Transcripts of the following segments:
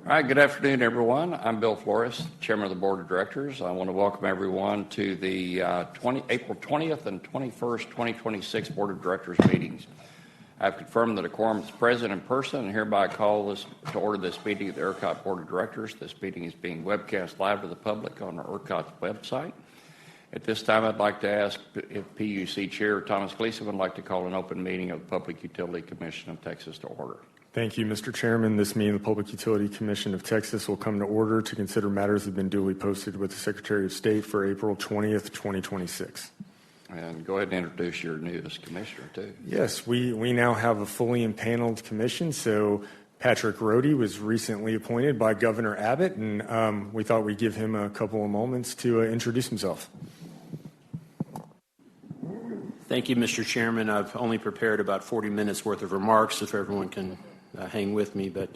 All right, good afternoon, everyone. I'm Bill Flores, Chairman of the Board of Directors. I want to welcome everyone to the April 20th and 21st, 2026 Board of Directors meetings. I've confirmed that a quorum is present in person and hereby call to order this meeting of the ERCOT Board of Directors. This meeting is being webcast live to the public on ERCOT's website. At this time, I'd like to ask if PUC Chair Thomas Gleason would like to call an open meeting of the Public Utility Commission of Texas to order. Thank you, Mr. Chairman. This meeting of the Public Utility Commission of Texas will come to order to consider matters that have been duly posted with the Secretary of State for April 20th, 2026. And go ahead and introduce your newest commissioner, too. Yes, we now have a fully empaneled commission. So Patrick Rohde was recently appointed by Governor Abbott, and we thought we'd give him a couple of moments to introduce himself. Thank you, Mr. Chairman. I've only prepared about 40 minutes worth of remarks, if everyone can hang with me. But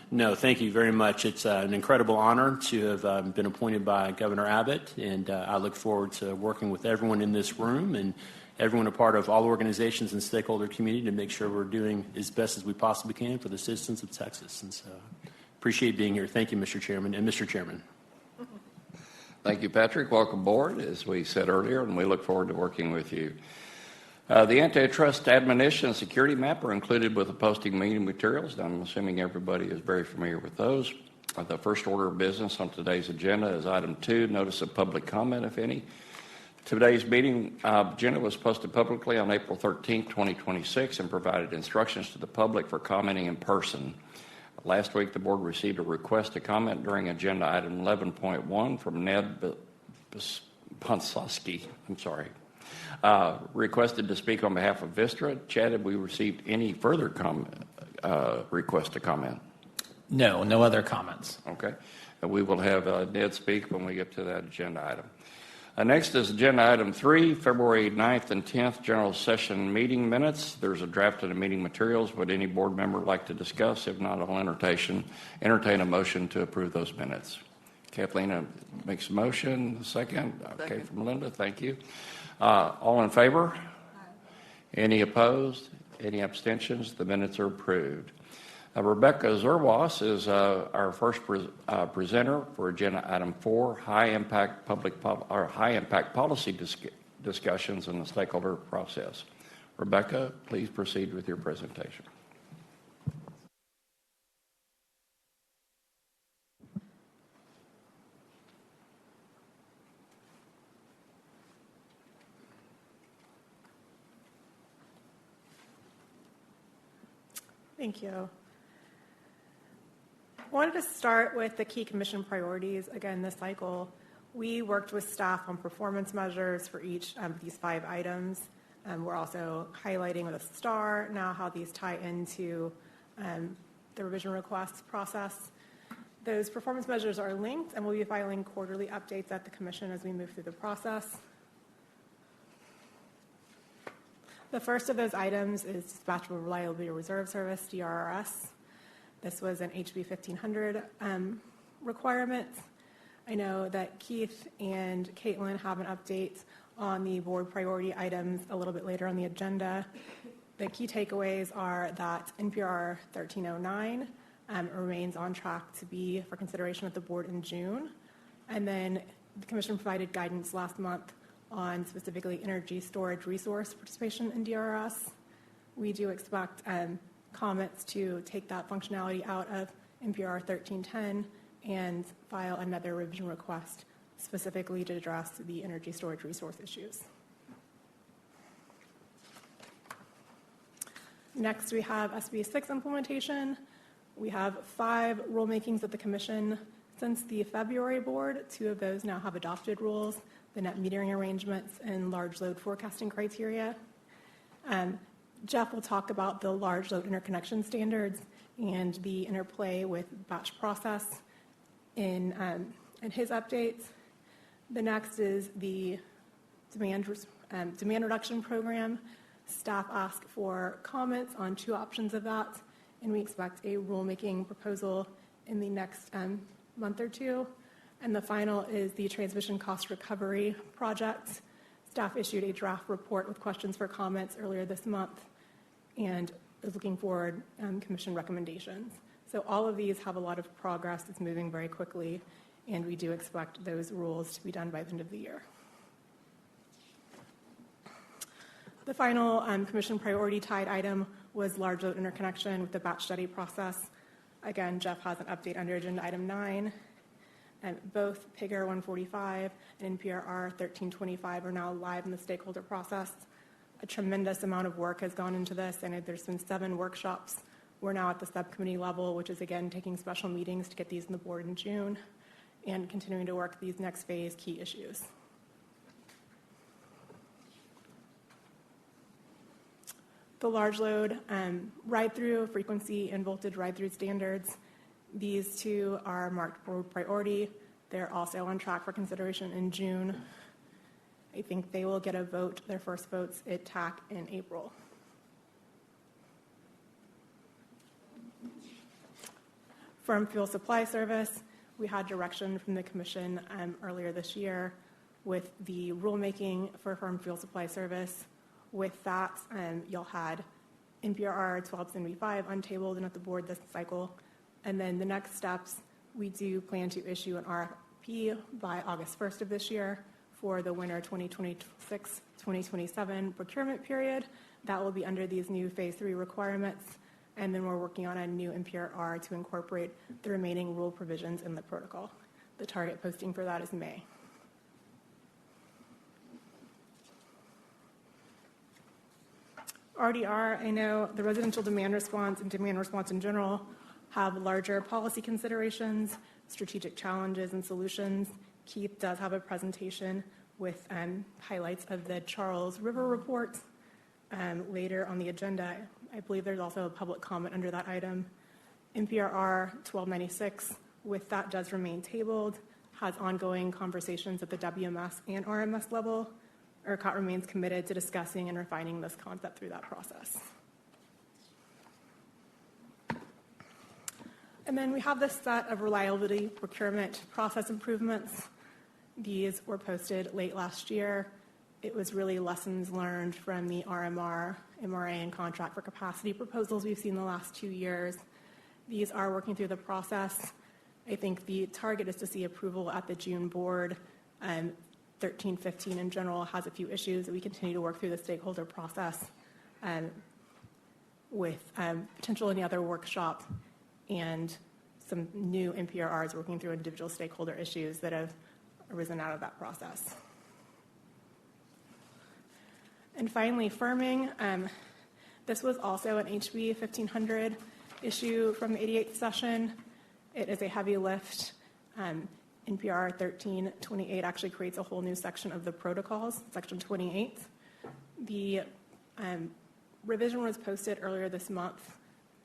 no, thank you very much. It's an incredible honor to have been appointed by Governor Abbott, and I look forward to working with everyone in this room and everyone a part of all organizations and stakeholder community to make sure we're doing as best as we possibly can for the citizens of Texas. And so appreciate being here. Thank you, Mr. Chairman and Mr. Chairman. Thank you, Patrick. Welcome aboard, as we said earlier, and we look forward to working with you. The antitrust admonition and security map are included with the posting meeting materials. I'm assuming everybody is very familiar with those. The first order of business on today's agenda is item 2, notice of public comment, if any. Today's meeting agenda was posted publicly on April 13th, 2026, and provided instructions to the public for commenting in person. Last week, the board received a request to comment during agenda item 11.1 from Ned Ponczewski. Requested to speak on behalf of Vistra. Chad, have we received any further request to comment? No other comments. Okay. We will have Ned speak when we get to that agenda item. Next is agenda item 3, February 9th and 10th general session meeting minutes. There's a draft of the meeting materials. Would any board member like to discuss? If not, I'll entertain a motion to approve those minutes. Kathleen makes a motion. Second. Okay, from Linda. Thank you. All in favor? Aye. Any opposed? Any abstentions? The minutes are approved. Rebecca Zervos is our first presenter for agenda item 4, high impact policy discussions in the stakeholder process. Rebecca, please proceed with your presentation. Thank you. I wanted to start with the key commission priorities. Again, this cycle, we worked with staff on performance measures for each of these 5 items. We're also highlighting with a star now how these tie into the revision request process. Those performance measures are linked, and we'll be filing quarterly updates at the commission as we move through the process. The first of those items is Dispatchable Reliability Reserve Service, DRRS. This was an HB 1500 requirement. I know that Keith and Caitlin have an update on the board priority items a little bit later on the agenda. The key takeaways are that NPR 1309 remains on track to be for consideration with the board in June. And then the commission provided guidance last month on specifically energy storage resource participation in DRRS. We do expect comments to take that functionality out of NPR 1310 and file another revision request specifically to address the energy storage resource issues. Next, we have SB 6 implementation. We have 5 rulemakings at the commission since the February board. 2 of those now have adopted rules, the net metering arrangements and large load forecasting criteria. Jeff will talk about the large load interconnection standards and the interplay with batch process in his updates. The next is the demand reduction program. Staff asked for comments on 2 options of that, and we expect a rulemaking proposal in the next month or 2. And the final is the transmission cost recovery project. Staff issued a draft report with questions for comments earlier this month and is looking forward commission recommendations. So all of these have a lot of progress. It's moving very quickly, and we do expect those rules to be done by the end of the year. The final commission priority tied item was large load interconnection with the batch study process. Again, Jeff has an update under agenda item 9. And both PIGR 145 and NPRR 1325 are now live in the stakeholder process. A tremendous amount of work has gone into this, and there's been 7 workshops. We're now at the subcommittee level, which is, again, taking special meetings to get these in the board in June and continuing to work these next phase key issues. The large load ride-through frequency and voltage ride-through standards, these 2 are marked board priority. They're also on track for consideration in June. I think they will get a vote, their first votes at TAC in April. Firm fuel supply service, we had direction from the commission earlier this year with the rulemaking for firm fuel supply service. With that, y'all had NPRR 1275 untabled and at the board this cycle. And then the next steps, we do plan to issue an RFP by August 1st of this year for the winter 2026-2027 procurement period. That will be under these new phase 3 requirements. And then we're working on a new NPRR to incorporate the remaining rule provisions in the protocol. The target posting for that is May. RDR, I know the residential demand response and demand response in general have larger policy considerations, strategic challenges, and solutions. Keith does have a presentation with highlights of the Charles River report later on the agenda. I believe there's also a public comment under that item. NPRR 1296, with that does remain tabled, has ongoing conversations at the WMS and RMS level. ERCOT remains committed to discussing and refining this concept through that process. And then we have this set of reliability procurement process improvements. These were posted late last year. It was really lessons learned from the RMR, MRA, and contract for capacity proposals we've seen the last 2 years. These are working through the process. I think the target is to see approval at the June board. 1315 in general has a few issues that we continue to work through the stakeholder process with potential any other workshop and some new NPRRs working through individual stakeholder issues that have arisen out of that process. And finally, firming. This was also an HB 1500 issue from the 88th session. It is a heavy lift. NPR 1328 actually creates a whole new section of the protocols, section 28. The revision was posted earlier this month.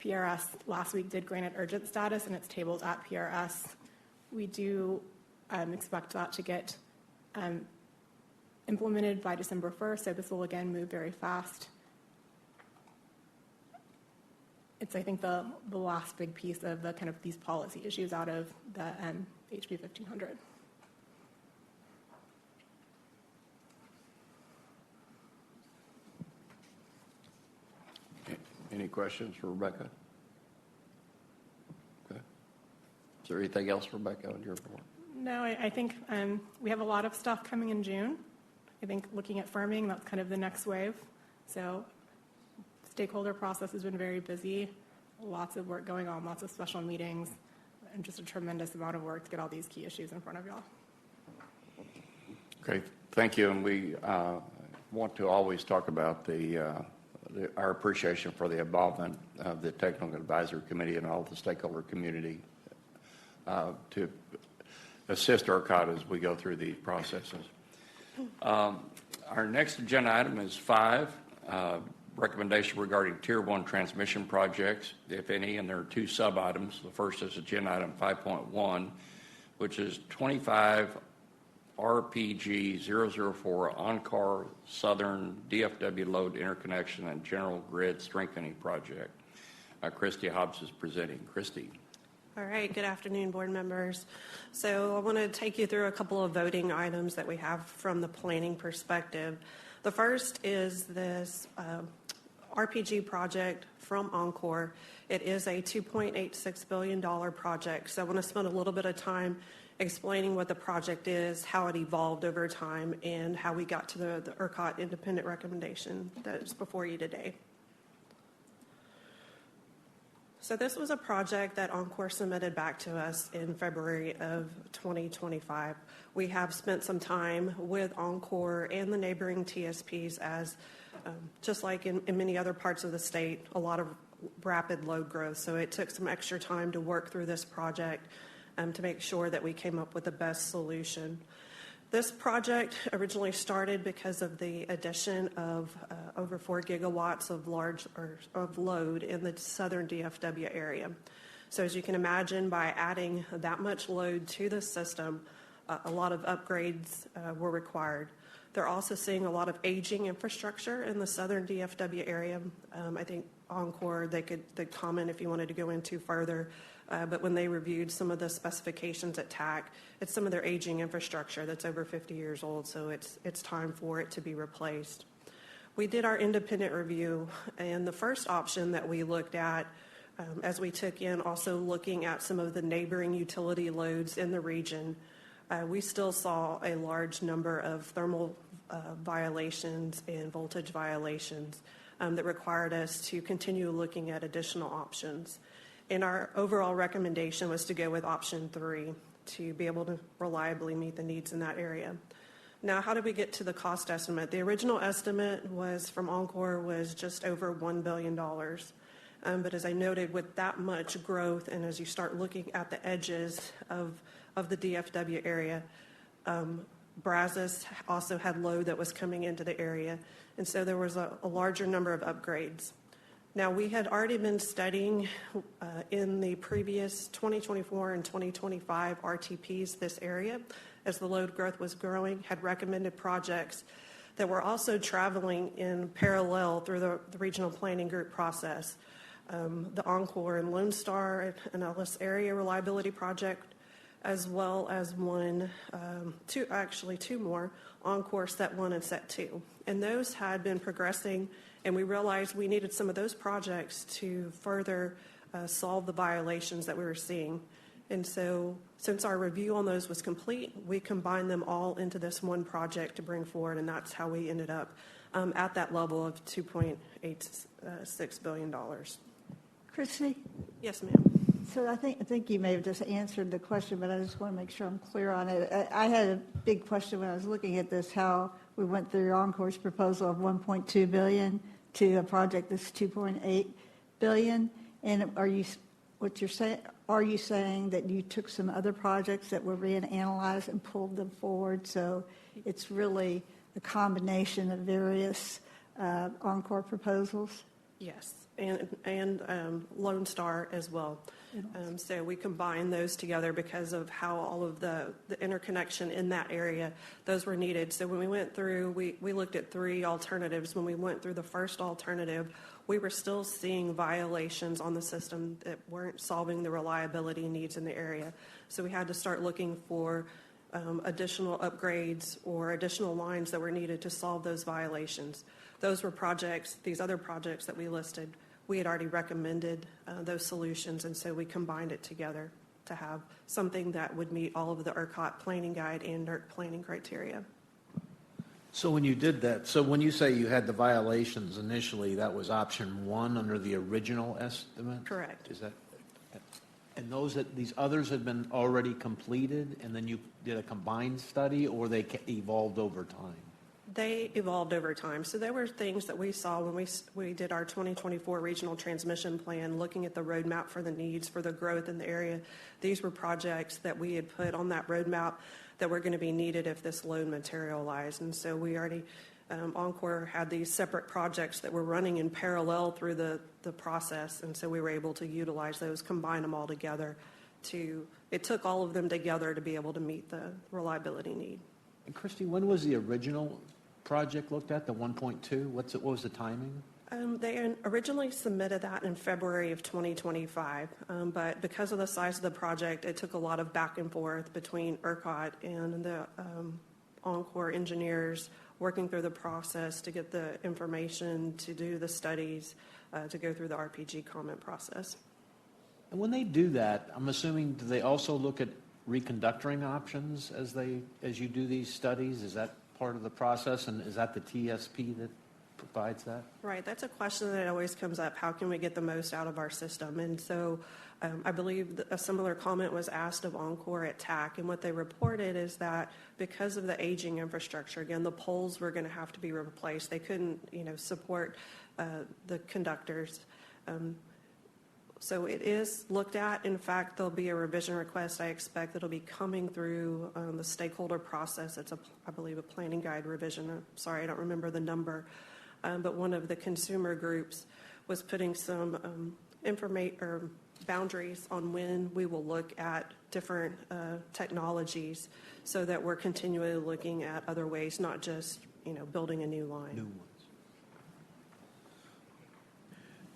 PRS last week did grant it urgent status, and it's tabled at PRS. We do expect that to get implemented by December 1st, so this will again move very fast. It's, I think, the last big piece of the kind of these policy issues out of the HB 1500. Any questions for Rebecca? Okay. Is there anything else, Rebecca, on your report? No, I think we have a lot of stuff coming in June. I think looking at firming, that's kind of the next wave. So stakeholder process has been very busy, lots of work going on, lots of special meetings, and just a tremendous amount of work to get all these key issues in front of y'all. Okay, thank you. And we want to always talk about our appreciation for the involvement of the Technical Advisory Committee and all the stakeholder community to assist ERCOT as we go through these processes. Our next agenda item is 5, recommendation regarding Tier 1 transmission projects, if any, and there are 2 sub-items. The first is agenda item 5.1, which is 25 RPG 004 Oncor Southern DFW Load Interconnection and General Grid Strengthening Project. Christie Hobbs is presenting. Christie. All right, good afternoon, board members. So I want to take you through a couple of voting items that we have from the planning perspective. The first is this RPG project from Oncor. It is a $2.86 billion project, so I want to spend a little bit of time explaining what the project is, how it evolved over time, and how we got to the ERCOT independent recommendation that is before you today. So this was a project that Oncor submitted back to us in February of 2025. We have spent some time with Oncor and the neighboring TSPs as, just like in many other parts of the state, a lot of rapid load growth. So it took some extra time to work through this project to make sure that we came up with the best solution. This project originally started because of the addition of over 4 gigawatts of load in the southern DFW area. So as you can imagine, by adding that much load to the system, a lot of upgrades were required. They're also seeing a lot of aging infrastructure in the southern DFW area. I think Oncor, they'd comment if you wanted to go into further. But when they reviewed some of the specifications at TAC, it's some of their aging infrastructure that's over 50 years old, so it's time for it to be replaced. We did our independent review, and the first option that we looked at, as we took in also looking at some of the neighboring utility loads in the region, we still saw a large number of thermal violations and voltage violations that required us to continue looking at additional options. And our overall recommendation was to go with option 3 to be able to reliably meet the needs in that area. Now, how did we get to the cost estimate? The original estimate was from Oncor was just over $1 billion. But as I noted, with that much growth, and as you start looking at the edges of the DFW area, Brazos also had load that was coming into the area. And so there was a larger number of upgrades. Now, we had already been studying in the previous 2024 and 2025 RTPs this area as the load growth was growing, had recommended projects that were also traveling in parallel through the regional planning group process. The Oncor and Lone Star and Ellis area reliability project, as well as two more, Oncor Set 1 and Set 2. And those had been progressing, and we realized we needed some of those projects to further solve the violations that we were seeing. And so since our review on those was complete, we combined them all into this one project to bring forward, and that's how we ended up at that level of $2.86 billion. Christie? Yes, ma'am. So I think you may have just answered the question, but I just want to make sure I'm clear on it. I had a big question when I was looking at this, how we went through Oncor's proposal of $1.2 billion to a project that's $2.8 billion. And are you saying that you took some other projects that were being analyzed and pulled them forward? So it's really a combination of various Oncor proposals? Yes, and Lone Star as well. So we combined those together because of how all of the interconnection in that area, those were needed. So when we went through, we looked at 3 alternatives. When we went through the first alternative, we were still seeing violations on the system that weren't solving the reliability needs in the area. So we had to start looking for additional upgrades or additional lines that were needed to solve those violations. Those were projects, these other projects that we listed, we had already recommended those solutions, and so we combined it together to have something that would meet all of the ERCOT planning guide and ERC planning criteria. So when you did that, so when you say you had the violations initially, that was option 1 under the original estimate? Correct. Is that, and these others had been already completed, and then you did a combined study, or they evolved over time? They evolved over time. So there were things that we saw when we did our 2024 regional transmission plan, looking at the roadmap for the needs for the growth in the area. These were projects that we had put on that roadmap that were going to be needed if this load materialized. And so we already, Oncor had these separate projects that were running in parallel through the process. And so we were able to utilize those, combine them all together it took all of them together to be able to meet the reliability need. And Christie, when was the original project looked at, the 1.2? What was the timing? They originally submitted that in February of 2025, but because of the size of the project, it took a lot of back and forth between ERCOT and the Oncor engineers working through the process to get the information, to do the studies, to go through the RPG comment process. And when they do that, I'm assuming, do they also look at reconductoring options as you do these studies? Is that part of the process, and is that the TSP that provides that? Right, that's a question that always comes up. How can we get the most out of our system? And so I believe a similar comment was asked of Oncor at TAC, and what they reported is that because of the aging infrastructure, again, the poles were going to have to be replaced. They couldn't, support the conductors. So it is looked at. In fact, there'll be a revision request. I expect that'll be coming through the stakeholder process. It's, I believe, a planning guide revision. I'm sorry, I don't remember the number. But one of the consumer groups was putting some boundaries on when we will look at different technologies, so that we're continually looking at other ways, not just building a new line. New ones.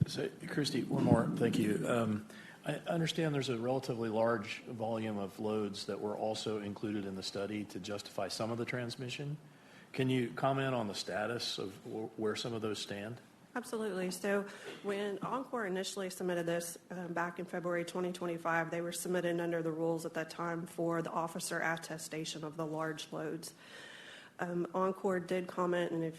So, Christie, one more. Thank you. I understand there's a relatively large volume of loads that were also included in the study to justify some of the transmission. Can you comment on the status of where some of those stand? Absolutely. So when Oncor initially submitted this back in February 2025, they were submitted under the rules at that time for the officer attestation of the large loads. Oncor did comment, and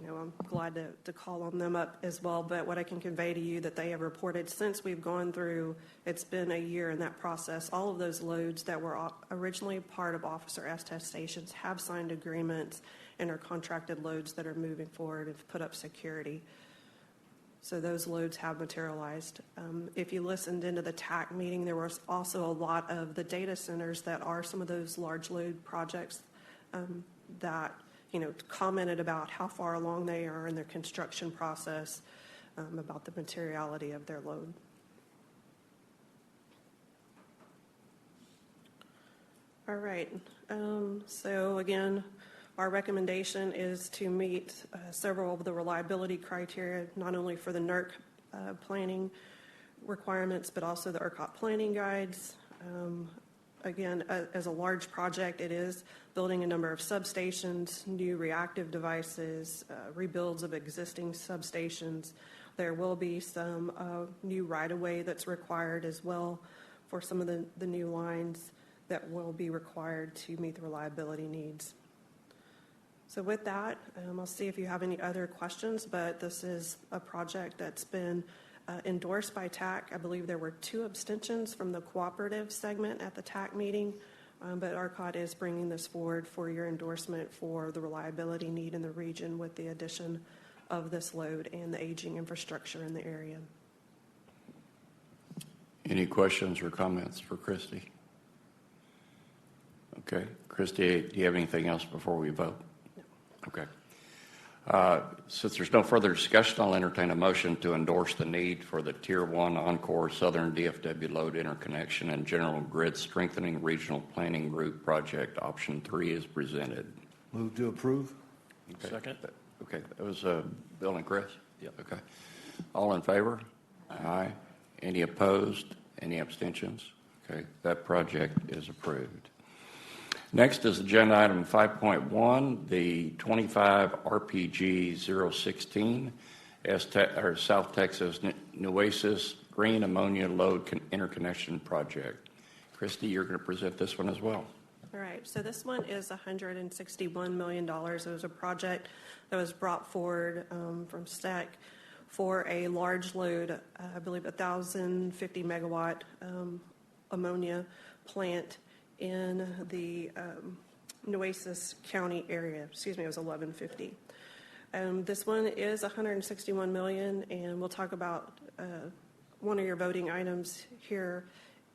I'm glad to call on them up as well, but what I can convey to you that they have reported since we've gone through, it's been a year in that process, all of those loads that were originally part of officer attestations have signed agreements and are contracted loads that are moving forward and put up security. So those loads have materialized. If you listened into the TAC meeting, there was also a lot of the data centers that are some of those large load projects that commented about how far along they are in their construction process, about the materiality of their load. All right. So again, our recommendation is to meet several of the reliability criteria, not only for the NERC planning requirements, but also the ERCOT planning guides. Again, as a large project, it is building a number of substations, new reactive devices, rebuilds of existing substations. There will be some new right-of-way that's required as well for some of the new lines that will be required to meet the reliability needs. So with that, I'll see if you have any other questions, but this is a project that's been endorsed by TAC. I believe there were 2 abstentions from the cooperative segment at the TAC meeting, but ERCOT is bringing this forward for your endorsement for the reliability need in the region with the addition of this load and the aging infrastructure in the area. Any questions or comments for Christie? Okay. Christie, do you have anything else before we vote? No. Okay. Since there's no further discussion, I'll entertain a motion to endorse the need for the Tier 1 Oncor Southern DFW Load Interconnection and General Grid Strengthening Regional Planning Group Project Option 3 is presented. Move to approve. Okay. Second. Okay. That was Bill and Chris? Yep. Okay. All in favor? Aye. Any opposed? Any abstentions? Okay. That project is approved. Next is agenda item 5.1, the 25 RPG 016 South Texas Nueces Green Ammonia Load Interconnection Project. Christie, you're going to present this one as well. All right, so this one is $161 million. It was a project that was brought forward from STEC for a large load, I believe 1,050 megawatt ammonia plant in the Nueces County area. Excuse me, it was 1150. This one is $161 million, and we'll talk about one of your voting items here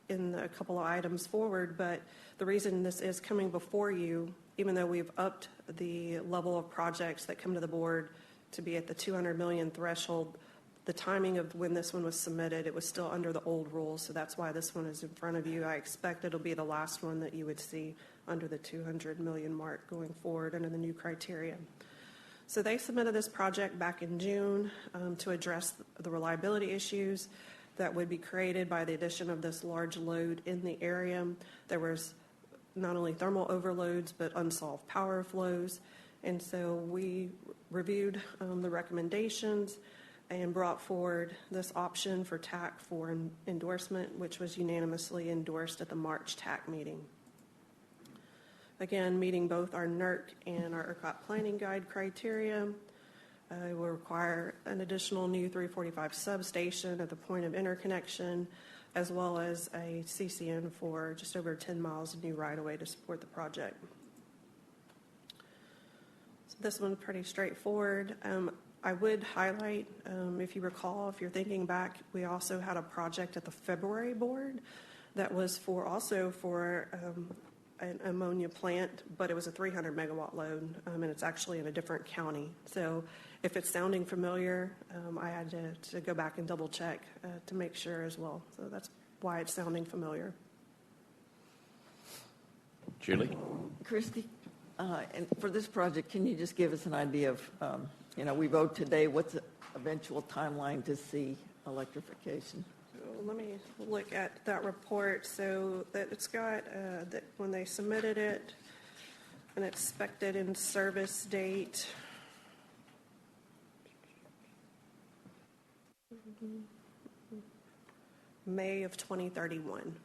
in a couple of items forward, but the reason this is coming before you, even though we've upped the level of projects that come to the board to be at the 200 million threshold, the timing of when this one was submitted, it was still under the old rules, so that's why this one is in front of you. I expect it'll be the last one that you would see under the 200 million mark going forward under the new criteria. So they submitted this project back in June to address the reliability issues that would be created by the addition of this large load in the area. There was not only thermal overloads, but unsolved power flows. And so we reviewed the recommendations and brought forward this option for TAC for endorsement, which was unanimously endorsed at the March TAC meeting. Again, meeting both our NERC and our ERCOT planning guide criteria. It will require an additional new 345 substation at the point of interconnection, as well as a CCN for just over 10 miles of new right-of-way to support the project. So this one's pretty straightforward. I would highlight, if you recall, if you're thinking back, we also had a project at the February board that was also for an ammonia plant, but it was a 300 megawatt load, and it's actually in a different county. So if it's sounding familiar, I had to go back and double check to make sure as well. So that's why it's sounding familiar. Julie? Christie, and for this project, can you just give us an idea of, we vote today, what's the eventual timeline to see electrification? Let me look at that report. So that it's got that when they submitted it, an expected in service date. May of 2031.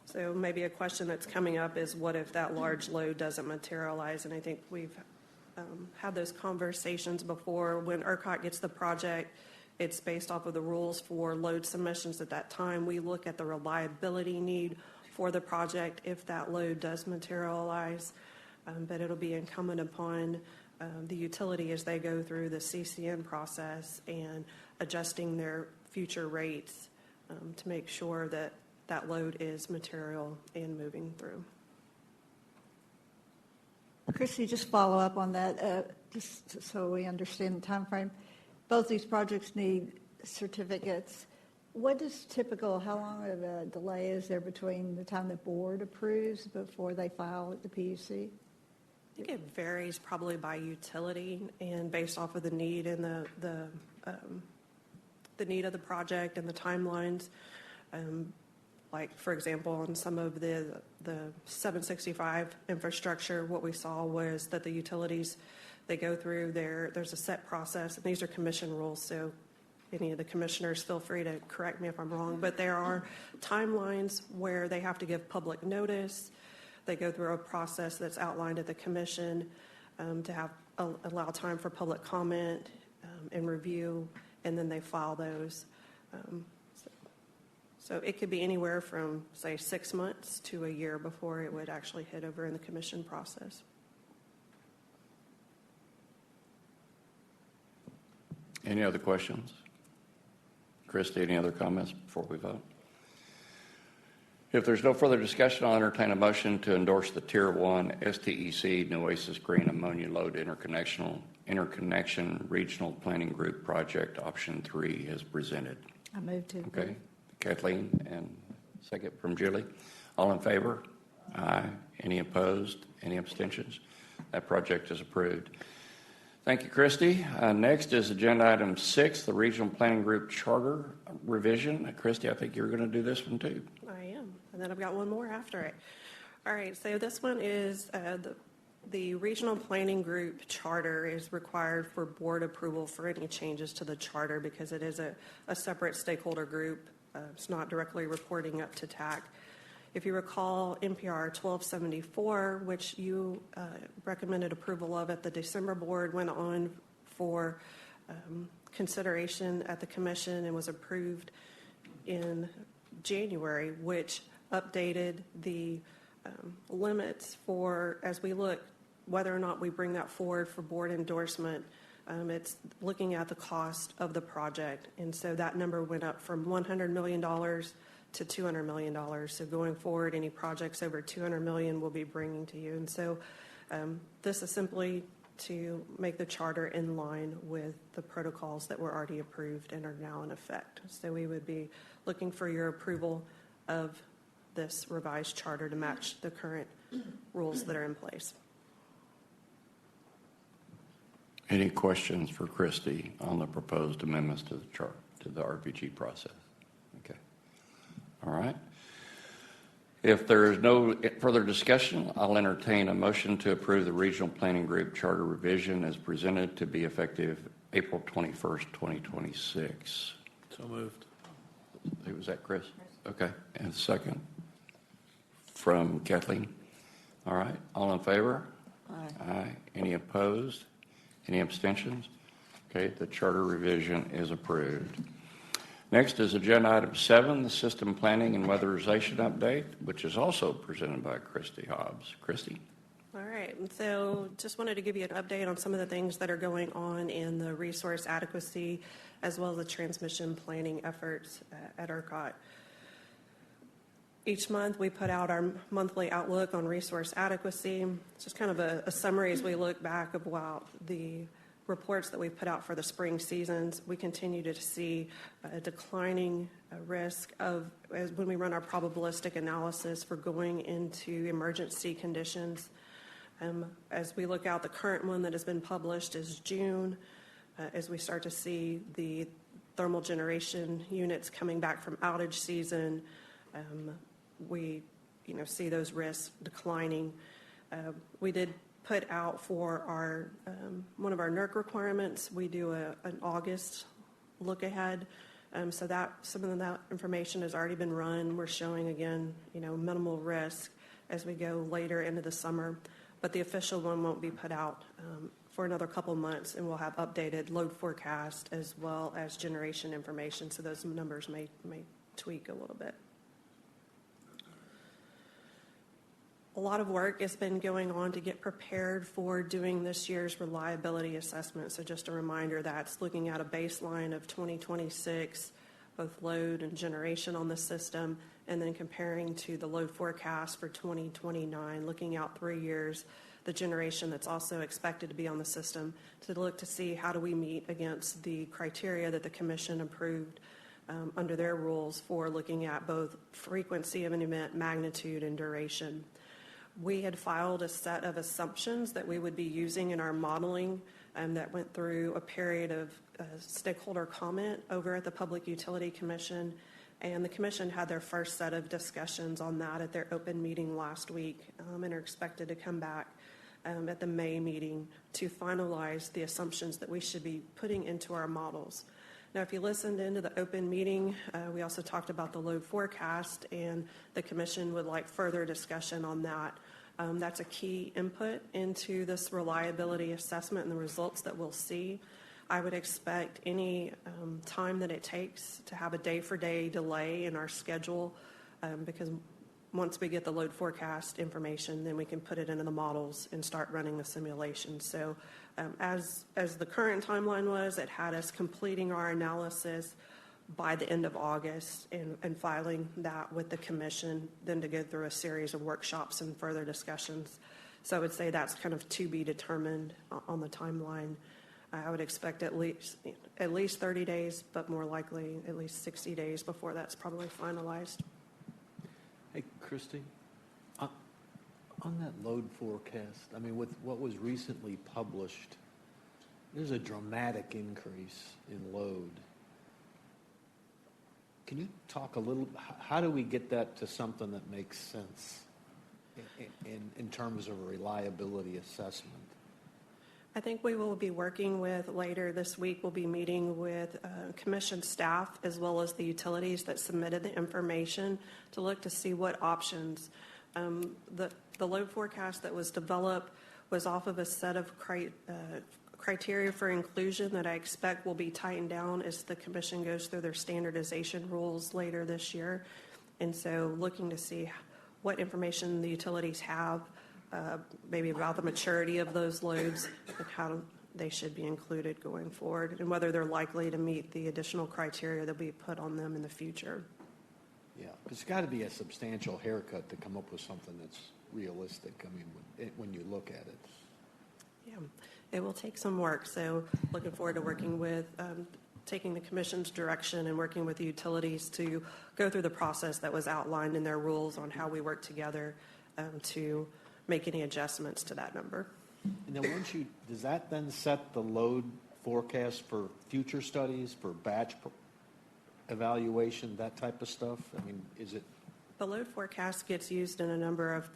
So maybe a question that's coming up is, what if that large load doesn't materialize? And I think we've had those conversations before. When ERCOT gets the project, it's based off of the rules for load submissions at that time. We look at the reliability need for the project if that load does materialize, but it'll be incumbent upon the utility as they go through the CCN process and adjusting their future rates to make sure that that load is material and moving through. Christie, just follow up on that, just so we understand the time frame. Both these projects need certificates. What is typical, how long of a delay is there between the time the board approves before they file at the PUC? I think it varies probably by utility and based off of the need and the need of the project and the timelines. Like, for example, on some of the 765 infrastructure, what we saw was that the utilities, they go through there's a set process, and these are commission rules, so any of the commissioners feel free to correct me if I'm wrong, but there are timelines where they have to give public notice. They go through a process that's outlined at the commission to allow time for public comment and review, and then they file those. So it could be anywhere from, say, 6 months to a year before it would actually hit over in the commission process. Any other questions? Christie, any other comments before we vote? If there's no further discussion, I'll entertain a motion to endorse the Tier 1 STEC Nueces Green Ammonia Load Interconnection Regional Planning Group Project Option 3 as presented. I move to. Okay. Kathleen, and second from Julie. All in favor? Aye. Any opposed? Any abstentions? That project is approved. Thank you, Christie. Next is agenda item 6, the Regional Planning Group Charter Revision. Christie, I think you're going to do this one too. I am, and then I've got one more after it. All right, so this one is the Regional Planning Group Charter is required for board approval for any changes to the charter because it is a separate stakeholder group. It's not directly reporting up to TAC. If you recall, NPR 1274, which you recommended approval of at the December board, went on for consideration at the commission and was approved in January, which updated the limits for, as we look, whether or not we bring that forward for board endorsement. It's looking at the cost of the project, and so that number went up from $100 million to $200 million. So going forward, any projects over $200 million we'll be bringing to you. And so this is simply to make the charter in line with the protocols that were already approved and are now in effect. So we would be looking for your approval of this revised charter to match the current rules that are in place. Any questions for Christie on the proposed amendments to the chart, to the RPG process? Okay. All right. If there is no further discussion, I'll entertain a motion to approve the Regional Planning Group Charter revision as presented to be effective April 21st, 2026. So moved. Was that Chris? Okay. And second from Kathleen. All right. All in favor? Aye. Aye. Any opposed? Any abstentions? Okay. The charter revision is approved. Next is agenda item 7, the system planning and weatherization update, which is also presented by Christie Hobbs. Christie? All right, and so just wanted to give you an update on some of the things that are going on in the resource adequacy as well as the transmission planning efforts at ERCOT. Each month we put out our monthly outlook on resource adequacy. It's just kind of a summary as we look back about the reports that we put out for the spring seasons. We continue to see a declining risk of, as when we run our probabilistic analysis for going into emergency conditions. As we look out, the current one that has been published is June. As we start to see the thermal generation units coming back from outage season, we see those risks declining. We did put out for our one of our NERC requirements. We do an August look ahead, so that some of that information has already been run. We're showing again, minimal risk as we go later into the summer, but the official one won't be put out for another couple months, and we'll have updated load forecast as well as generation information. So those numbers may tweak a little bit. A lot of work has been going on to get prepared for doing this year's reliability assessment. So just a reminder, that's looking at a baseline of 2026, both load and generation on the system, and then comparing to the load forecast for 2029, looking out 3 years, the generation that's also expected to be on the system, to look to see how do we meet against the criteria that the Commission approved under their rules for looking at both frequency of an event, magnitude, and duration. We had filed a set of assumptions that we would be using in our modeling that went through a period of stakeholder comment over at the Public Utility Commission, and the Commission had their first set of discussions on that at their open meeting last week and are expected to come back at the May meeting to finalize the assumptions that we should be putting into our models. Now, if you listened into the open meeting, we also talked about the load forecast, and the Commission would like further discussion on that. That's a key input into this reliability assessment and the results that we'll see. I would expect any time that it takes to have a day-for-day delay in our schedule because once we get the load forecast information, then we can put it into the models and start running the simulation. So as the current timeline was, it had us completing our analysis by the end of August and filing that with the Commission, then to go through a series of workshops and further discussions. So I would say that's kind of to be determined on the timeline. I would expect at least 30 days, but more likely at least 60 days before that's probably finalized. Hey, Christie, on that load forecast, I mean, with what was recently published, there's a dramatic increase in load. Can you talk a little, how do we get that to something that makes sense in terms of a reliability assessment? I think we will be working with, later this week, we'll be meeting with Commission staff as well as the utilities that submitted the information to look to see what options. The load forecast that was developed was off of a set of criteria for inclusion that I expect will be tightened down as the Commission goes through their standardization rules later this year. And so looking to see what information the utilities have, maybe about the maturity of those loads and how they should be included going forward, and whether they're likely to meet the additional criteria that we put on them in the future. Yeah, it's got to be a substantial haircut to come up with something that's realistic. I mean, when you look at it. Yeah, it will take some work. So looking forward to working with, taking the Commission's direction and working with the utilities to go through the process that was outlined in their rules on how we work together to make any adjustments to that number. And then does that then set the load forecast for future studies, for batch evaluation, that type of stuff? I mean, is it The load forecast gets used in a number of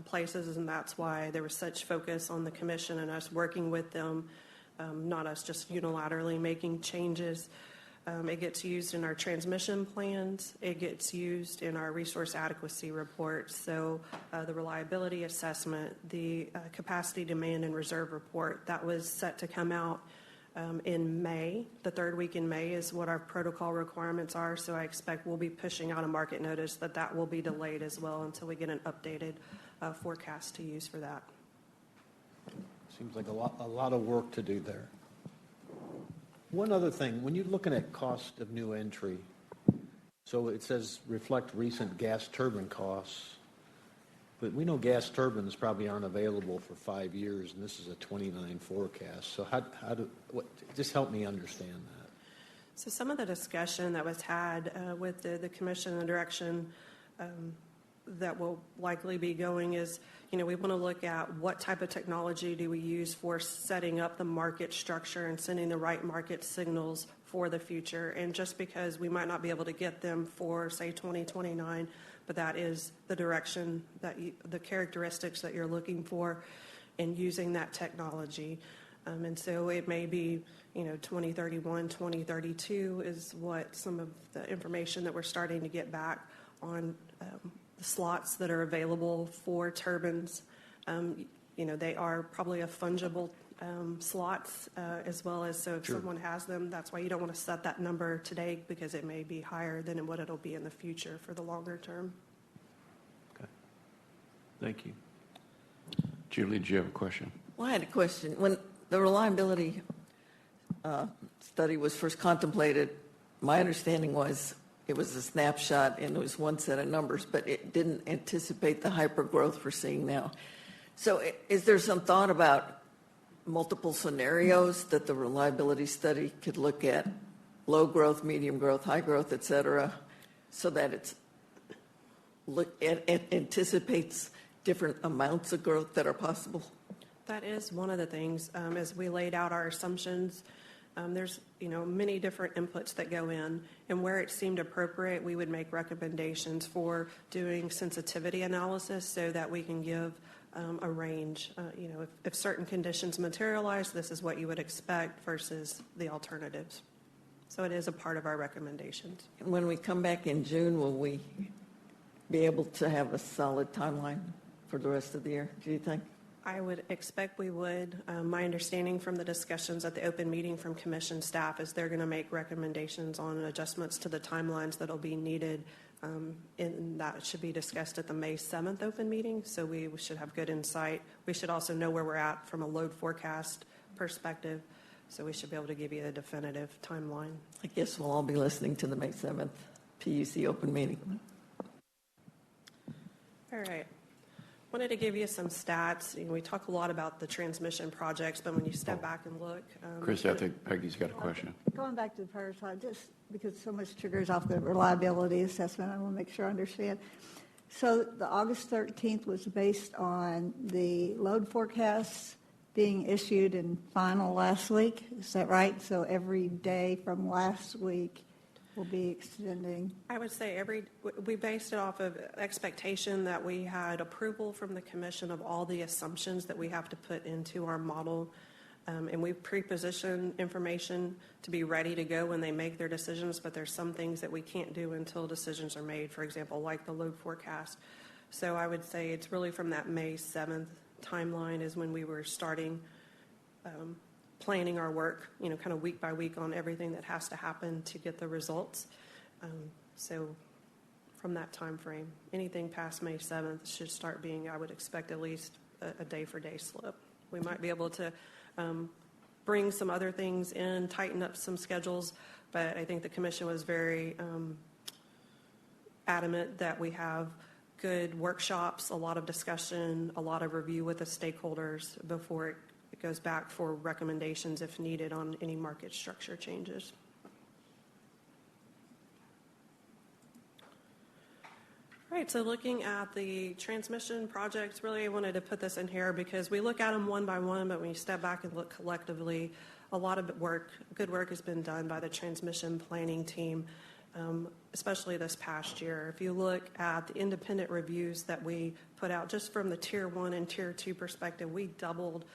places, and that's why there was such focus on the commission and us working with them, not us just unilaterally making changes. It gets used in our transmission plans. It gets used in our resource adequacy reports. So the reliability assessment, the capacity, demand, and reserve report, that was set to come out in May. The third week in May is what our protocol requirements are. So I expect we'll be pushing out a market notice that will be delayed as well until we get an updated forecast to use for that. Seems like a lot of work to do there. One other thing, when you're looking at cost of new entry, so it says reflect recent gas turbine costs, but we know gas turbines probably aren't available for 5 years, and this is a 29 forecast. So just help me understand that. So some of the discussion that was had with the commission and the direction that will likely be going is, we want to look at what type of technology do we use for setting up the market structure and sending the right market signals for the future. And just because we might not be able to get them for, say, 2029, but that is the direction, the characteristics that you're looking for in using that technology. And so it may be, 2031, 2032 is what some of the information that we're starting to get back on the slots that are available for turbines. They are probably a fungible slots as well as, so if someone has them, that's why you don't want to set that number today because it may be higher than what it'll be in the future for the longer term. Okay. Thank you. Julie, do you have a question? Well, I had a question. When the reliability study was first contemplated, my understanding was it was a snapshot and it was one set of numbers, but it didn't anticipate the hyper-growth we're seeing now. So is there some thought about multiple scenarios that the reliability study could look at, low growth, medium growth, high growth, et cetera, so that it anticipates different amounts of growth that are possible? That is one of the things. As we laid out our assumptions, there's many different inputs that go in, and where it seemed appropriate, we would make recommendations for doing sensitivity analysis so that we can give a range. If certain conditions materialize, this is what you would expect versus the alternatives. So it is a part of our recommendations. And when we come back in June, will we be able to have a solid timeline for the rest of the year, do you think? I would expect we would. My understanding from the discussions at the open meeting from commission staff is they're going to make recommendations on adjustments to the timelines that will be needed, and that should be discussed at the May 7th open meeting, so we should have good insight. We should also know where we're at from a load forecast perspective, so we should be able to give you a definitive timeline. I guess we'll all be listening to the May 7th PUC open meeting. All right. Wanted to give you some stats. We talk a lot about the transmission projects, but when you step back and look... Christie, I think Peggy's got a question. Going back to the prior slide, just because so much triggers off the reliability assessment, I want to make sure I understand. So the August 13th was based on the load forecasts being issued and final last week. Is that right? So every day from last week will be extending. I would say we based it off of expectation that we had approval from the commission of all the assumptions that we have to put into our model. And we pre-position information to be ready to go when they make their decisions, but there's some things that we can't do until decisions are made, for example, like the load forecast. So I would say it's really from that May 7th timeline is when we were starting planning our work, kind of week by week on everything that has to happen to get the results. So from that time frame, anything past May 7th should start being, I would expect, at least a day-for-day slip. We might be able to bring some other things in, tighten up some schedules, but I think the commission was very adamant that we have good workshops, a lot of discussion, a lot of review with the stakeholders before it goes back for recommendations if needed on any market structure changes. All right, so looking at the transmission projects, really I wanted to put this in here because we look at them one by one, but when you step back and look collectively, a lot of good work has been done by the transmission planning team. especially this past year. If you look at the independent reviews that we put out, just from the Tier 1 and Tier 2 perspective, we doubled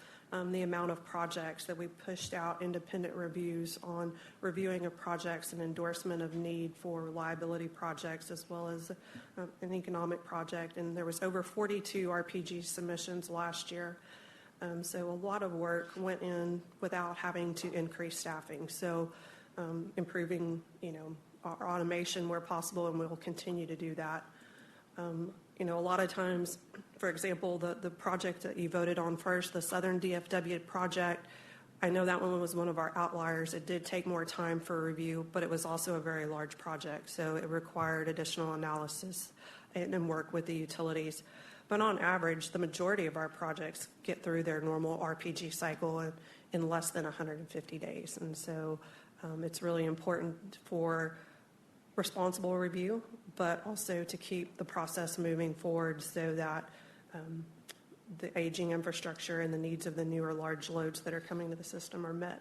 the amount of projects that we pushed out independent reviews on reviewing of projects and endorsement of need for reliability projects as well as an economic project. And there was over 42 RPG submissions last year. So a lot of work went in without having to increase staffing. So improving, our automation where possible, and we will continue to do that. A lot of times, for example, the project that you voted on first, the Southern DFW project, I know that one was one of our outliers. It did take more time for review, but it was also a very large project, so it required additional analysis and work with the utilities. But on average, the majority of our projects get through their normal RPG cycle in less than 150 days. And so it's really important for responsible review, but also to keep the process moving forward so that the aging infrastructure and the needs of the newer large loads that are coming to the system are met.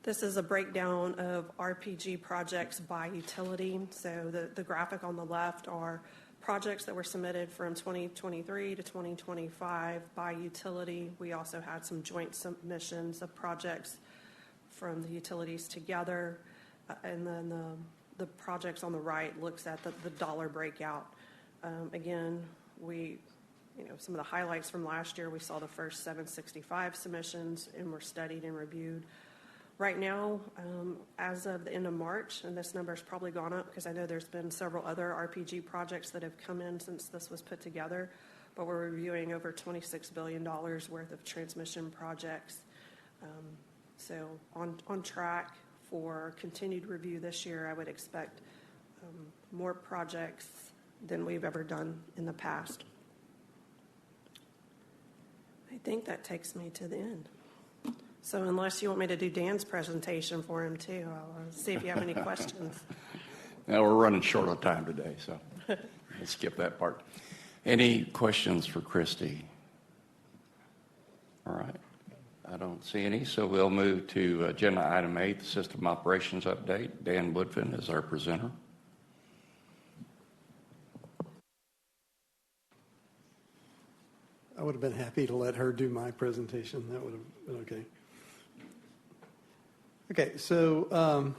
This is a breakdown of RPG projects by utility. So the graphic on the left are projects that were submitted from 2023 to 2025 by utility. We also had some joint submissions of projects from the utilities together. And then the projects on the right looks at the dollar breakout. Again, some of the highlights from last year, we saw the first 765 submissions and were studied and reviewed. Right now, as of the end of March, and this number has probably gone up because I know there's been several other RPG projects that have come in since this was put together, but we're reviewing over $26 billion worth of transmission projects. So on track for continued review this year. I would expect more projects than we've ever done in the past. I think that takes me to the end. So unless you want me to do Dan's presentation for him too, I'll see if you have any questions. Now we're running short on time today, so let's skip that part. Any questions for Christie? All right. I don't see any, so we'll move to agenda item 8, the system operations update. Dan Woodfin is our presenter. I would have been happy to let her do my presentation. That would have been okay. Okay, so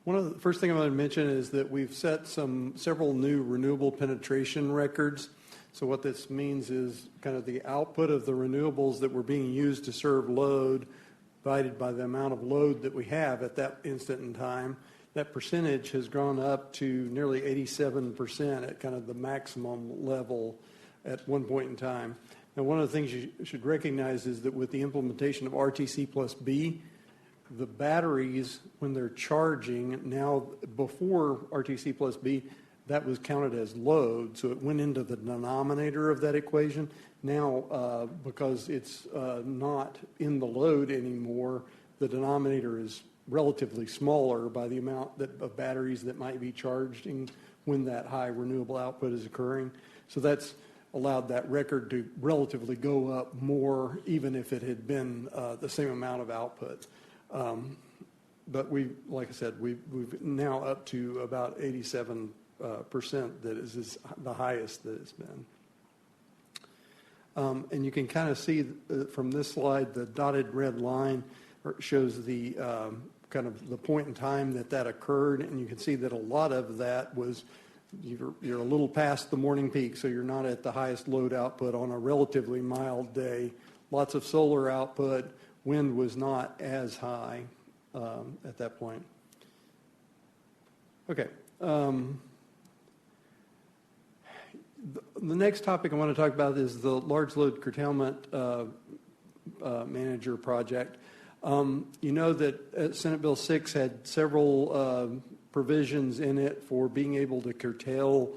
one of the first thing I want to mention is that we've set several new renewable penetration records. So what this means is kind of the output of the renewables that were being used to serve load divided by the amount of load that we have at that instant in time. That percentage has gone up to nearly 87% at kind of the maximum level at one point in time. Now, one of the things you should recognize is that with the implementation of RTC plus B, the batteries, when they're charging now, before RTC plus B, that was counted as load, so it went into the denominator of that equation. Now, because it's not in the load anymore, the denominator is relatively smaller by the amount of batteries that might be charging when that high renewable output is occurring. So that's allowed that record to relatively go up more, even if it had been the same amount of output. But like I said, we've now up to about 87%. That is the highest that it's been. And you can kind of see from this slide, the dotted red line shows the kind of the point in time that occurred, and you can see that a lot of that was you're a little past the morning peak, so you're not at the highest load output on a relatively mild day. Lots of solar output. Wind was not as high at that point. Okay. The next topic I want to talk about is the Large Load Curtailment Manager project. You know that Senate Bill 6 had several provisions in it for being able to curtail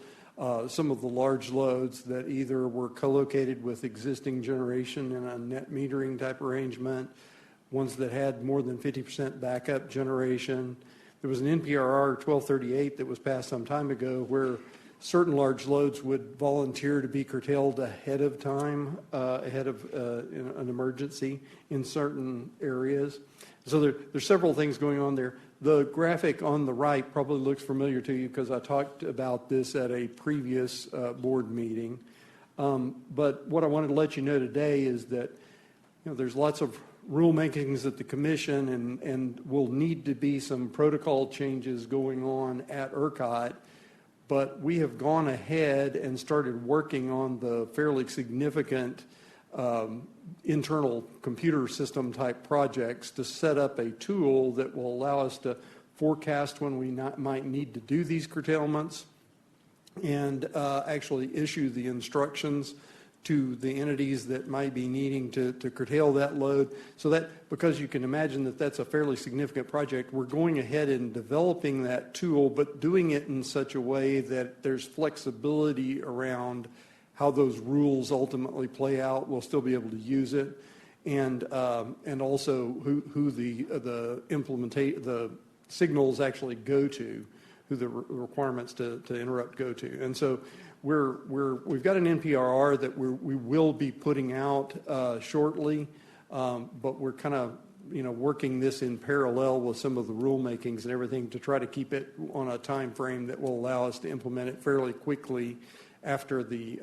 some of the large loads that either were co-located with existing generation in a net metering type arrangement, ones that had more than 50% backup generation. There was an NPRR 1238 that was passed some time ago where certain large loads would volunteer to be curtailed ahead of time, ahead of an emergency in certain areas. So there's several things going on there. The graphic on the right probably looks familiar to you because I talked about this at a previous board meeting. But what I wanted to let you know today is that there's lots of rulemakings at the commission and will need to be some protocol changes going on at ERCOT. But we have gone ahead and started working on the fairly significant internal computer system type projects to set up a tool that will allow us to forecast when we might need to do these curtailments and actually issue the instructions to the entities that might be needing to curtail that load. So that, because you can imagine that that's a fairly significant project, we're going ahead and developing that tool, but doing it in such a way that there's flexibility around how those rules ultimately play out. We'll still be able to use it, and also who the signals actually go to, who the requirements to interrupt go to. And so we've got an NPRR that we will be putting out shortly, but we're kind of working this in parallel with some of the rulemakings and everything to try to keep it on a time frame that will allow us to implement it fairly quickly after the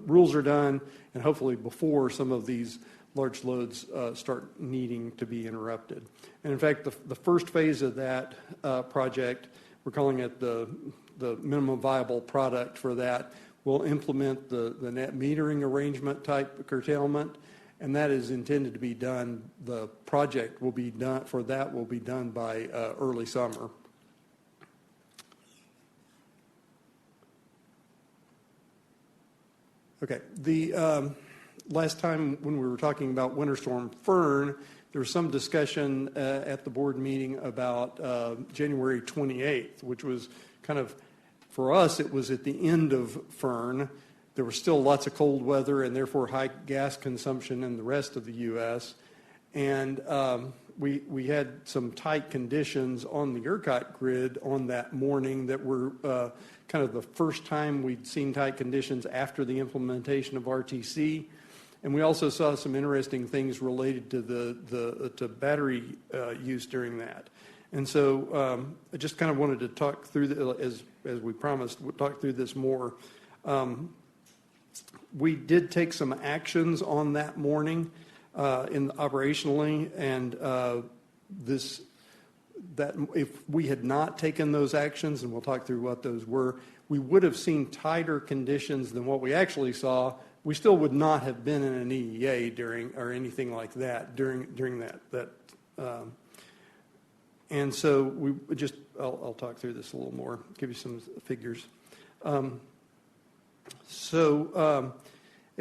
rules are done, and hopefully before some of these large loads start needing to be interrupted. And in fact, the first phase of that project, we're calling it the minimum viable product for that, will implement the net metering arrangement type curtailment, and that is intended to be done, the project will be done, for that will be done by early summer. Okay, the last time when we were talking about Winter Storm Fern, there was some discussion at the board meeting about January 28th, which was kind of, for us, it was at the end of Fern. There was still lots of cold weather and therefore high gas consumption in the rest of the U.S. And we had some tight conditions on the ERCOT grid on that morning that were kind of the first time we'd seen tight conditions after the implementation of RTC. And we also saw some interesting things related to to battery use during that. And so I just kind of wanted to talk through, as we promised, we'll talk through this more. We did take some actions on that morning operationally, and that if we had not taken those actions, and we'll talk through what those were, we would have seen tighter conditions than what we actually saw. We still would not have been in an EEA during, or anything like that during that. And so we just, I'll talk through this a little more, give you some figures. As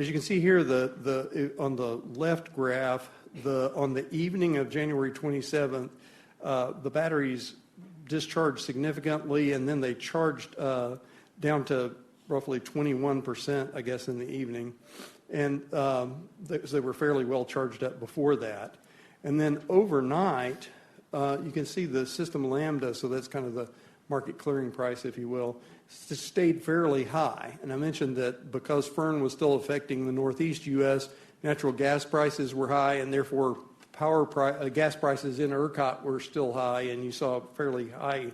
you can see here, on the left graph, on the evening of January 27th, the batteries discharged significantly, and then they charged down to roughly 21%, I guess, in the evening. And they were fairly well charged up before that. And then overnight, you can see the system lambda, so that's kind of the market clearing price, if you will, stayed fairly high. And I mentioned that because Fern was still affecting the Northeast U.S., natural gas prices were high, and therefore gas prices in ERCOT were still high, and you saw fairly high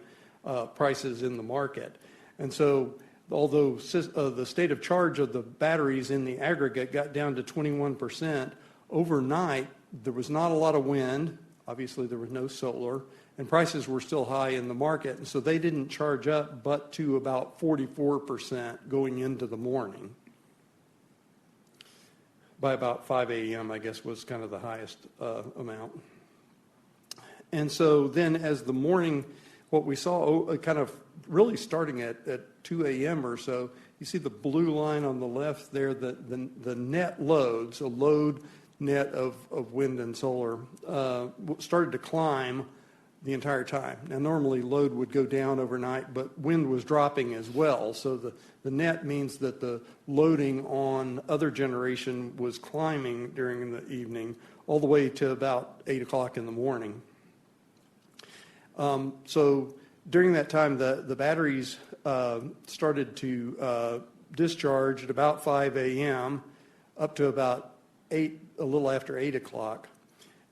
prices in the market. And so although the state of charge of the batteries in the aggregate got down to 21%, overnight there was not a lot of wind. Obviously, there was no solar, and prices were still high in the market, and so they didn't charge up but to about 44% going into the morning. By about 5 a.m., I guess, was kind of the highest amount. And so then as the morning, what we saw kind of really starting at 2 a.m. or so, you see the blue line on the left there, the net loads, a load net of wind and solar, started to climb the entire time. Now, normally load would go down overnight, but wind was dropping as well. So the net means that the loading on other generation was climbing during the evening all the way to about 8 o'clock in the morning. So during that time, the batteries started to discharge at about 5 a.m. up to about a little after 8 o'clock.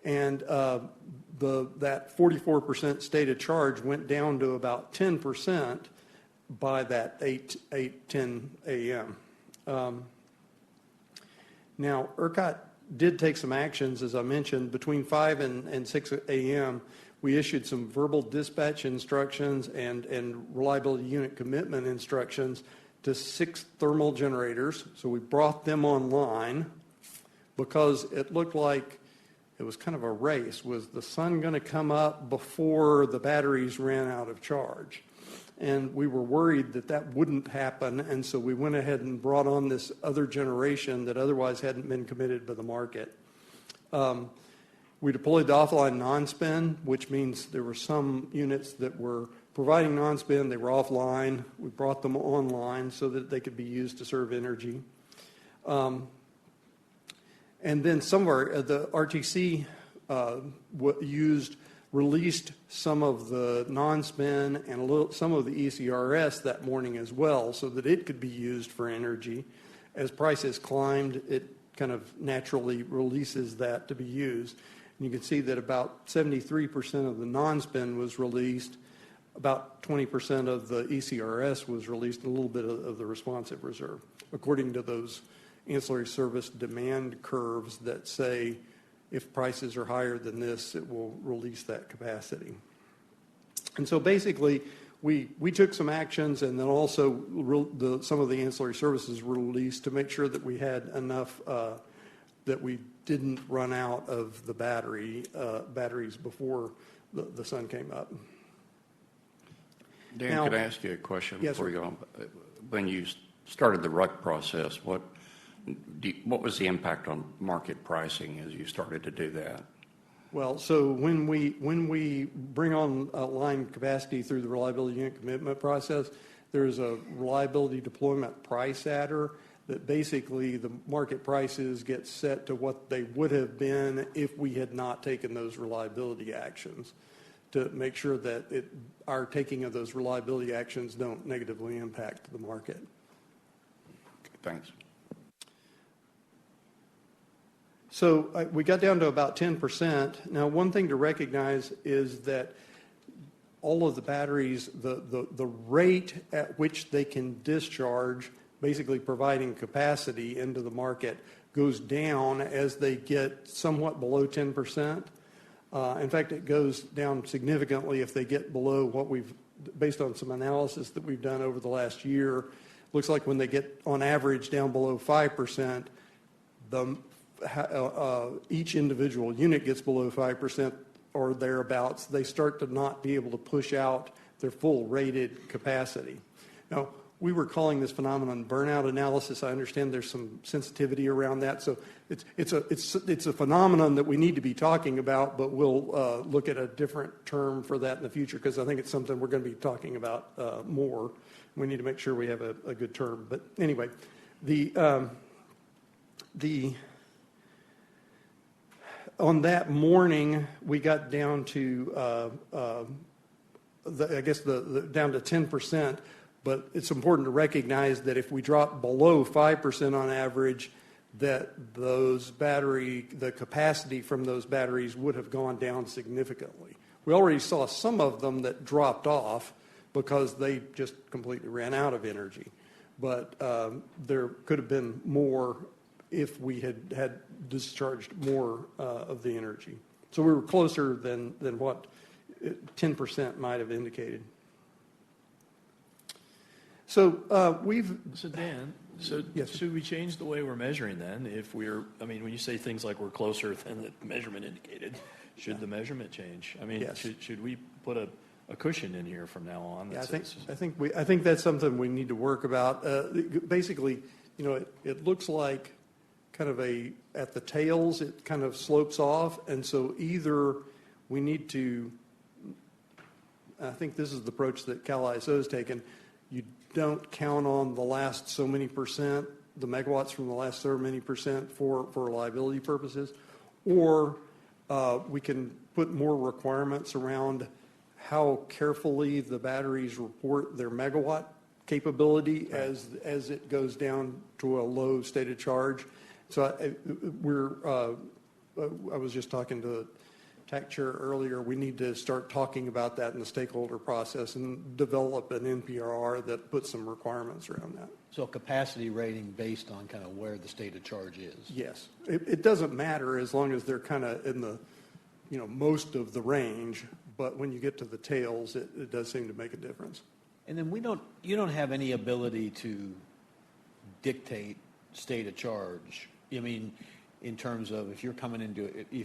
And that 44% stated charge went down to about 10% by that 8:10 a.m. Now, ERCOT did take some actions, as I mentioned, between 5 and 6 a.m. We issued some verbal dispatch instructions and reliability unit commitment instructions to 6 thermal generators. So we brought them online because it looked like it was kind of a race. Was the sun going to come up before the batteries ran out of charge? And we were worried that that wouldn't happen, and so we went ahead and brought on this other generation that otherwise hadn't been committed by the market. We deployed the offline non-spin, which means there were some units that were providing non-spin, they were offline. We brought them online so that they could be used to serve energy. And then some of the RTC released some of the non-spin and some of the ERCOT that morning as well so that it could be used for energy. As prices climbed, it kind of naturally releases that to be used. And you can see that about 73% of the non-spin was released, about 20% of the ERCOT was released, and a little bit of the responsive reserve, according to those ancillary service demand curves that say if prices are higher than this, it will release that capacity. And so basically, we took some actions, and then also some of the ancillary services were released to make sure that we had enough that we didn't run out of the batteries before the sun came up. Dan, now, could I ask you a question yes, before sir. you go on? When you started the RUC process, what was the impact on market pricing as you started to do that? Well, so when we bring on line capacity through the reliability unit commitment process, there's a reliability deployment price adder that basically the market prices get set to what they would have been if we had not taken those reliability actions, to make sure that our taking of those reliability actions don't negatively impact the market. Okay, thanks. So we got down to about 10%. Now, one thing to recognize is that all of the batteries, the rate at which they can discharge, basically providing capacity into the market, goes down as they get somewhat below 10%. In fact, it goes down significantly if they get below what based on some analysis that we've done over the last year. Looks like when they get on average down below 5%, each individual unit gets below 5% or thereabouts, they start to not be able to push out their full rated capacity. Now, we were calling this phenomenon burnout analysis. I understand there's some sensitivity around that, so it's a phenomenon that we need to be talking about, but we'll look at a different term for that in the future because I think it's something we're going to be talking about more. We need to make sure we have a good term. But anyway, on that morning, we got down to, down to 10%, but it's important to recognize that if we drop below 5% on average, that the capacity from those batteries would have gone down significantly. We already saw some of them that dropped off because they just completely ran out of energy. But there could have been more if we had discharged more of the energy. So we were closer than what 10% might have indicated. So Dan, yes. Should we change the way we're measuring then? When you say things like we're closer than the measurement indicated, should the measurement change? Yes. Should we put a cushion in here from now on? Yeah, I think that's something we need to work about. Basically, it looks like kind of at the tails, it kind of slopes off, and so either we need to, I think this is the approach that Cal ISO has taken, you don't count on the last so many percent, the megawatts from the last so many percent for reliability purposes, or we can put more requirements around how carefully the batteries report their megawatt capability as it goes down to a low stated charge. So I was just talking to TAC Chair earlier, we need to start talking about that in the stakeholder process and develop an NPRR that puts some requirements around that. So capacity rating based on kind of where the state of charge is? Yes. It doesn't matter as long as they're kind of in the, most of the range, but when you get to the tails, it does seem to make a difference. And then you don't have any ability to dictate state of charge. I mean, in terms of if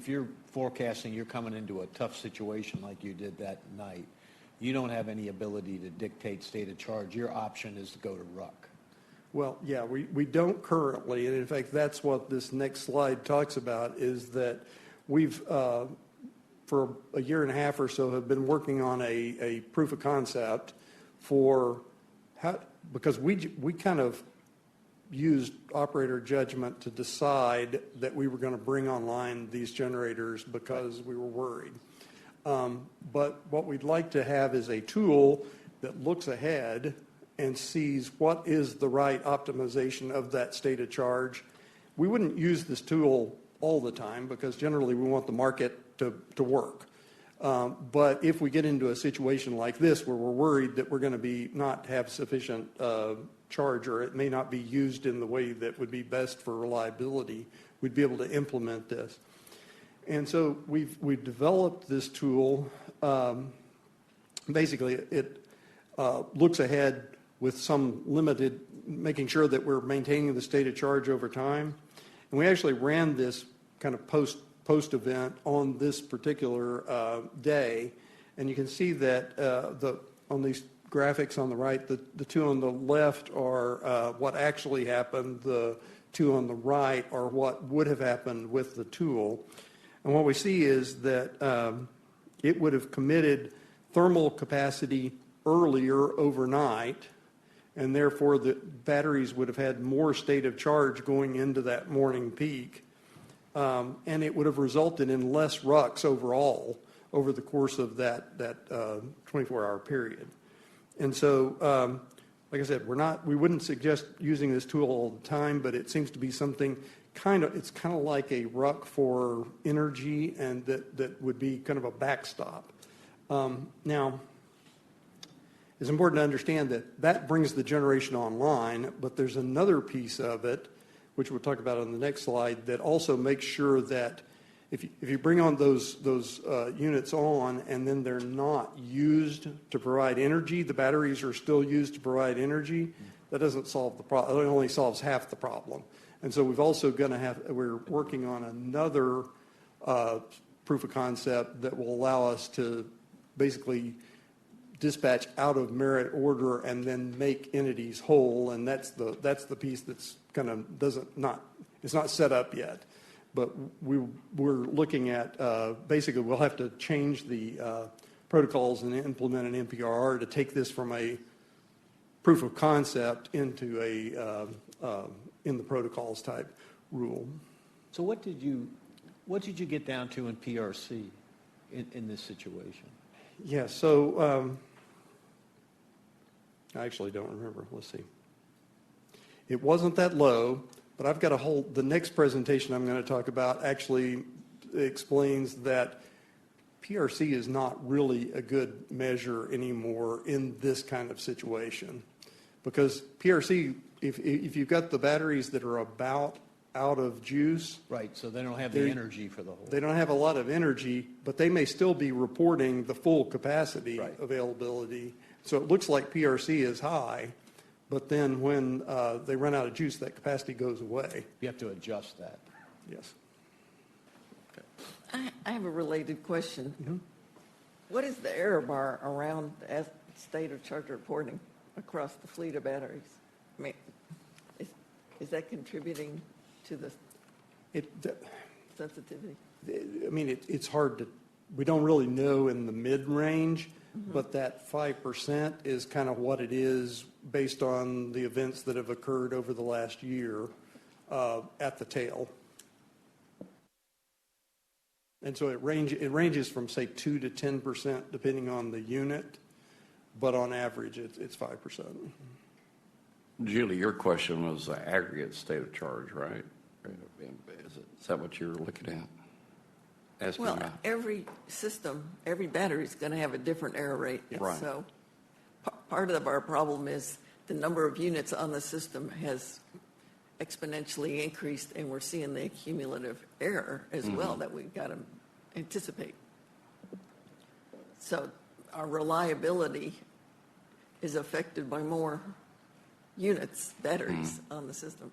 you're forecasting you're coming into a tough situation like you did that night, you don't have any ability to dictate state of charge. Your option is to go to RUC. Well, yeah, we don't currently, and in fact, that's what this next slide talks about, is that we've, for a year and a half or so, have been working on a proof of concept for how, because we kind of used operator judgment to decide that we were going to bring online these generators because we were worried. But what we'd like to have is a tool that looks ahead and sees what is the right optimization of that state of charge. We wouldn't use this tool all the time because generally we want the market to work. But if we get into a situation like this where we're worried that we're going to not have sufficient charge, or it may not be used in the way that would be best for reliability, we'd be able to implement this. And so we've developed this tool. Basically, it looks ahead with some limited, making sure that we're maintaining the state of charge over time. And we actually ran this kind of post event on this particular day, and you can see that on these graphics on the right, the two on the left are what actually happened. The two on the right are what would have happened with the tool. And what we see is that it would have committed thermal capacity earlier overnight, and therefore the batteries would have had more state of charge going into that morning peak. And it would have resulted in less RUCs overall over the course of that 24-hour period. And so, like I said, we wouldn't suggest using this tool all the time, but it seems to be something it's kind of like a RUC for energy, and that would be kind of a backstop. Now, it's important to understand that brings the generation online, but there's another piece of it, which we'll talk about on the next slide, that also makes sure that if you bring on those units on and then they're not used to provide energy, the batteries are still used to provide energy, that doesn't solve the problem. It only solves half the problem. And so we've also we're working on another proof of concept that will allow us to basically dispatch out of merit order and then make entities whole, and that's the piece that's kind of it's not set up yet. But we're looking at basically we'll have to change the protocols and implement an NPRR to take this from a proof of concept into in the protocols type rule. So what did you get down to in PRC in this situation? Yeah, so I actually don't remember. Let's see. It wasn't that low, but I've got the next presentation I'm going to talk about actually explains that PRC is not really a good measure anymore in this kind of situation. Because PRC, if you've got the batteries that are about out of juice. Right, so they don't have the energy for the whole. They don't have a lot of energy, but they may still be reporting the full capacity availability. So it looks like PRC is high, but then when they run out of juice, that capacity goes away. You have to adjust that. Yes. I have a related question. Mm-hmm. What is the error bar around state of charge reporting across the fleet of batteries? I mean, is that contributing to the sensitivity? I mean, it's hard we don't really know in the mid-range, but that 5% is kind of what it is based on the events that have occurred over the last year at the tail. And so it ranges from, say, 2 to 10% depending on the unit, but on average it's 5%. Julie, your question was the aggregate state of charge, right? Is that what you're looking at? asking Well, about? every system, every battery is going to have a different error rate. And Right. so part of our problem is the number of units on the system has exponentially increased, and we're seeing the cumulative error as well that we've got to anticipate. So our reliability is affected by more units, batteries on the system.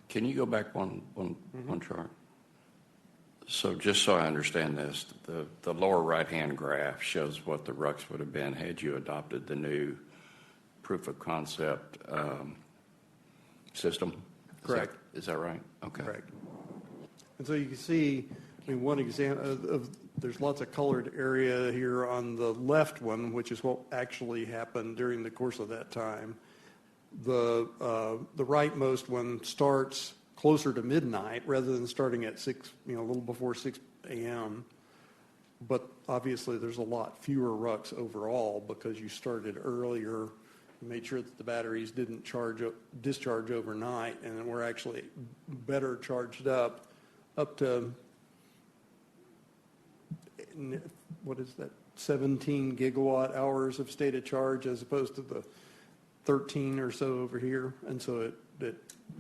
Can you go back one chart? So just so I understand this, the lower right-hand graph shows what the RUCs would have been had you adopted the new proof of concept system? Correct. Is that right? Okay. Correct. And so you can see, I mean, one example of there's lots of colored area here on the left one, which is what actually happened during the course of that time. The rightmost one starts closer to midnight rather than starting at 6, a little before 6 a.m. But obviously there's a lot fewer RUCs overall because you started earlier, made sure that the batteries didn't discharge overnight, and then we're actually better charged up to, what is that, 17 gigawatt hours of state of charge as opposed to the 13 or so over here. And so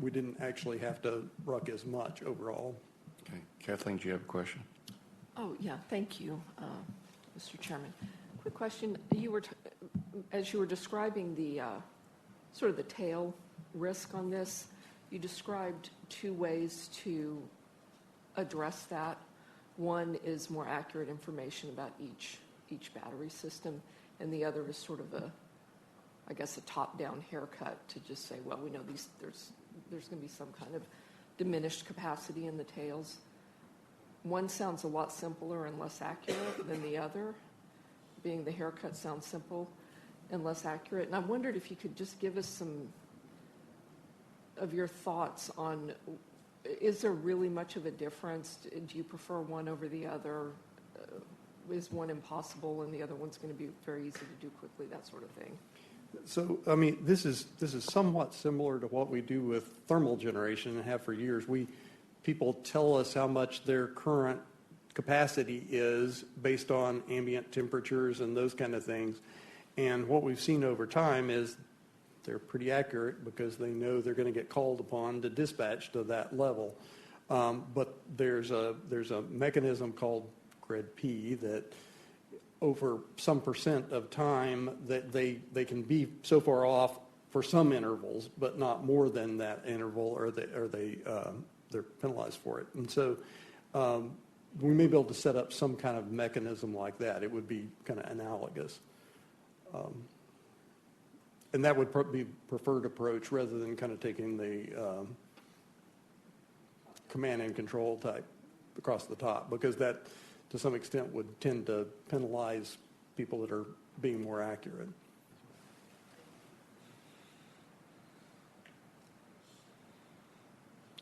we didn't actually have to RUC as much overall. Okay. Kathleen, do you have a question? Oh, yeah, thank you, Mr. Chairman. Quick question. As you were describing the sort of the tail risk on this, you described two ways to address that. One is more accurate information about each battery system, and the other is sort of a top-down haircut to just say, well, we know there's going to be some kind of diminished capacity in the tails. One sounds a lot simpler and less accurate than the other, being the haircut sounds simple and less accurate. And I wondered if you could just give us some of your thoughts on, is there really much of a difference? Do you prefer one over the other? Is one impossible and the other one's going to be very easy to do quickly, that sort of thing? So, I mean, this is somewhat similar to what we do with thermal generation and have for years. People tell us how much their current capacity is based on ambient temperatures and those kind of things. And what we've seen over time is they're pretty accurate because they know they're going to get called upon to dispatch to that level. But there's a mechanism called Grid P that over some percent of time that they can be so far off for some intervals, but not more than that interval, or they're penalized for it. And so we may be able to set up some kind of mechanism like that. It would be kind of analogous. And that would be preferred approach rather than kind of taking the command and control type across the top, because that to some extent would tend to penalize people that are being more accurate.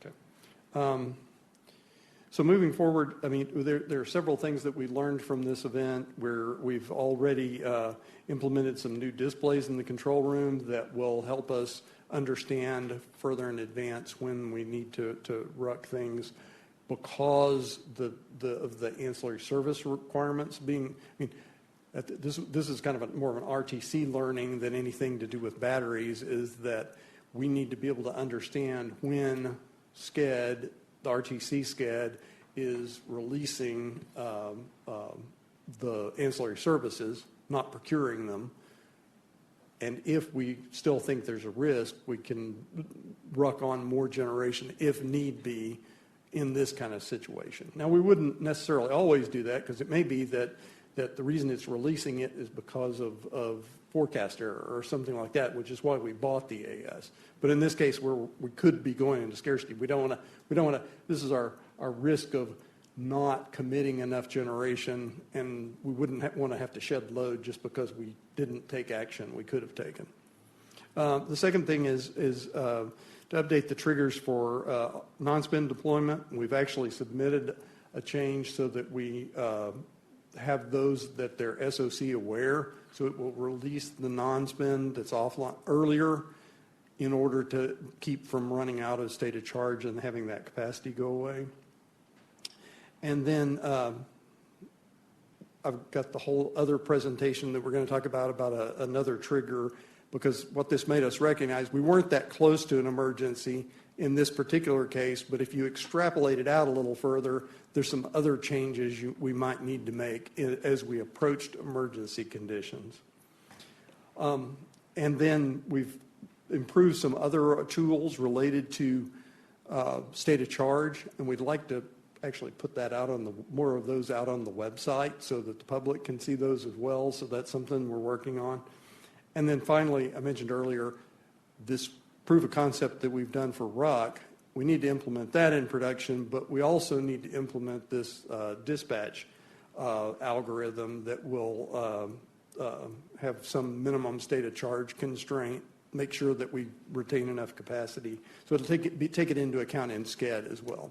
Okay. So moving forward, I mean, there are several things that we learned from this event where we've already implemented some new displays in the control room that will help us understand further in advance when we need to RUC things, because of the ancillary service requirements being, I mean, this is kind of more of an RTC learning than anything to do with batteries, is that we need to be able to understand when SCED, the RTC SCED, is releasing the ancillary services, not procuring them. And if we still think there's a risk, we can RUC on more generation if need be in this kind of situation. Now, we wouldn't necessarily always do that, because it may be that the reason it's releasing it is because of forecast error or something like that, which is why we bought the AS. But in this case, where we could be going into scarcity, we don't want to. This is our risk of not committing enough generation, and we wouldn't want to have to shed load just because we didn't take action we could have taken. The second thing is to update the triggers for non-spend deployment. We've actually submitted a change so that we have those that they're SOC aware, so it will release the non-spend that's offline earlier in order to keep from running out of state of charge and having that capacity go away. And then I've got the whole other presentation that we're going to talk about another trigger, because what this made us recognize, we weren't that close to an emergency in this particular case, but if you extrapolate it out a little further, there's some other changes we might need to make as we approached emergency conditions. And then we've improved some other tools related to state of charge, and we'd like to actually put that out on more of those out on the website so that the public can see those as well. So that's something we're working on. And then finally, I mentioned earlier, this proof of concept that we've done for RUC, we need to implement that in production, but we also need to implement this dispatch algorithm that will have some minimum state of charge constraint, make sure that we retain enough capacity. So it'll take it into account in SCED as well.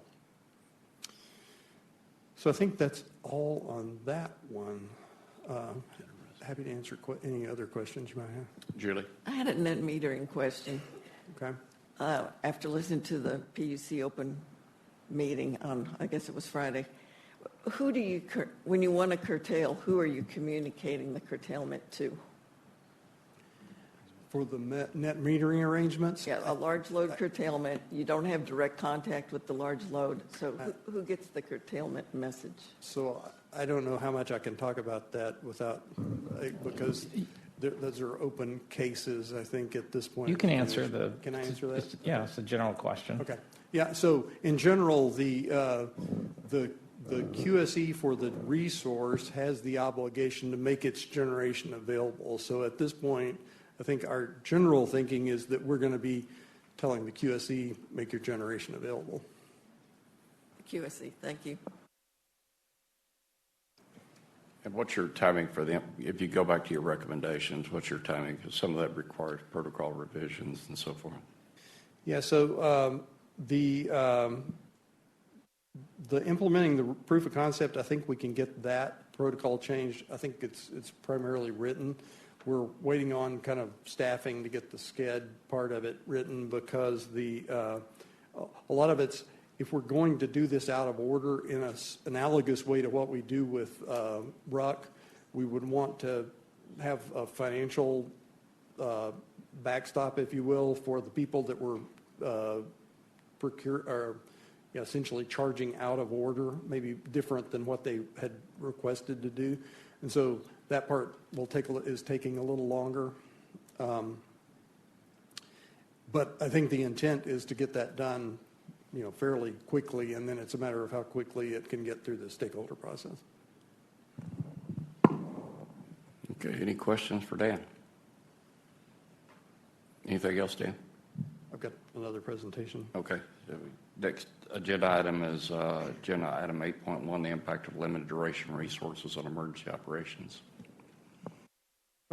So I think that's all on that one. Happy to answer any other questions you might have. Julie? I had a net metering question. Okay. After listening to the PUC open meeting on, I guess it was Friday, who do you, when you want to curtail, who are you communicating the curtailment to? For the net metering arrangements? Yeah, a large load curtailment. You don't have direct contact with the large load. So who gets the curtailment message? So I don't know how much I can talk about that without, because those are open cases, I think, at this point. You can answer the... Can I answer that? Yeah, it's a general question. Okay. Yeah, so in general, the QSE for the resource has the obligation to make its generation available. So at this point, I think our general thinking is that we're going to be telling the QSE, make your generation available. QSE, thank you. And what's your timing for them? If you go back to your recommendations, what's your timing? Because some of that requires protocol revisions and so forth. Yeah, so the implementing the proof of concept, I think we can get that protocol changed. I think it's primarily written. We're waiting on kind of staffing to get the SCED part of it written, because a lot of it's, if we're going to do this out of order in an analogous way to what we do with RUC, we would want to have a financial backstop, if you will, for the people that were essentially charging out of order, maybe different than what they had requested to do. And so that part is taking a little longer. But I think the intent is to get that done, fairly quickly, and then it's a matter of how quickly it can get through the stakeholder process. Okay, any questions for Dan? Anything else, Dan? I've got another presentation. Okay. Next agenda item is agenda item 8.1, the impact of limited duration resources on emergency operations.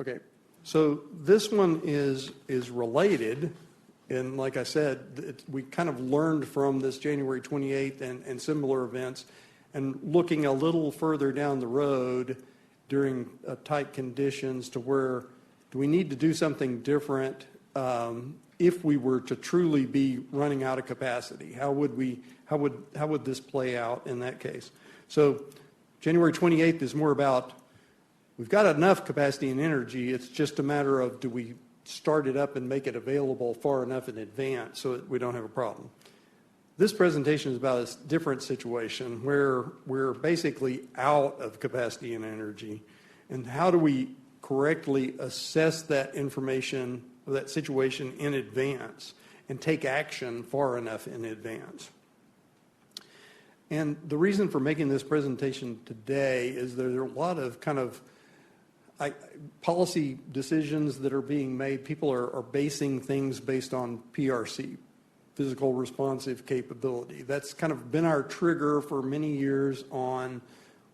Okay, so this one is related, and like I said, we kind of learned from this January 28th and similar events, and looking a little further down the road during tight conditions to where do we need to do something different if we were to truly be running out of capacity? How would this play out in that case? So January 28th is more about, we've got enough capacity and energy. It's just a matter of, do we start it up and make it available far enough in advance so that we don't have a problem? This presentation is about a different situation where we're basically out of capacity and energy. And how do we correctly assess that information, that situation in advance, and take action far enough in advance? And the reason for making this presentation today is there are a lot of kind of policy decisions that are being made. People are basing things based on PRC, physical responsive capability. That's kind of been our trigger for many years on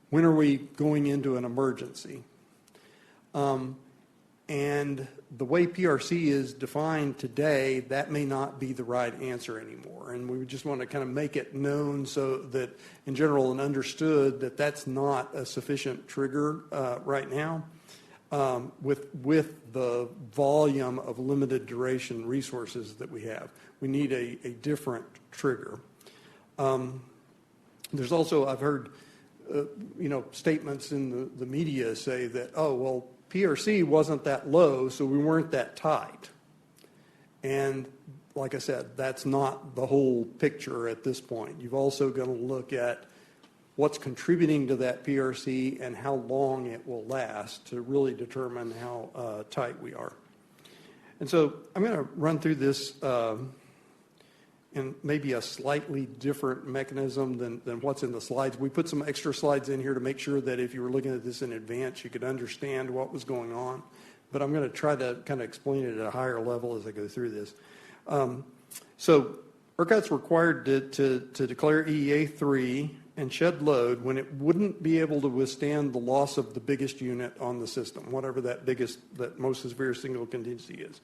when are we going into an emergency. And the way PRC is defined today, that may not be the right answer anymore. And we just want to kind of make it known so that in general and understood that that's not a sufficient trigger right now with the volume of limited duration resources that we have. We need a different trigger. There's also, I've heard, statements in the media say that, oh, well, PRC wasn't that low, so we weren't that tight. And like I said, that's not the whole picture at this point. You've also got to look at what's contributing to that PRC and how long it will last to really determine how tight we are. And so I'm going to run through this in maybe a slightly different mechanism than what's in the slides. We put some extra slides in here to make sure that if you were looking at this in advance, you could understand what was going on. But I'm going to try to kind of explain it at a higher level as I go through this. So ERCOT's required to declare EEA 3 and shed load when it wouldn't be able to withstand the loss of the biggest unit on the system, whatever that most severe single contingency is.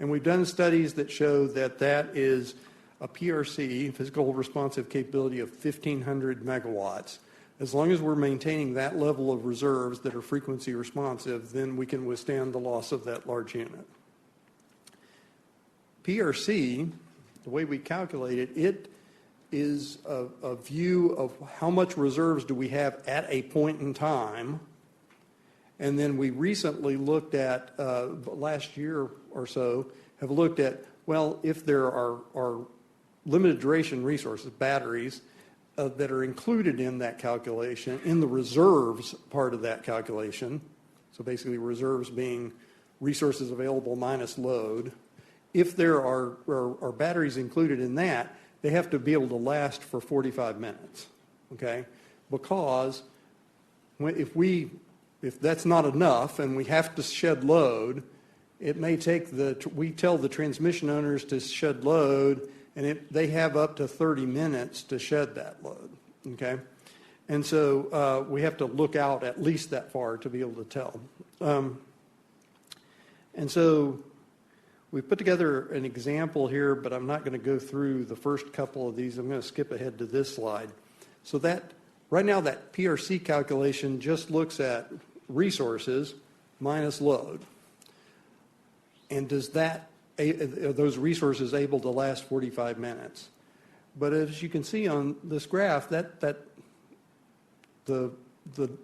And we've done studies that show that that is a PRC, physical responsive capability, of 1,500 megawatts. As long as we're maintaining that level of reserves that are frequency responsive, then we can withstand the loss of that large unit. PRC, the way we calculate it, it is a view of how much reserves do we have at a point in time. And then we recently looked at, last year or so, have looked at, well, if there are limited duration resources, batteries, that are included in that calculation, in the reserves part of that calculation, so basically reserves being resources available minus load, if there are batteries included in that, they have to be able to last for 45 minutes, okay? Because if that's not enough and we have to shed load, it may take we tell the transmission owners to shed load, and they have up to 30 minutes to shed that load, okay? And so we have to look out at least that far to be able to tell. And so we put together an example here, but I'm not going to go through the first couple of these. I'm going to skip ahead to this slide. So that right now that PRC calculation just looks at resources minus load. And are those resources able to last 45 minutes? But as you can see on this graph, the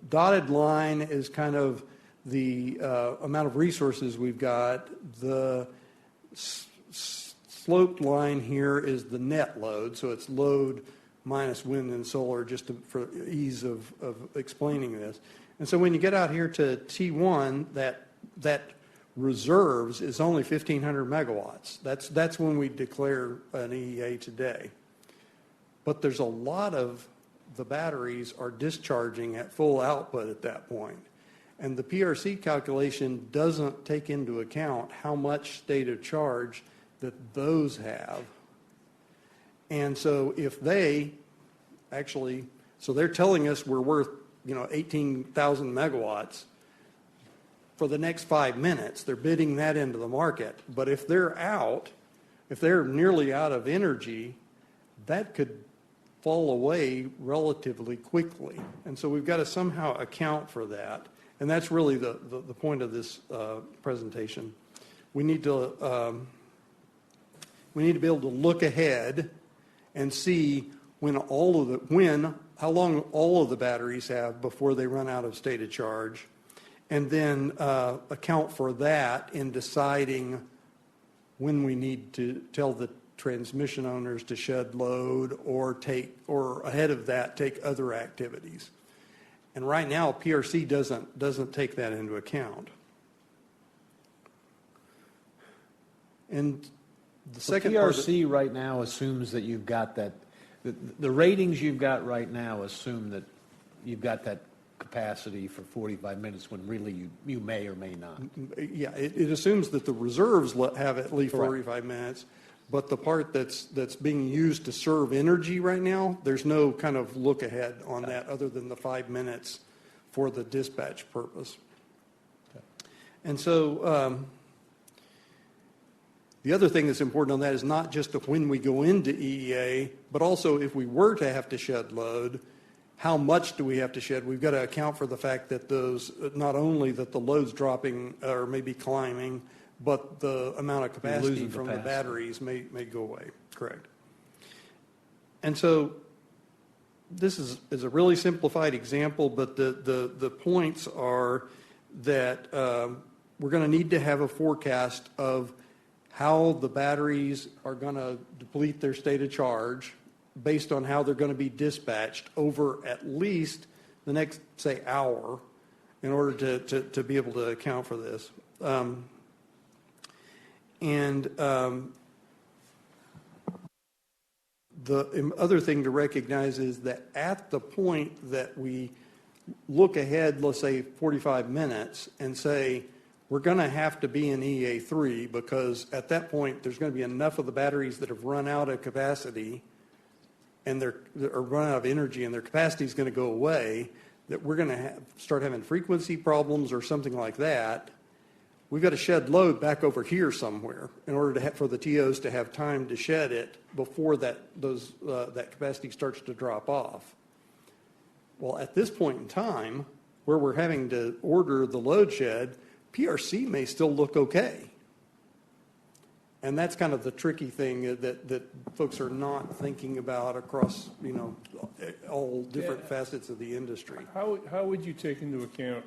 dotted line is kind of the amount of resources we've got. The sloped line here is the net load, so it's load minus wind and solar, just for ease of explaining this. And so when you get out here to T1, that reserves is only 1,500 megawatts. That's when we declare an EEA today. But there's a lot of the batteries are discharging at full output at that point. And the PRC calculation doesn't take into account how much state of charge that those have. And so if they actually, so they're telling us we're worth, 18,000 megawatts for the next 5 minutes. They're bidding that into the market. But if they're nearly out of energy, that could fall away relatively quickly. And so we've got to somehow account for that. And that's really the point of this presentation. We need to be able to look ahead and see how long all of the batteries have before they run out of state of charge, and then account for that in deciding when we need to tell the transmission owners to shed load or ahead of that take other activities. And right now, PRC doesn't take that into account. And the second PRC right now assumes that you've got that. The ratings you've got right now assume that you've got that capacity for 45 minutes when really you may or may not. Yeah, it assumes that the reserves have at least 45 minutes, but the part that's being used to serve energy right now, there's no kind of look ahead on that other than the 5 minutes for the dispatch purpose. Okay. And so the other thing that's important on that is not just when we go into EEA, but also if we were to have to shed load, how much do we have to shed? We've got to account for the fact that not only that the load's dropping or maybe climbing, but the amount of capacity from the batteries may go away. Correct. And so this is a really simplified example, but the points are that we're going to need to have a forecast of how the batteries are going to deplete their state of charge based on how they're going to be dispatched over at least the next, say, hour in order to be able to account for this. The other thing to recognize is that at the point that we look ahead, let's say 45 minutes, and say we're going to have to be in EA3 because at that point there's going to be enough of the batteries that have run out of capacity and they're run out of energy and their capacity is going to go away, that we're going to start having frequency problems or something like that. We've got to shed load back over here somewhere in order for the TOs to have time to shed it before that capacity starts to drop off. Well, at this point in time, where we're having to order the load shed, PRC may still look okay. And that's kind of the tricky thing that folks are not thinking about across, all different facets of the industry. How would you take into account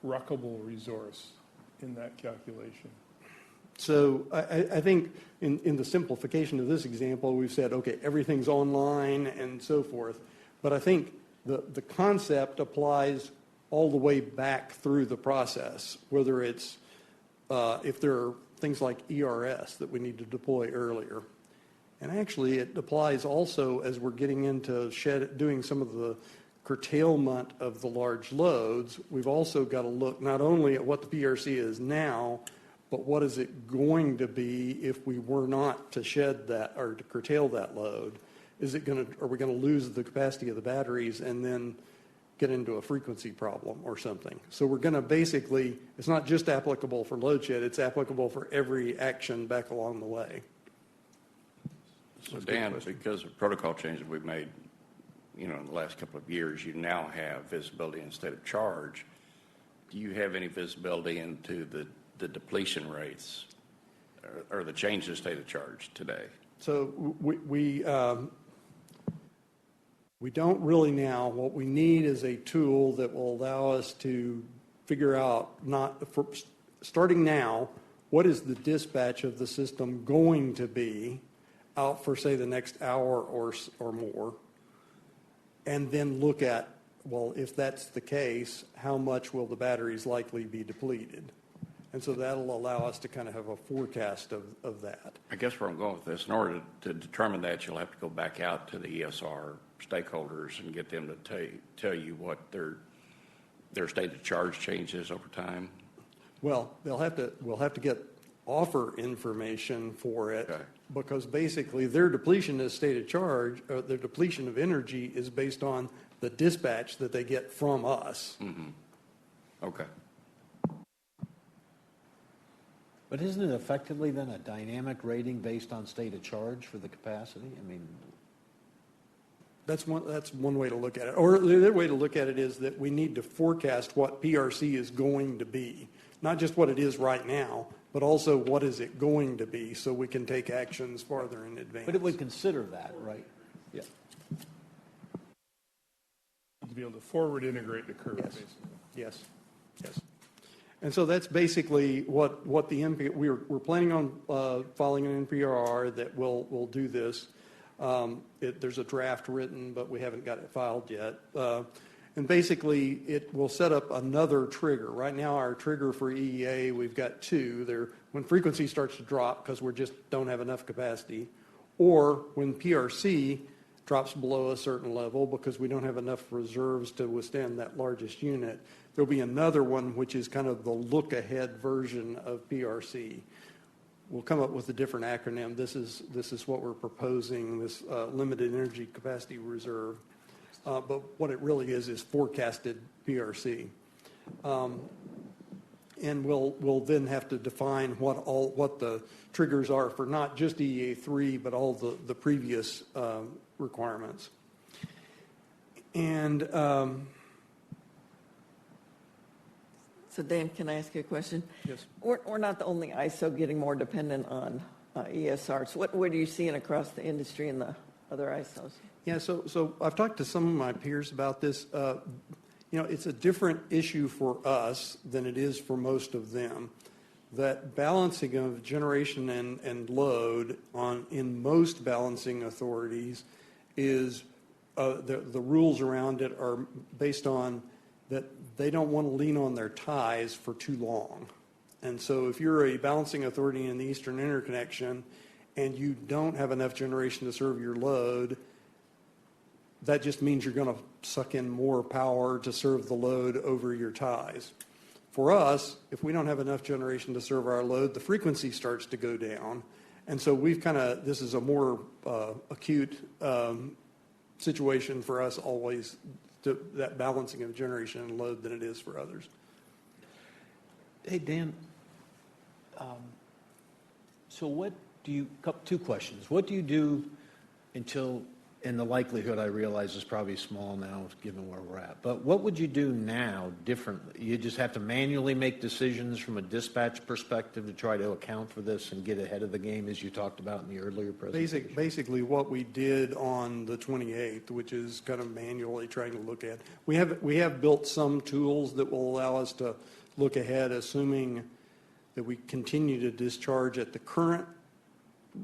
ruckable resource in that calculation? So I think in the simplification of this example, we've said, okay, everything's online and so forth. But I think the concept applies all the way back through the process, whether it's if there are things like ERS that we need to deploy earlier. And actually, it applies also as we're getting into doing some of the curtailment of the large loads. We've also got to look not only at what the PRC is now, but what is it going to be if we were not to shed that or to curtail that load? Are we going to lose the capacity of the batteries and then get into a frequency problem or something? So we're going to basically, it's not just applicable for load shed, it's applicable for every action back along the way. So Dan, because of protocol changes we've made, in the last couple of years, you now have visibility in state of charge. Do you have any visibility into the depletion rates or the change in state of charge today? So we don't really now. What we need is a tool that will allow us to figure out, starting now, what is the dispatch of the system going to be out for, say, the next hour or more, and then look at, well, if that's the case, how much will the batteries likely be depleted? And so that'll allow us to kind of have a forecast of that. I guess where I'm going with this, in order to determine that, you'll have to go back out to the ESR stakeholders and get them to tell you what their state of charge changes over time. Well, we'll have to get offer information for it, okay, because basically their depletion is state of charge, or their depletion of energy is based on the dispatch that they get from us. Mm-hmm. Okay. But isn't it effectively then a dynamic rating based on state of charge for the capacity? I mean, that's one way to look at it. Or the other way to look at it is that we need to forecast what PRC is going to be, not just what it is right now, but also what is it going to be, so we can take actions farther in advance. But it would consider that, right? Yeah. To be able to forward integrate the curve, Yes. basically. Yes. Yes. And so that's basically what the we're planning on filing an NPRR that will do this. There's a draft written, but we haven't got it filed yet. And basically, it will set up another trigger. Right now, our trigger for EEA, we've got two. When frequency starts to drop because we just don't have enough capacity, or when PRC drops below a certain level because we don't have enough reserves to withstand that largest unit. There'll be another one, which is kind of the look-ahead version of PRC. We'll come up with a different acronym. This is what we're proposing, this limited energy capacity reserve. But what it really is forecasted PRC. And we'll then have to define what the triggers are for not just EA3, but all the previous requirements. And so, Dan, can I ask you a question? Yes. We're not the only ISO getting more dependent on ESRs. What are you seeing across the industry in the other ISOs? Yeah, so I've talked to some of my peers about this. It's a different issue for us than it is for most of them. That balancing of generation and load in most balancing authorities is the rules around it are based on that they don't want to lean on their ties for too long. And so if you're a balancing authority in the Eastern Interconnection and you don't have enough generation to serve your load, that just means you're going to suck in more power to serve the load over your ties. For us, if we don't have enough generation to serve our load, the frequency starts to go down. And so this is a more acute situation for us always, that balancing of generation and load than it is for others. Hey, Dan, so what do you, two questions. What do you do until, and the likelihood I realize is probably small now given where we're at, but what would you do now differently? You just have to manually make decisions from a dispatch perspective to try to account for this and get ahead of the game as you talked about in the earlier presentation? Basically what we did on the 28th, which is kind of manually trying to look at. We have built some tools that will allow us to look ahead, assuming that we continue to discharge at the current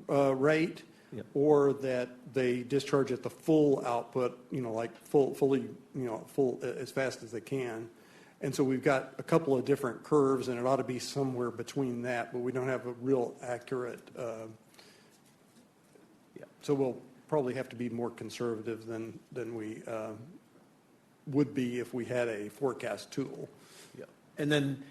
rate, yep, or that they discharge at the full output, fully as fast as they can. And so we've got a couple of different curves, and it ought to be somewhere between that, but we don't have a real accurate. So we'll probably have to be more conservative than we would be if we had a forecast tool. Yeah. And then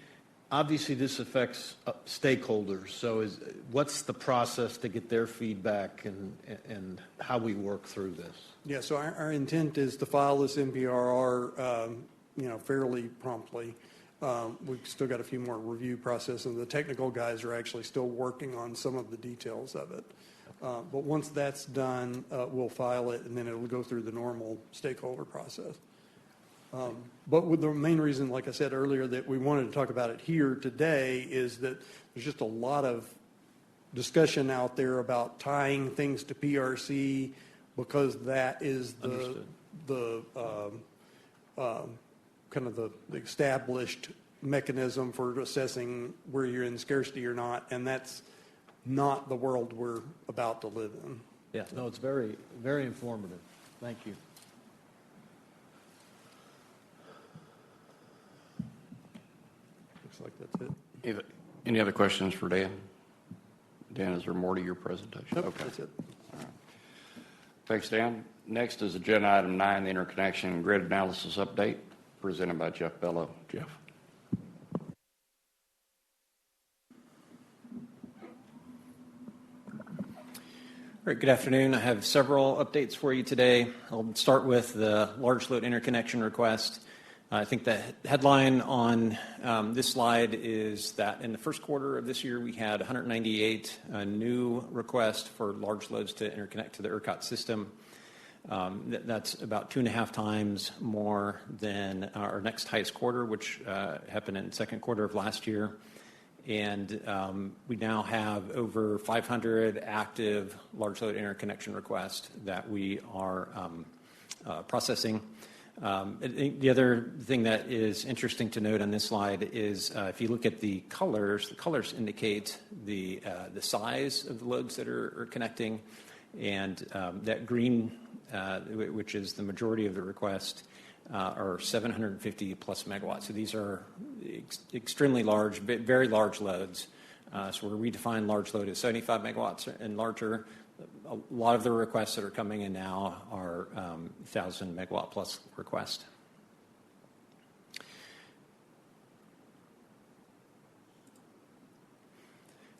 obviously this affects stakeholders. So what's the process to get their feedback and how we work through this? Yeah, so our intent is to file this MPRR fairly promptly. We've still got a few more review process, and the technical guys are actually still working on some of the details of it. But once that's done, we'll file it, and then it'll go through the normal stakeholder process. But with the main reason, like I said earlier, that we wanted to talk about it here today is that there's just a lot of discussion out there about tying things to PRC because that is the kind of the established mechanism for assessing where you're in scarcity or not, and that's not the world we're about to live in. Yeah, no, it's very, very informative. Thank you. Like that's it. Any other questions for Dan? Dan, is there more to your presentation? Nope, okay. That's it. All right. Thanks, Dan. Next is agenda item 9, the interconnection grid analysis update, presented by Jeff Bellow. Jeff. All right, good afternoon. I have several updates for you today. I'll start with the large load interconnection request. I think the headline on this slide is that in the first quarter of this year, we had 198 new requests for large loads to interconnect to the ERCOT system. That's about 2.5 times more than our next highest quarter, which happened in the second quarter of last year. And we now have over 500 active large load interconnection requests that we are processing. I think the other thing that is interesting to note on this slide is if you look at the colors indicate the size of the loads that are connecting, and that green, which is the majority of the request, are 750 plus megawatts. So these are extremely large, very large loads. So where we define large load as 75 megawatts and larger, a lot of the requests that are coming in now are 1,000 megawatt plus requests.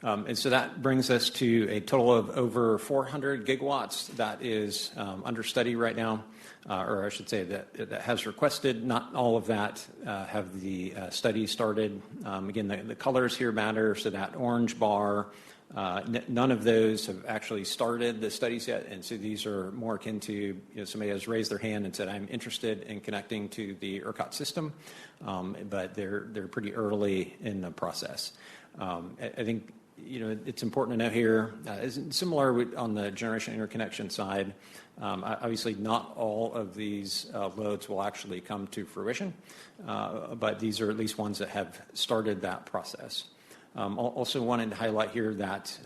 And so that brings us to a total of over 400 gigawatts that is under study right now, or I should say that has requested. Not all of that have the study started. Again, the colors here matter, so that orange bar, none of those have actually started the studies yet, and so these are more akin to somebody has raised their hand and said, I'm interested in connecting to the ERCOT system, but they're pretty early in the process. I think it's important to note here, similar on the generation interconnection side, obviously not all of these loads will actually come to fruition, but these are at least ones that have started that process. Also wanted to highlight here that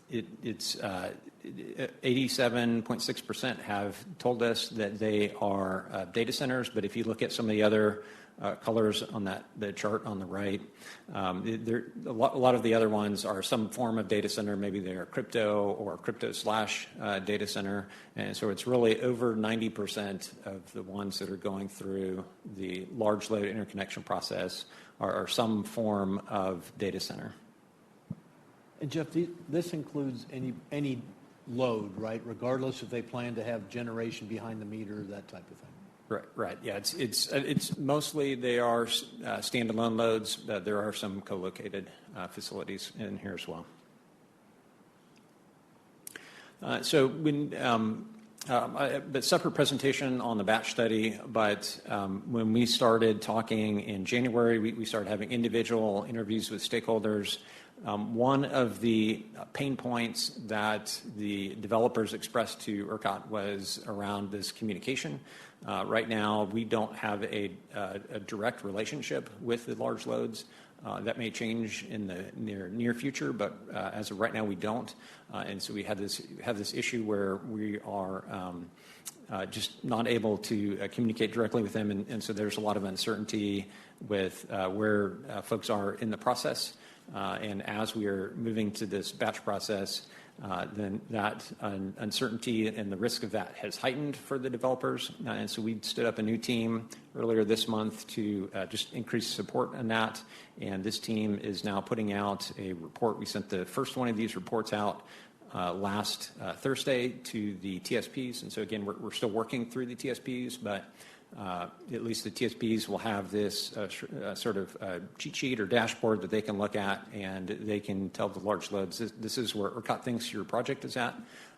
it's 87.6% have told us that they are data centers, but if you look at some of the other colors on the chart on the right, a lot of the other ones are some form of data center. Maybe they're crypto or crypto/data center, and so it's really over 90% of the ones that are going through the large load interconnection process are some form of data center. And Jeff, this includes any load, right? Regardless if they plan to have generation behind the meter, that type of thing. Right. Yeah, it's mostly they are standalone loads. There are some co-located facilities in here as well. So but separate presentation on the batch study, but when we started talking in January, we started having individual interviews with stakeholders. One of the pain points that the developers expressed to ERCOT was around this communication. Right now, we don't have a direct relationship with the large loads. That may change in the near future, but as of right now, we don't. And so we have this issue where we are just not able to communicate directly with them, and so there's a lot of uncertainty with where folks are in the process. And as we are moving to this batch process, then that uncertainty and the risk of that has heightened for the developers. And so we stood up a new team earlier this month to just increase support on that. And this team is now putting out a report. We sent the first one of these reports out last Thursday to the TSPs. And so again, we're still working through the TSPs, but at least the TSPs will have this sort of cheat sheet or dashboard that they can look at, and they can tell the large loads, this is where ERCOT thinks your project is at,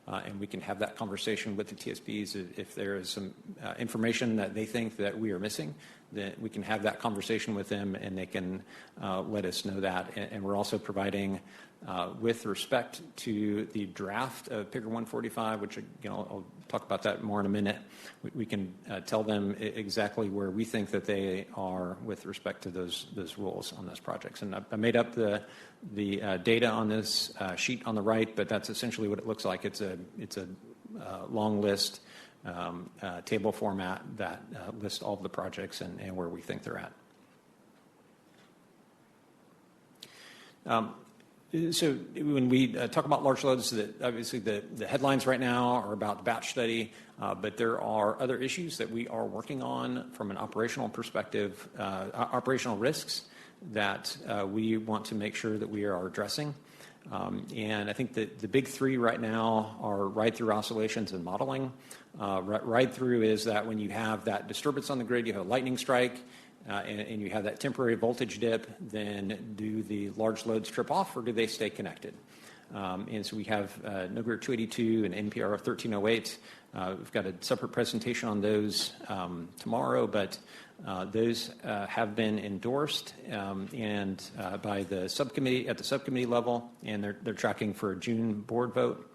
and we can have that conversation with the TSPs. If there is some information that they think that we are missing, then we can have that conversation with them, and they can let us know that. And we're also providing, with respect to the draft of Figure 145, which I'll talk about that more in a minute, we can tell them exactly where we think that they are with respect to those rules on those projects. And I made up the data on this sheet on the right, but that's essentially what it looks like. It's a long list table format that lists all of the projects and where we think they're at. So when we talk about large loads, obviously the headlines right now are about the batch study, but there are other issues that we are working on from an operational perspective, operational risks that we want to make sure that we are addressing. And I think that the big three right now are ride-through oscillations and modeling. Ride-through is that when you have that disturbance on the grid, you have a lightning strike, and you have that temporary voltage dip, then do the large loads trip off or do they stay connected? And so we have NOGR 282 and NPR 1308. We've got a separate presentation on those tomorrow, but those have been endorsed and by the subcommittee at the subcommittee level, and they're tracking for a June board vote.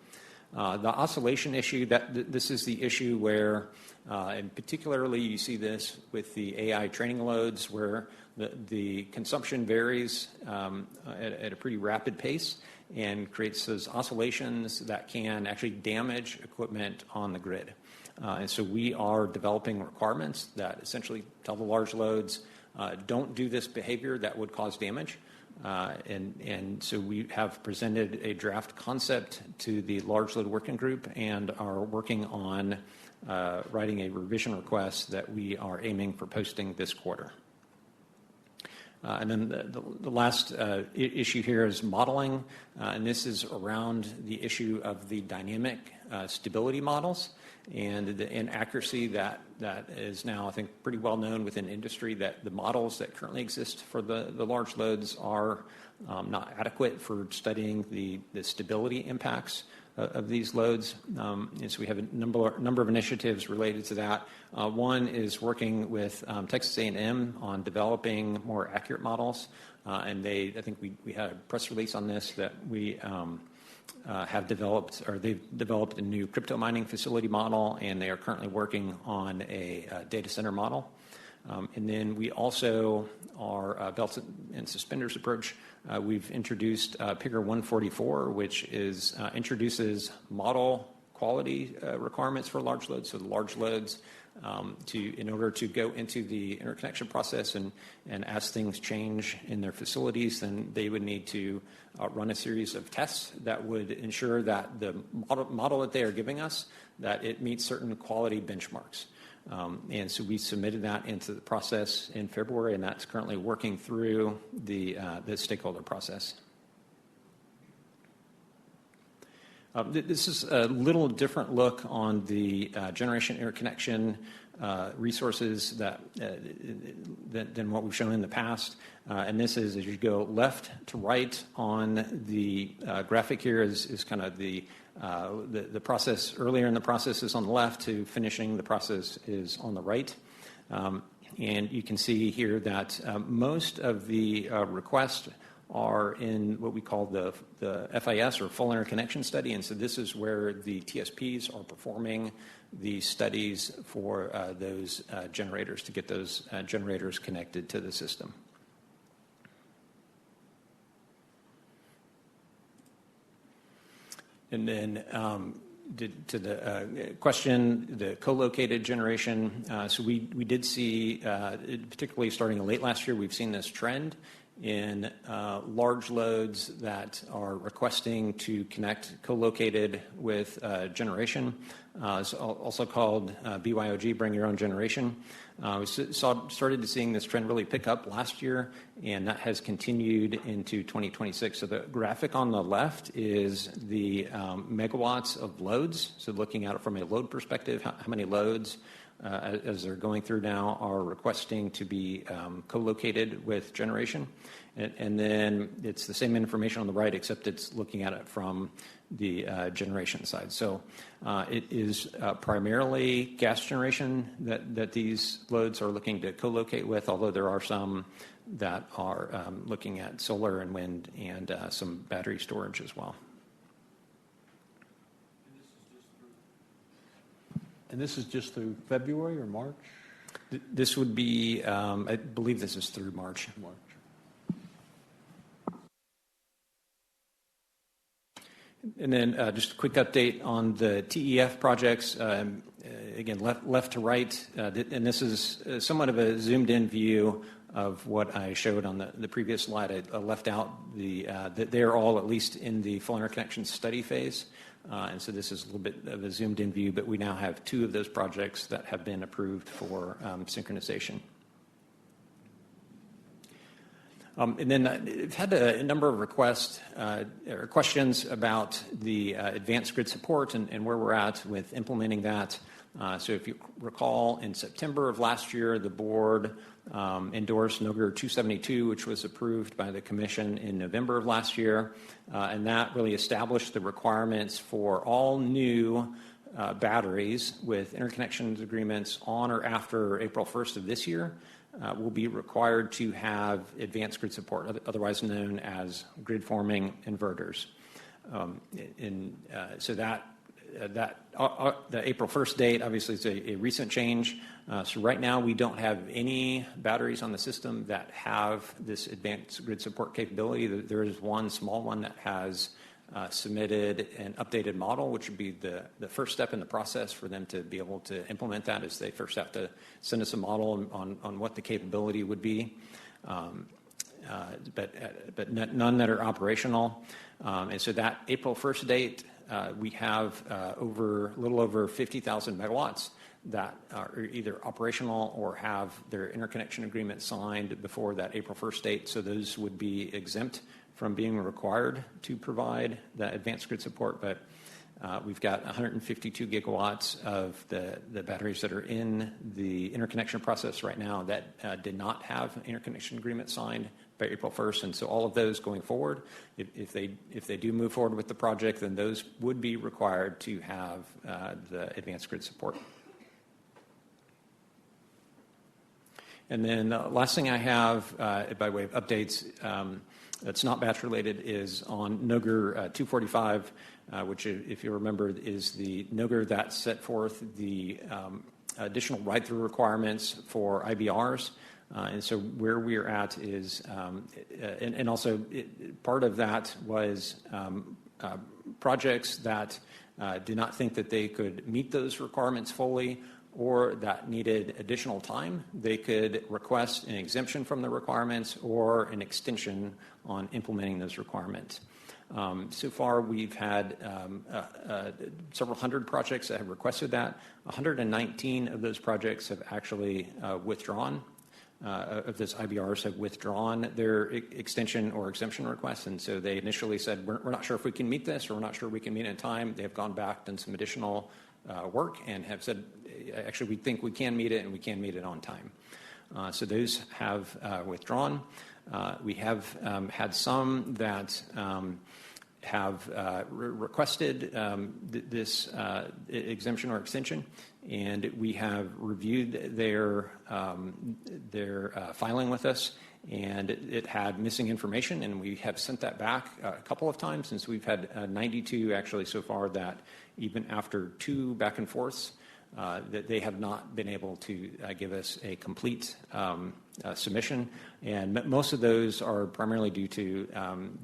The oscillation issue, this is the issue where, and particularly you see this with the AI training loads, where the consumption varies at a pretty rapid pace and creates those oscillations that can actually damage equipment on the grid. And so we are developing requirements that essentially tell the large loads, don't do this behavior that would cause damage. And so we have presented a draft concept to the large load working group and are working on writing a revision request that we are aiming for posting this quarter. And then the last issue here is modeling, and this is around the issue of the dynamic stability models and the inaccuracy that is now, I think, pretty well known within industry, that the models that currently exist for the large loads are not adequate for studying the stability impacts of these loads. And so we have a number of initiatives related to that. One is working with Texas A&M on developing more accurate models. And I think we had a press release on this that we have developed, or they've developed a new crypto mining facility model, and they are currently working on a data center model. And then we also, our belts and suspenders approach, we've introduced Figure 144, which introduces model quality requirements for large loads. So the large loads, in order to go into the interconnection process and as things change in their facilities, then they would need to run a series of tests that would ensure that the model that they are giving us, that it meets certain quality benchmarks. And so we submitted that into the process in February, and that's currently working through the stakeholder process. This is a little different look on the generation interconnection resources than what we've shown in the past. And this is, as you go left to right on the graphic here, is kind of the process earlier in the process is on the left to finishing the process is on the right. And you can see here that most of the requests are in what we call the FIS, or full interconnection study. And so this is where the TSPs are performing the studies for those generators, to get those generators connected to the system. And then to the question, the co-located generation, so we did see, particularly starting late last year, we've seen this trend in large loads that are requesting to connect co-located with generation. It's also called BYOG, Bring Your Own Generation. We started to seeing this trend really pick up last year, and that has continued into 2026. So the graphic on the left is the megawatts of loads. So looking at it from a load perspective, how many loads as they're going through now are requesting to be co-located with generation. And then it's the same information on the right, except it's looking at it from the generation side. So it is primarily gas generation that these loads are looking to co-locate with, although there are some that are looking at solar and wind and some battery storage as well. And this is just through February or March? This would be, I believe this is through March. And then just a quick update on the TEF projects. Again, left to right, and this is somewhat of a zoomed-in view of what I showed on the previous slide. I left out that they're all at least in the full interconnection study phase. And so this is a little bit of a zoomed-in view, but we now have 2 of those projects that have been approved for synchronization. And then I've had a number of requests or questions about the advanced grid support and where we're at with implementing that. So if you recall, in September of last year, the board endorsed NOGR 272, which was approved by the commission in November of last year. And that really established the requirements for all new batteries with interconnection agreements on or after April 1st of this year will be required to have advanced grid support, otherwise known as grid forming inverters. So the April 1st date obviously is a recent change. So right now we don't have any batteries on the system that have this advanced grid support capability. There is one small one that has submitted an updated model, which would be the first step in the process for them to be able to implement that, is they first have to send us a model on what the capability would be, but none that are operational. And so that April 1st date, we have a little over 50,000 megawatts that are either operational or have their interconnection agreement signed before that April 1st date. So those would be exempt from being required to provide that advanced grid support. But we've got 152 gigawatts of the batteries that are in the interconnection process right now that did not have an interconnection agreement signed by April 1st. And so all of those going forward, if they do move forward with the project, then those would be required to have the advanced grid support. And then the last thing I have by way of updates that's not batch related is on NOGR 245, which, if you remember, is the NOGR that set forth the additional ride-through requirements for IBRs. And so where we're at is, and also part of that was projects that did not think that they could meet those requirements fully or that needed additional time. They could request an exemption from the requirements or an extension on implementing those requirements. So far, we've had several hundred projects that have requested that. 119 of those projects have actually withdrawn. Of those IBRs have withdrawn their extension or exemption requests, and so they initially said, we're not sure if we can meet this, or we're not sure we can meet in time. They have gone back, done some additional work, and have said, actually, we think we can meet it, and we can meet it on time. So those have withdrawn. We have had some that have requested this exemption or extension, and we have reviewed their filing with us, and it had missing information, and we have sent that back a couple of times, since we've had 92 actually so far that even after 2 back and forths, that they have not been able to give us a complete submission, and most of those are primarily due to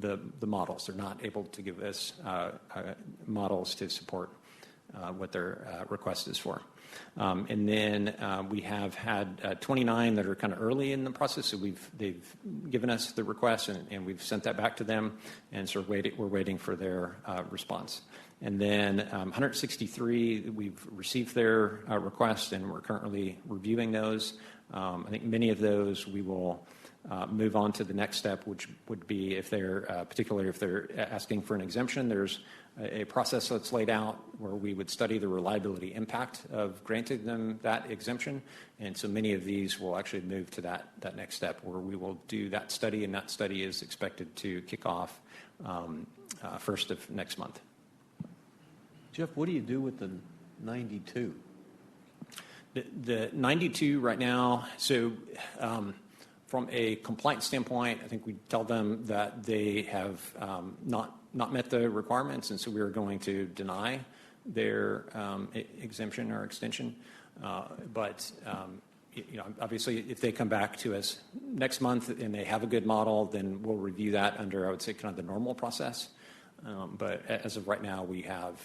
the models. They're not able to give us models to support what their request is for. And then we have had 29 that are kind of early in the process, so they've given us the request, and we've sent that back to them, and so we're waiting for their response. And then 163, we've received their request, and we're currently reviewing those. I think many of those we will move on to the next step, which would be if they're, particularly if they're asking for an exemption, there's a process that's laid out where we would study the reliability impact of granting them that exemption. And so many of these will actually move to that next step, where we will do that study, and that study is expected to kick off first of next month. Jeff, what do you do with the 92? The 92 right now, so from a compliance standpoint, I think we tell them that they have not met the requirements, and so we are going to deny their exemption or extension. But obviously, if they come back to us next month and they have a good model, then we'll review that under, I would say, kind of the normal process. But as of right now, we have,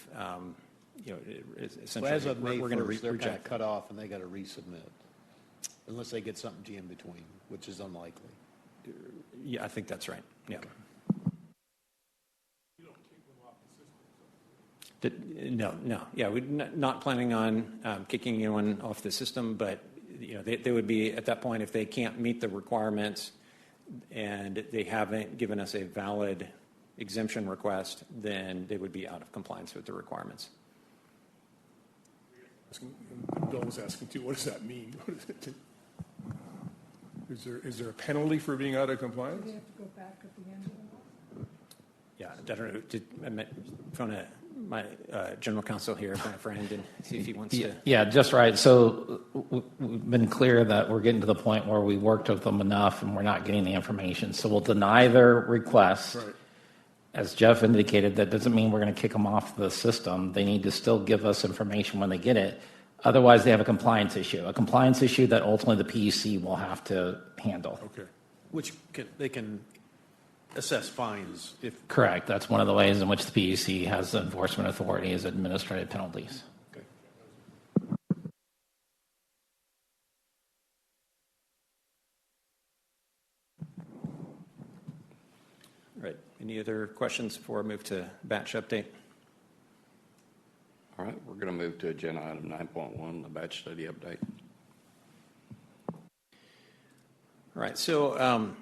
essentially, as of May we're going to 1st, they're reject. kind of cut off, and they got to resubmit, unless they get something in between, which is unlikely. Yeah, I think that's right. Yeah. Okay. You don't kick them off the system. No. Yeah, we're not planning on kicking anyone off the system, but they would be at that point, if they can't meet the requirements and they haven't given us a valid exemption request, then they would be out of compliance with the requirements. Bill was asking too, what does that mean? Is there a penalty for being out of compliance? We have to go back at the end of the month. Yeah, I don't know. I'm phone my general counsel here, my friend, and see if he wants to. Yeah, just right. So we've been clear that we're getting to the point where we worked with them enough and we're not getting the information. So we'll deny their request. Right. As Jeff indicated, that doesn't mean we're going to kick them off the system. They need to still give us information when they get it. Otherwise, they have a compliance issue that ultimately the PUC will have to handle. Okay. Which they can assess fines if. Correct. That's one of the ways in which the PUC has the enforcement authority, is administrative penalties. Okay. Right. Any other questions before I move to batch update? All right, we're going to move to agenda item 9.1, the batch study update. All right, so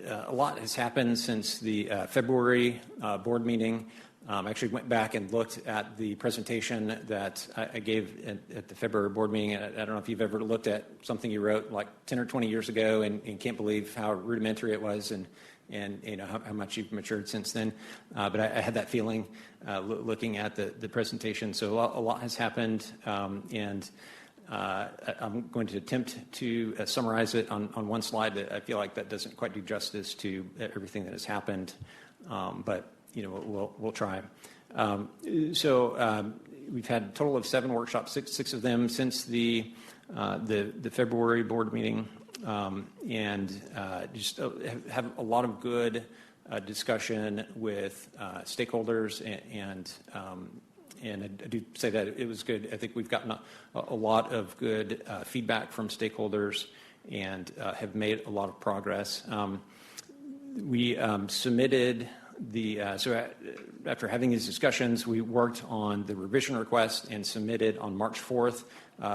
a lot has happened since the February board meeting. I actually went back and looked at the presentation that I gave at the February board meeting. I don't know if you've ever looked at something you wrote like 10 or 20 years ago and can't believe how rudimentary it was and how much you've matured since then. But I had that feeling looking at the presentation. So a lot has happened, and I'm going to attempt to summarize it on one slide. I feel like that doesn't quite do justice to everything that has happened, but we'll try. We've had a total of 7 workshops, six of them since the February board meeting, and just have a lot of good discussion with stakeholders, and I do say that it was good. I think we've gotten a lot of good feedback from stakeholders and have made a lot of progress. We submitted after having these discussions, we worked on the revision request and submitted on March 4th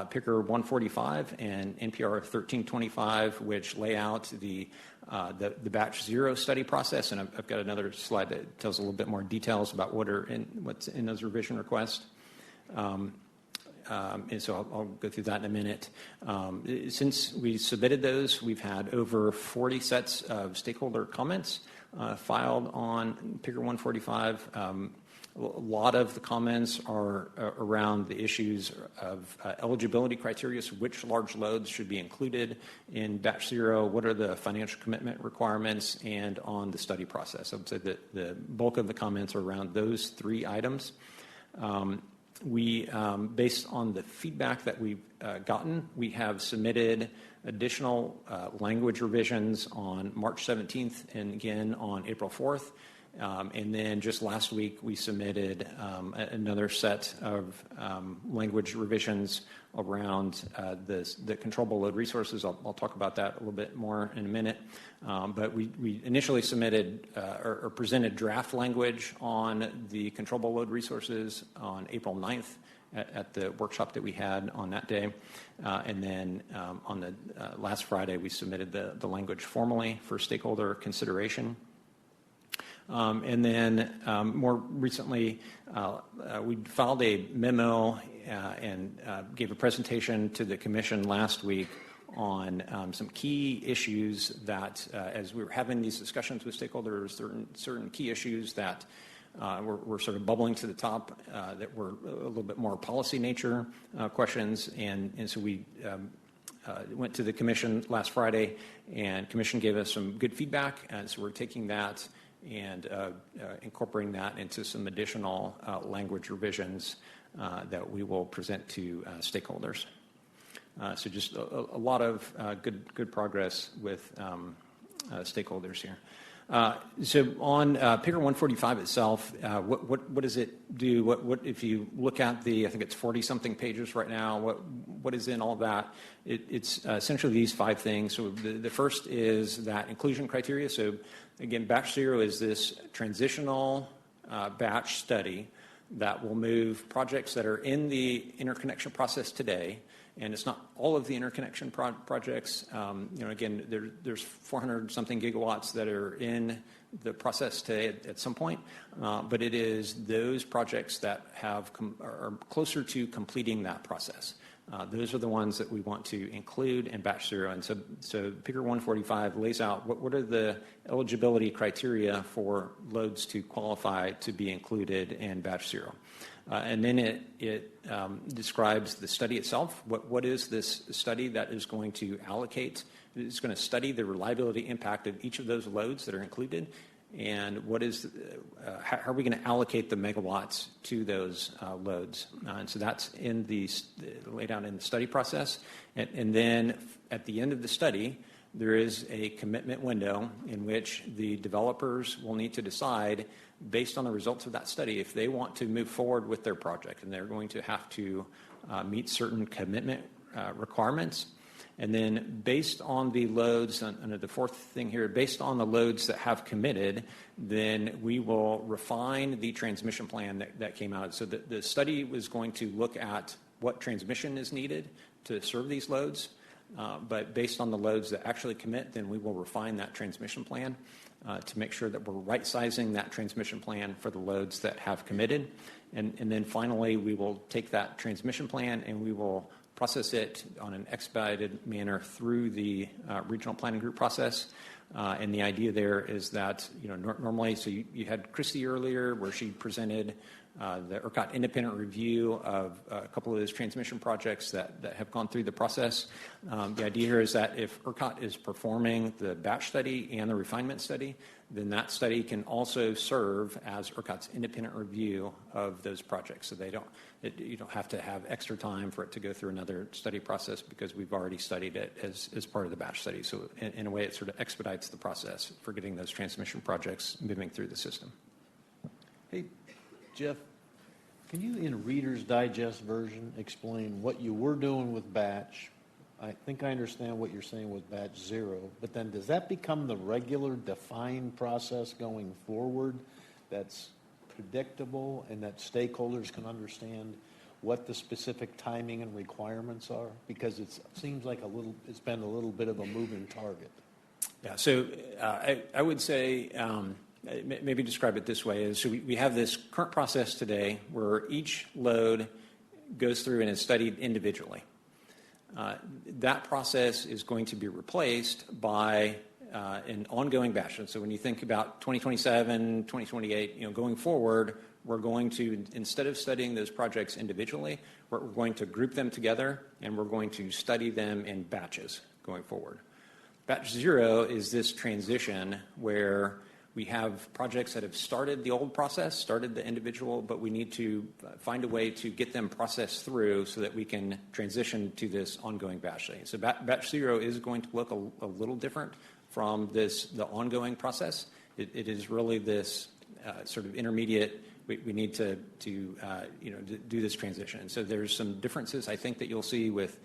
Picker 145 and NPR 1325, which lay out the batch 0 study process. And I've got another slide that tells a little bit more details about what's in those revision requests. And so I'll go through that in a minute. Since we submitted those, we've had over 40 sets of stakeholder comments filed on Picker 145. A lot of the comments are around the issues of eligibility criteria, so which large loads should be included in batch 0, what are the financial commitment requirements, and on the study process. I would say that the bulk of the comments are around those 3 items. We, based on the feedback that we've gotten, we have submitted additional language revisions on March 17th and again on April 4th. And then just last week, we submitted another set of language revisions around the controllable load resources. I'll talk about that a little bit more in a minute. But we initially submitted or presented draft language on the controllable load resources on April 9th at the workshop that we had on that day. And then on the last Friday, we submitted the language formally for stakeholder consideration. And then more recently, we filed a memo and gave a presentation to the Commission last week on some key issues that, as we were having these discussions with stakeholders, certain key issues that were sort of bubbling to the top that were a little bit more policy nature questions. And so we went to the Commission last Friday, and Commission gave us some good feedback. And so we're taking that and incorporating that into some additional language revisions that we will present to stakeholders. So just a lot of good progress with stakeholders here. So on Picker 145 itself, what does it do? What if you look at I think it's 40-something pages right now, what is in all of that? It's essentially these 5 things. So the first is that inclusion criteria. So again, batch 0 is this transitional batch study that will move projects that are in the interconnection process today. And it's not all of the interconnection projects. Again, there's 400-something gigawatts that are in the process today at some point. But it is those projects that are closer to completing that process. Those are the ones that we want to include in batch 0. And so Picker 145 lays out what are the eligibility criteria for loads to qualify to be included in batch 0. And then it describes the study itself. What is this study that is going to allocate? It's going to study the reliability impact of each of those loads that are included, and how are we going to allocate the megawatts to those loads? And so that's laid out in the study process. And then at the end of the study, there is a commitment window in which the developers will need to decide, based on the results of that study, if they want to move forward with their project. And they're going to have to meet certain commitment requirements. And then based on the loads, under the 4th thing here, based on the loads that have committed, then we will refine the transmission plan that came out. So the study was going to look at what transmission is needed to serve these loads. But based on the loads that actually commit, then we will refine that transmission plan to make sure that we're right-sizing that transmission plan for the loads that have committed. And then finally, we will take that transmission plan and we will process it on an expedited manner through the regional planning group process. And the idea there is that, normally, so you had Christie earlier where she presented the ERCOT independent review of a couple of those transmission projects that have gone through the process. The idea here is that if ERCOT is performing the batch study and the refinement study, then that study can also serve as ERCOT's independent review of those projects. So you don't have to have extra time for it to go through another study process because we've already studied it as part of the batch study. So in a way, it sort of expedites the process for getting those transmission projects moving through the system. Hey, Jeff, can you, in Reader's Digest version, explain what you were doing with batch? I think I understand what you're saying with batch 0, but then does that become the regular defined process going forward that's predictable and that stakeholders can understand what the specific timing and requirements are? Because it seems like it's been a little bit of a moving target. Yeah, so I would say, maybe describe it this way, is so we have this current process today where each load goes through and is studied individually. That process is going to be replaced by an ongoing batch. So when you think about 2027, 2028, going forward, we're going to, instead of studying those projects individually, we're going to group them together and we're going to study them in batches going forward. Batch 0 is this transition where we have projects that have started the old process, started the individual, but we need to find a way to get them processed through so that we can transition to this ongoing batch study. So batch 0 is going to look a little different from the ongoing process. It is really this sort of intermediate. We need to do this transition. So there's some differences I think that you'll see with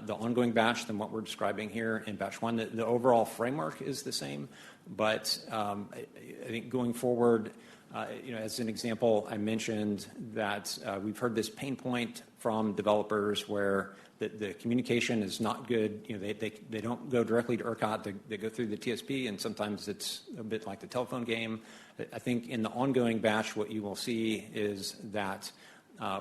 the ongoing batch than what we're describing here in batch 1. The overall framework is the same, but I think going forward, as an example, I mentioned that we've heard this pain point from developers where the communication is not good. They don't go directly to ERCOT. They go through the TSP, and sometimes it's a bit like the telephone game. I think in the ongoing batch, what you will see is that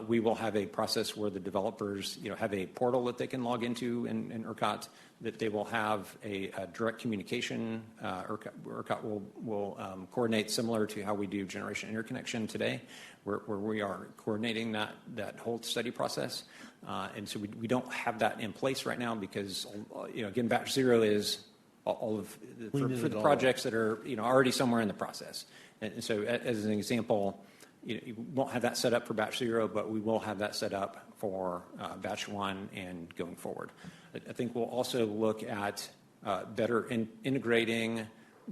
we will have a process where the developers, have a portal that they can log into in ERCOT, that they will have a direct communication. ERCOT will coordinate similar to how we do generation interconnection today, where we are coordinating that whole study process. And so we don't have that in place right now because, again, batch 0 is all of for the projects that are, already somewhere in the process. And so as an example, you won't have that set up for batch 0, but we will have that set up for batch 1 and going forward. I think we'll also look at better integrating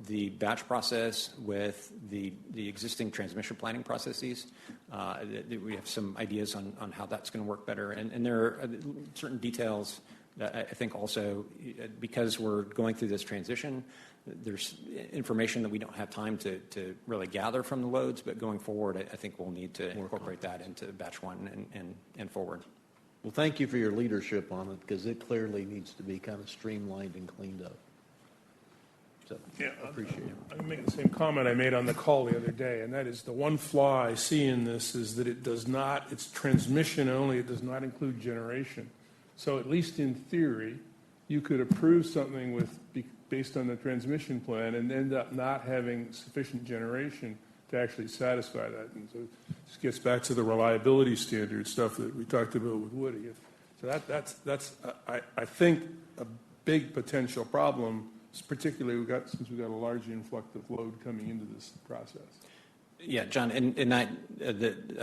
the batch process with the existing transmission planning processes. We have some ideas on how that's going to work better. And there are certain details that I think also, because we're going through this transition, there's information that we don't have time to really gather from the loads, but going forward, I think we'll need to incorporate that into batch 1 and forward. Well, thank you for your leadership on it, because it clearly needs to be kind of streamlined and cleaned up. So, yeah, I appreciate it. I'm going to make the same comment I made on the call the other day, and that is the one flaw I see in this is that it's transmission only, it does not include generation. So at least in theory, you could approve something based on the transmission plan and end up not having sufficient generation to actually satisfy that. And so this gets back to the reliability standard stuff that we talked about with Woody. So that's I think a big potential problem, particularly since we've got a large influx of load coming into this process. Yeah, John, and I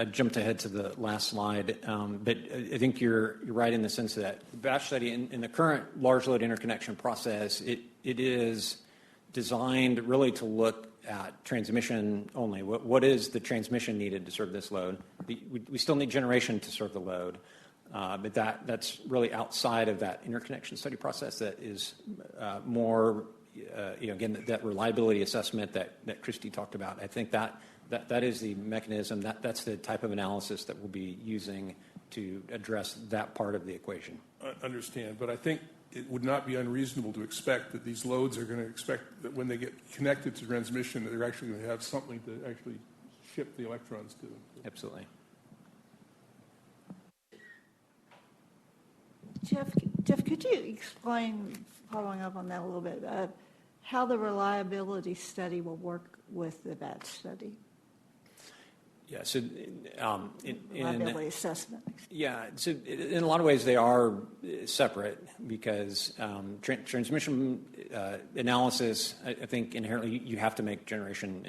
jumped ahead to the last slide, but I think you're right in the sense that the batch study in the current large load interconnection process, it is designed really to look at transmission only. What is the transmission needed to serve this load? We still need generation to serve the load, but that's really outside of that interconnection study process that is more, again, that reliability assessment that Christie talked about. I think that is the mechanism, that's the type of analysis that we'll be using to address that part of the equation. I understand, but I think it would not be unreasonable to expect that these loads are going to expect that when they get connected to transmission, that they're actually going to have something to actually ship the electrons to them. Absolutely. Jeff, could you explain, following up on that a little bit, how the reliability study will work with the batch study? Yeah, so Reliability assessment. Yeah, so in a lot of ways they are separate because transmission analysis, I think inherently you have to make generation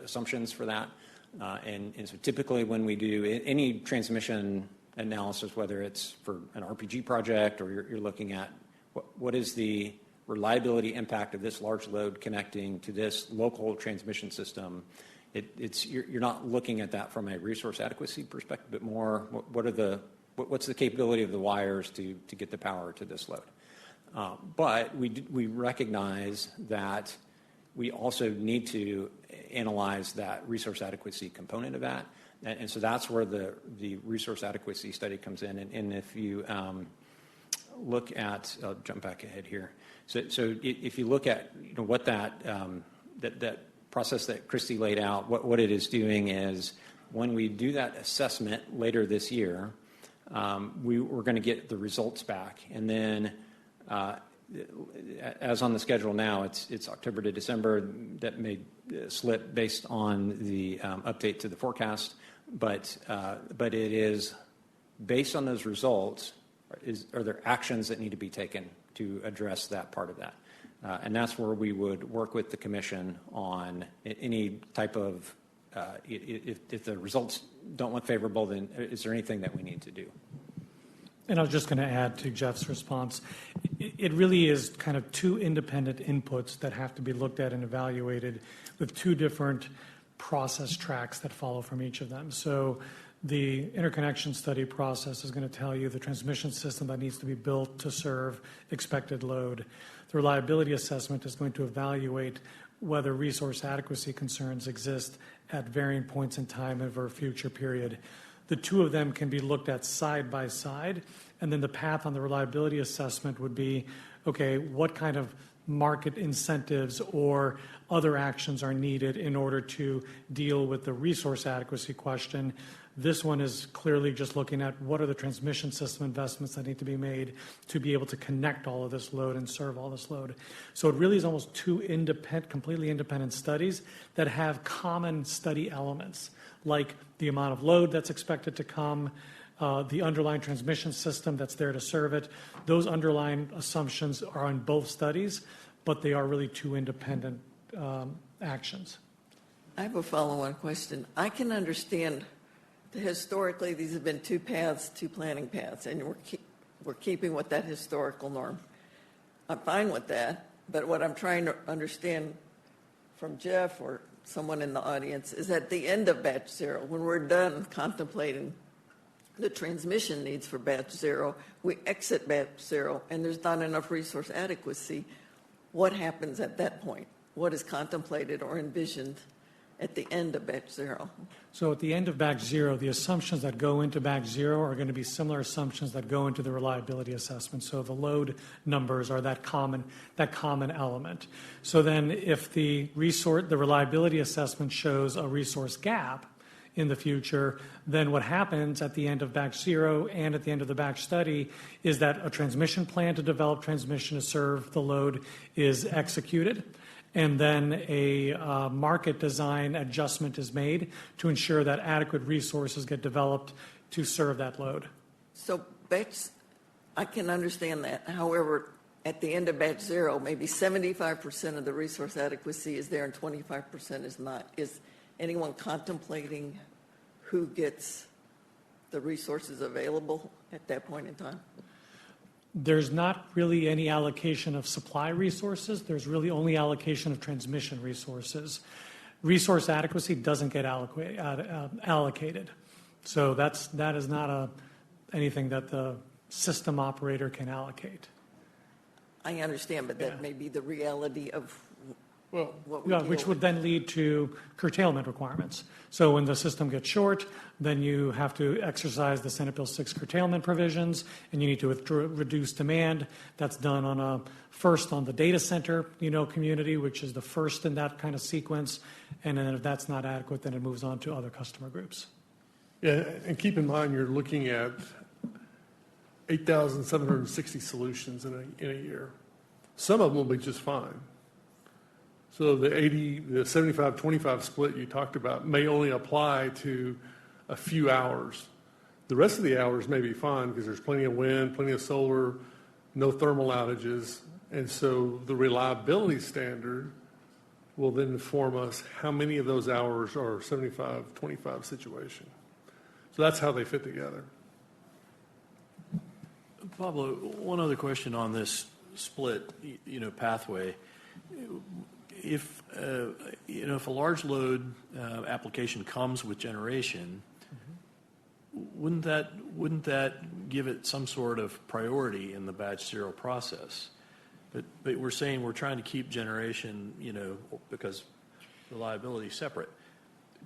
assumptions for that. And so typically when we do any transmission analysis, whether it's for an RPG project or you're looking at what is the reliability impact of this large load connecting to this local transmission system, you're not looking at that from a resource adequacy perspective, but more what's the capability of the wires to get the power to this load. But we recognize that we also need to analyze that resource adequacy component of that. And so that's where the resource adequacy study comes in. And if you look at, I'll jump back ahead here. So if you look at what that process that Christie laid out, what it is doing is when we do that assessment later this year, we're going to get the results back. And then as on the schedule now, it's October to December. That may slip based on the update to the forecast. But it is based on those results, are there actions that need to be taken to address that part of that? And that's where we would work with the commission on any type of, if the results don't look favorable, then is there anything that we need to do? And I was just going to add to Jeff's response. It really is kind of two independent inputs that have to be looked at and evaluated with two different process tracks that follow from each of them. So the interconnection study process is going to tell you the transmission system that needs to be built to serve expected load. The reliability assessment is going to evaluate whether resource adequacy concerns exist at varying points in time over a future period. The two of them can be looked at side by side, and then the path on the reliability assessment would be, okay, what kind of market incentives or other actions are needed in order to deal with the resource adequacy question. This one is clearly just looking at what are the transmission system investments that need to be made to be able to connect all of this load and serve all this load. So it really is almost two completely independent studies that have common study elements, like the amount of load that's expected to come, the underlying transmission system that's there to serve it. Those underlying assumptions are on both studies, but they are really two independent actions. I have a follow-on question. I can understand that historically these have been two paths, two planning paths, and we're keeping with that historical norm. I'm fine with that, but what I'm trying to understand from Jeff or someone in the audience is at the end of batch zero, when we're done contemplating the transmission needs for batch zero, we exit batch zero, and there's not enough resource adequacy. What happens at that point? What is contemplated or envisioned at the end of batch zero? So at the end of batch zero, the assumptions that go into batch zero are going to be similar assumptions that go into the reliability assessment. So the load numbers are that common element. So then if the reliability assessment shows a resource gap in the future, then what happens at the end of batch zero and at the end of the batch study is that a transmission plan to develop transmission to serve the load is executed. And then a market design adjustment is made to ensure that adequate resources get developed to serve that load. So I can understand that. However, at the end of batch zero, maybe 75% of the resource adequacy is there and 25% is not. Is anyone contemplating who gets the resources available at that point in time? There's not really any allocation of supply resources. There's really only allocation of transmission resources. Resource adequacy doesn't get allocated. So that is not anything that the system operator can allocate. I understand, but that may be the reality of what we which would then lead to curtailment requirements. So when the system gets short, then you have to exercise the Senate Bill 6 curtailment provisions, and you need to reduce demand. That's done first on the data center, community, which is the first in that kind of sequence. And then if that's not adequate, then it moves on to other customer groups. Yeah, and keep in mind you're looking at 8,760 solutions in a year. Some of them will be just fine. So the 75-25 split you talked about may only apply to a few hours. The rest of the hours may be fine because there's plenty of wind, plenty of solar, no thermal outages. And so the reliability standard will then inform us how many of those hours are 75-25 situation. So that's how they fit together. Pablo, one other question on this split, pathway. If if a large load application comes with generation, wouldn't that give it some sort of priority in the batch zero process? But we're saying we're trying to keep generation, because reliability is separate.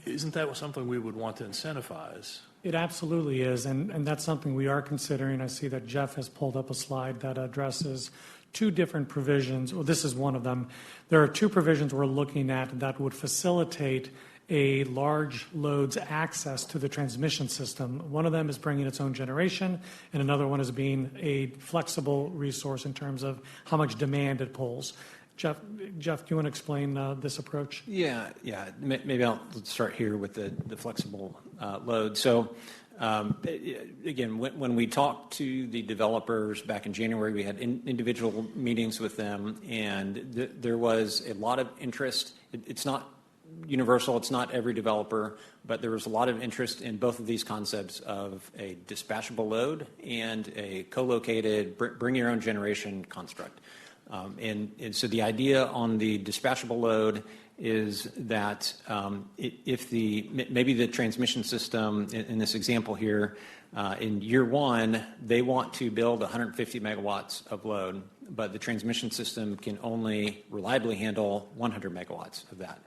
Isn't that something we would want to incentivize? It absolutely is, and that's something we are considering. I see that Jeff has pulled up a slide that addresses two different provisions. Well, this is one of them. There are two provisions we're looking at that would facilitate a large load's access to the transmission system. One of them is bringing its own generation, and another one is being a flexible resource in terms of how much demand it pulls. Jeff, do you want to explain this approach? Yeah. Maybe let's start here with the flexible load. So, again, when we talked to the developers back in January, we had individual meetings with them, and there was a lot of interest. It's not universal, it's not every developer, but there was a lot of interest in both of these concepts of a dispatchable load and a co-located bring your own generation construct. And so the idea on the dispatchable load is that if maybe the transmission system in this example here, in year one, they want to build 150 megawatts of load, but the transmission system can only reliably handle 100 megawatts of that.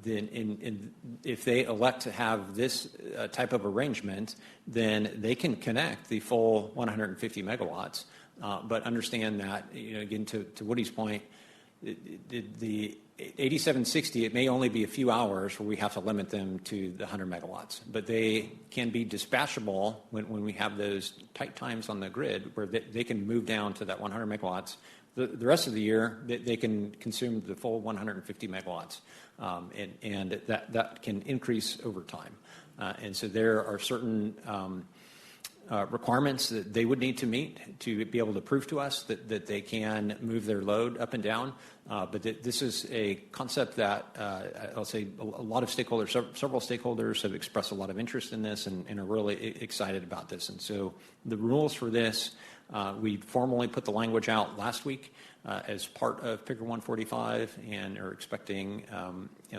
Then if they elect to have this type of arrangement, then they can connect the full 150 megawatts, but understand that, again, to Woody's point, the 8760, it may only be a few hours where we have to limit them to the 100 megawatts, but they can be dispatchable when we have those tight times on the grid where they can move down to that 100 megawatts. The rest of the year, they can consume the full 150 megawatts, and that can increase over time. And so there are certain requirements that they would need to meet to be able to prove to us that they can move their load up and down. But this is a concept that I'll say a lot of stakeholders, several stakeholders have expressed a lot of interest in this and are really excited about this. And so the rules for this, we formally put the language out last week as part of Picker 145 and are expecting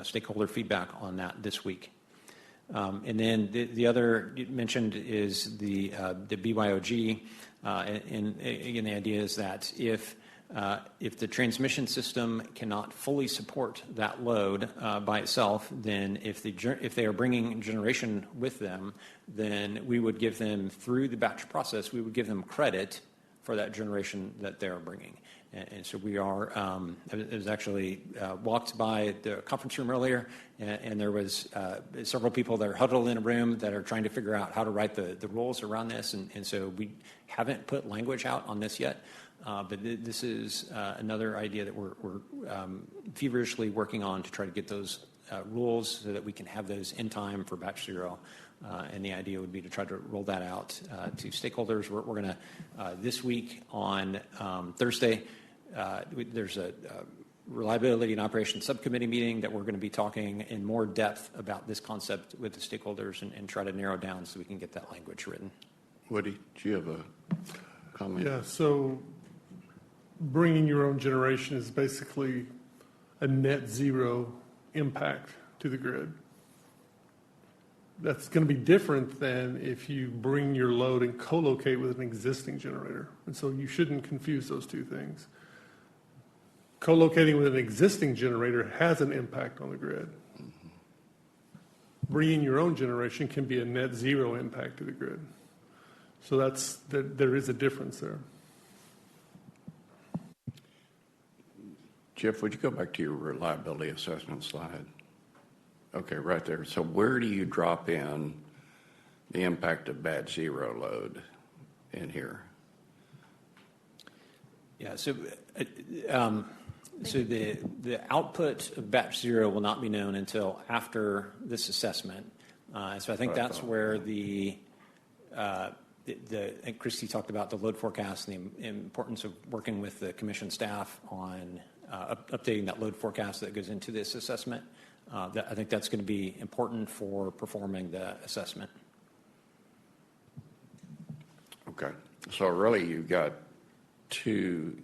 stakeholder feedback on that this week. And then the other you mentioned is the BYOG, and again the idea is that if the transmission system cannot fully support that load by itself, then if they are bringing generation with them, then we would give them, through the batch process, we would give them credit for that generation that they are bringing. And so we are, I was actually walked by the conference room earlier, and there was several people that are huddled in a room that are trying to figure out how to write the rules around this. And so we haven't put language out on this yet, but this is another idea that we're feverishly working on to try to get those rules so that we can have those in time for batch zero. And the idea would be to try to roll that out to stakeholders. We're going to, this week on Thursday, there's a reliability and operations subcommittee meeting that we're going to be talking in more depth about this concept with the stakeholders and try to narrow down so we can get that language written. Woody, do you have a comment? Yeah, so bringing your own generation is basically a net zero impact to the grid. That's going to be different than if you bring your load and co-locate with an existing generator. And so you shouldn't confuse those two things. Co-locating with an existing generator has an impact on the grid. Bringing your own generation can be a net zero impact to the grid. So there is a difference there. Jeff, would you go back to your reliability assessment slide? Okay, right there. So where do you drop in the impact of batch zero load in here? Yeah, so So the output of batch zero will not be known until after this assessment. So I think that's where and Christie talked about the load forecast and the importance of working with the commission staff on updating that load forecast that goes into this assessment. I think that's going to be important for performing the assessment. Okay. So really you've got two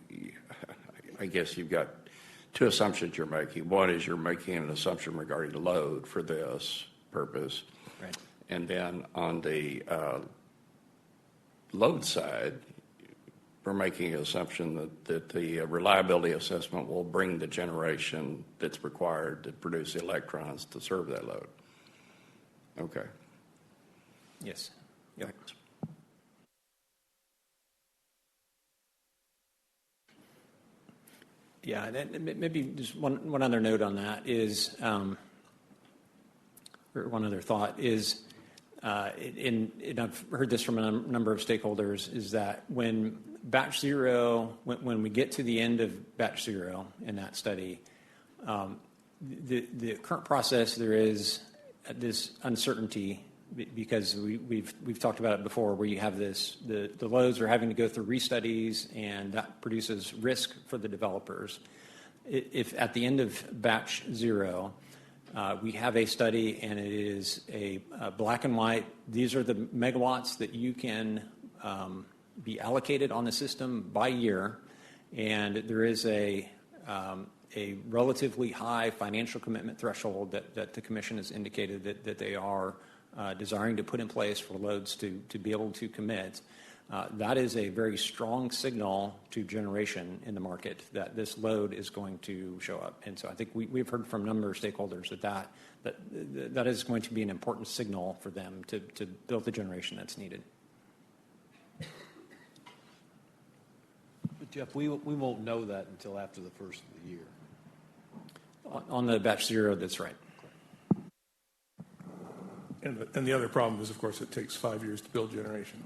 assumptions you're making. One is you're making an assumption regarding the load for this purpose. Right. And then on the load side, we're making an assumption that the reliability assessment will bring the generation that's required to produce the electrons to serve that load. Okay. Yes. Yep. Yeah, and maybe just one other note on that is, or one other thought is, and I've heard this from a number of stakeholders, is that when batch zero, when we get to the end of batch zero in that study, the current process, there is this uncertainty because we've talked about it before, where you have this, the loads are having to go through restudies, and that produces risk for the developers. If at the end of batch zero, we have a study and it is a black and white, these are the megawatts that you can be allocated on the system by year, and there is a relatively high financial commitment threshold that the commission has indicated that they are desiring to put in place for loads to be able to commit. That is a very strong signal to generation in the market that this load is going to show up. And so I think we've heard from a number of stakeholders that is going to be an important signal for them to build the generation that's needed. But Jeff, we won't know that until after the first of the year. On the batch zero, that's right. And the other problem is, of course, it takes 5 years to build generation.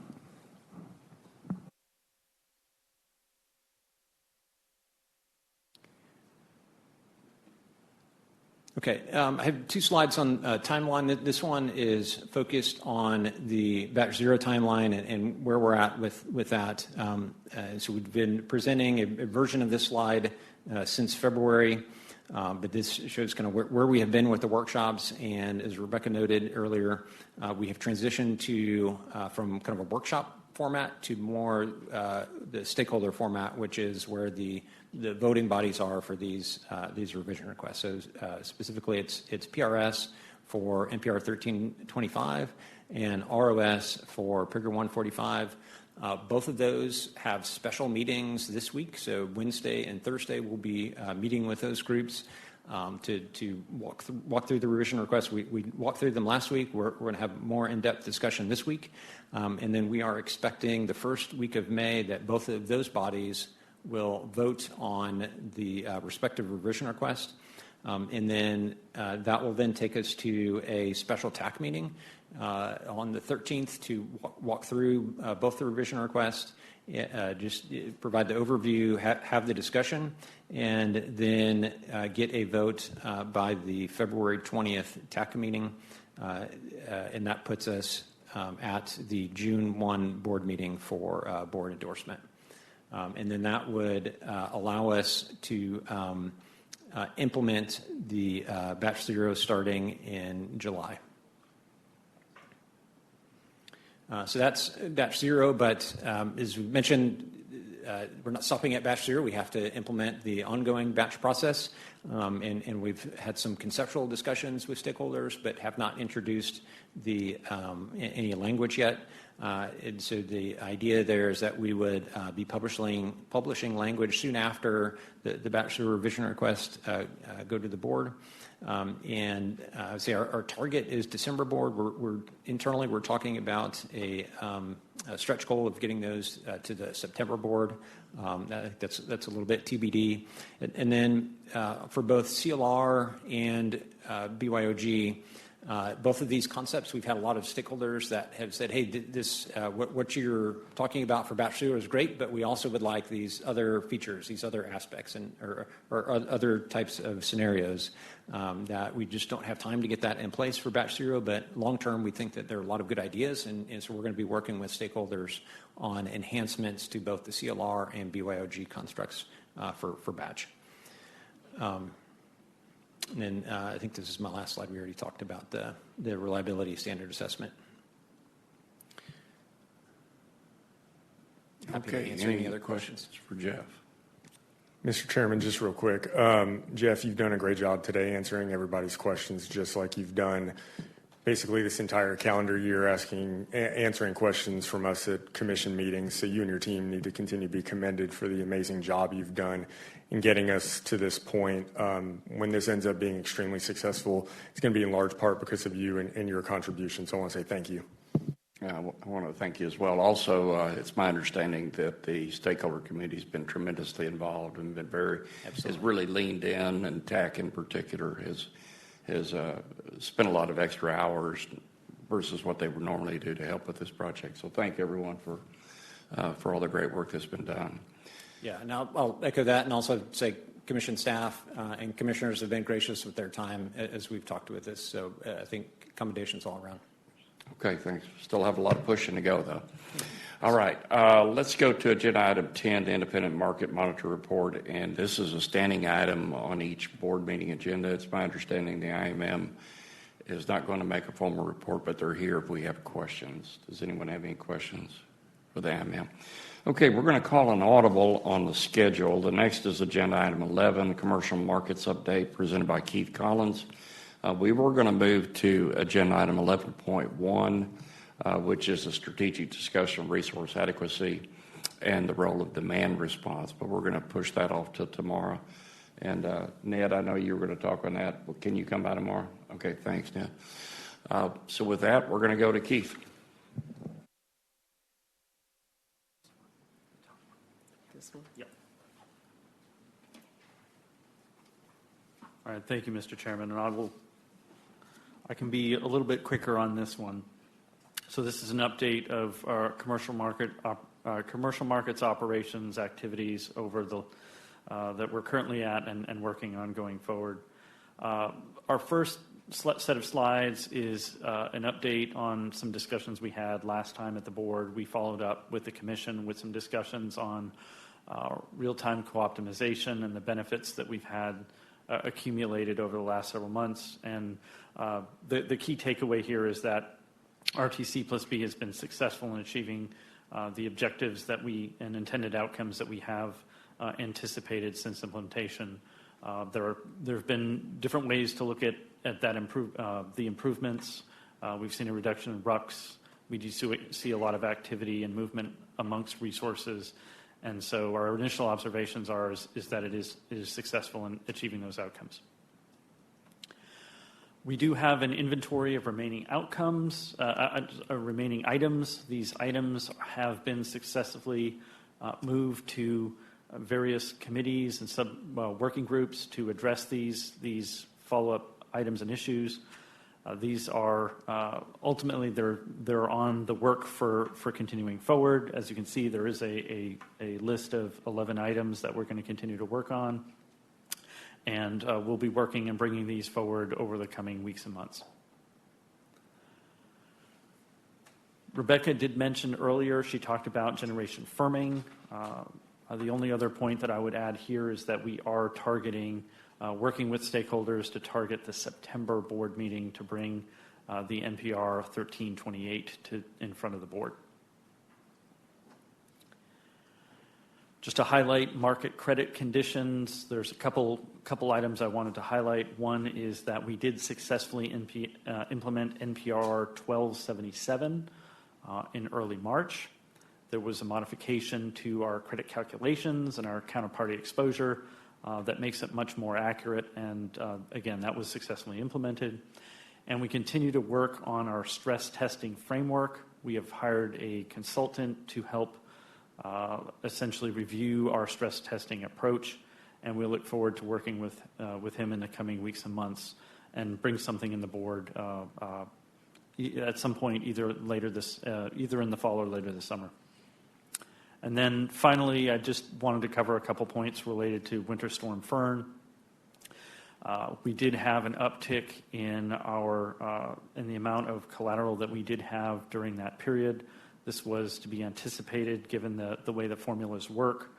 Okay, I have two slides on timeline. This one is focused on the batch zero timeline and where we're at with that. So we've been presenting a version of this slide since February. But this shows kind of where we have been with the workshops, and as Rebecca noted earlier, we have transitioned from kind of a workshop format to more the stakeholder format, which is where the voting bodies are for these revision requests. So specifically, it's PRS for NPR 1325 and ROS for PIGR 145. Both of those have special meetings this week, so Wednesday and Thursday we'll be meeting with those groups to walk through the revision requests. We walked through them last week. We're going to have more in-depth discussion this week, and then we are expecting the first week of May that both of those bodies will vote on the respective revision request, and then that will then take us to a special TAC meeting on the 13th to walk through both the revision requests, just provide the overview, have the discussion, and then get a vote by the February 20th TAC meeting, and that puts us at the June 1 board meeting for board endorsement. And then that would allow us to implement the batch zero starting in July. So that's batch zero, but as we mentioned, we're not stopping at batch zero. We have to implement the ongoing batch process, and we've had some conceptual discussions with stakeholders, but have not introduced any language yet. And so the idea there is that we would be publishing language soon after the batch zero revision request go to the board. And say our target is December board. We're internally talking about a stretch goal of getting those to the September board. That's a little bit TBD. And then for both CLR and BYOG, Both of these concepts, we've had a lot of stakeholders that have said, hey, what you're talking about for batch zero is great, but we also would like these other features, these other aspects, or other types of scenarios that we just don't have time to get that in place for batch zero. But long term, we think that there are a lot of good ideas, and so we're going to be working with stakeholders on enhancements to both the CLR and BYOG constructs for batch. And then I think this is my last slide. We already talked about the reliability standard assessment. Happy to answer any other questions for Jeff. Mr. Chairman, just real quick. Jeff, you've done a great job today answering everybody's questions, just like you've done basically this entire calendar year, answering questions from us at commission meetings. So you and your team need to continue to be commended for the amazing job you've done in getting us to this point. When this ends up being extremely successful, it's going to be in large part because of you and your contributions. So I want to say thank you. I want to thank you as well. Also, it's my understanding that the stakeholder committee has been tremendously involved and been has really leaned in, and TAC in particular has spent a lot of extra hours versus what they would normally do to help with this project. So thank everyone for all the great work that's been done. Yeah, and I'll echo that, and also say commission staff and commissioners have been gracious with their time as we've talked with this. So I think accommodations all around. Okay, thanks. Still have a lot of pushing to go, though. All right, let's go to agenda item 10, the Independent Market Monitor Report. And this is a standing item on each board meeting agenda. It's my understanding the IMM is not going to make a formal report, but they're here if we have questions. Does anyone have any questions for the IMM? Okay, we're going to call an audible on the schedule. The next is agenda item 11, Commercial Markets Update, presented by Keith Collins. We were going to move to agenda item 11.1, which is a strategic discussion of resource adequacy and the role of demand response, but we're going to push that off till tomorrow. And Ned, I know you were going to talk on that. Well, can you come by tomorrow? Okay, thanks, Ned. So with that, we're going to go to Keith. This one? Yep. All right, thank you, Mr. Chairman, and I can be a little bit quicker on this one. So this is an update of our commercial markets operations activities over the that we're currently at and working on going forward. Our first set of slides is an update on some discussions we had last time at the board. We followed up with the commission with some discussions on real-time co-optimization and the benefits that we've had accumulated over the last several months. And the key takeaway here is that RTC plus B has been successful in achieving the objectives that and intended outcomes that we have anticipated since implementation. There have been different ways to look at that the improvements. We've seen a reduction in RUCs. We do see a lot of activity and movement amongst resources. And so our initial observations is that it is successful in achieving those outcomes. We do have an inventory of remaining outcomes, remaining items. These items have been successfully moved to various committees and working groups to address these follow-up items and issues. These are ultimately they're on the work for continuing forward. As you can see, there is a list of 11 items that we're going to continue to work on. And we'll be working and bringing these forward over the coming weeks and months. Rebecca did mention earlier, she talked about generation firming. The only other point that I would add here is that we are targeting, working with stakeholders to target the September board meeting to bring the NPR 1328 in front of the board. Just to highlight market credit conditions, there's a couple items I wanted to highlight. One is that we did successfully implement NPR 1277 in early March. There was a modification to our credit calculations and our counterparty exposure that makes it much more accurate, and again, that was successfully implemented. And we continue to work on our stress testing framework. We have hired a consultant to help essentially review our stress testing approach, and we look forward to working with him in the coming weeks and months and bring something in the board at some point, either in the fall or later this summer. And then finally, I just wanted to cover a couple points related to Winter Storm Fern. We did have an uptick in the amount of collateral that we did have during that period. This was to be anticipated given the way the formulas work.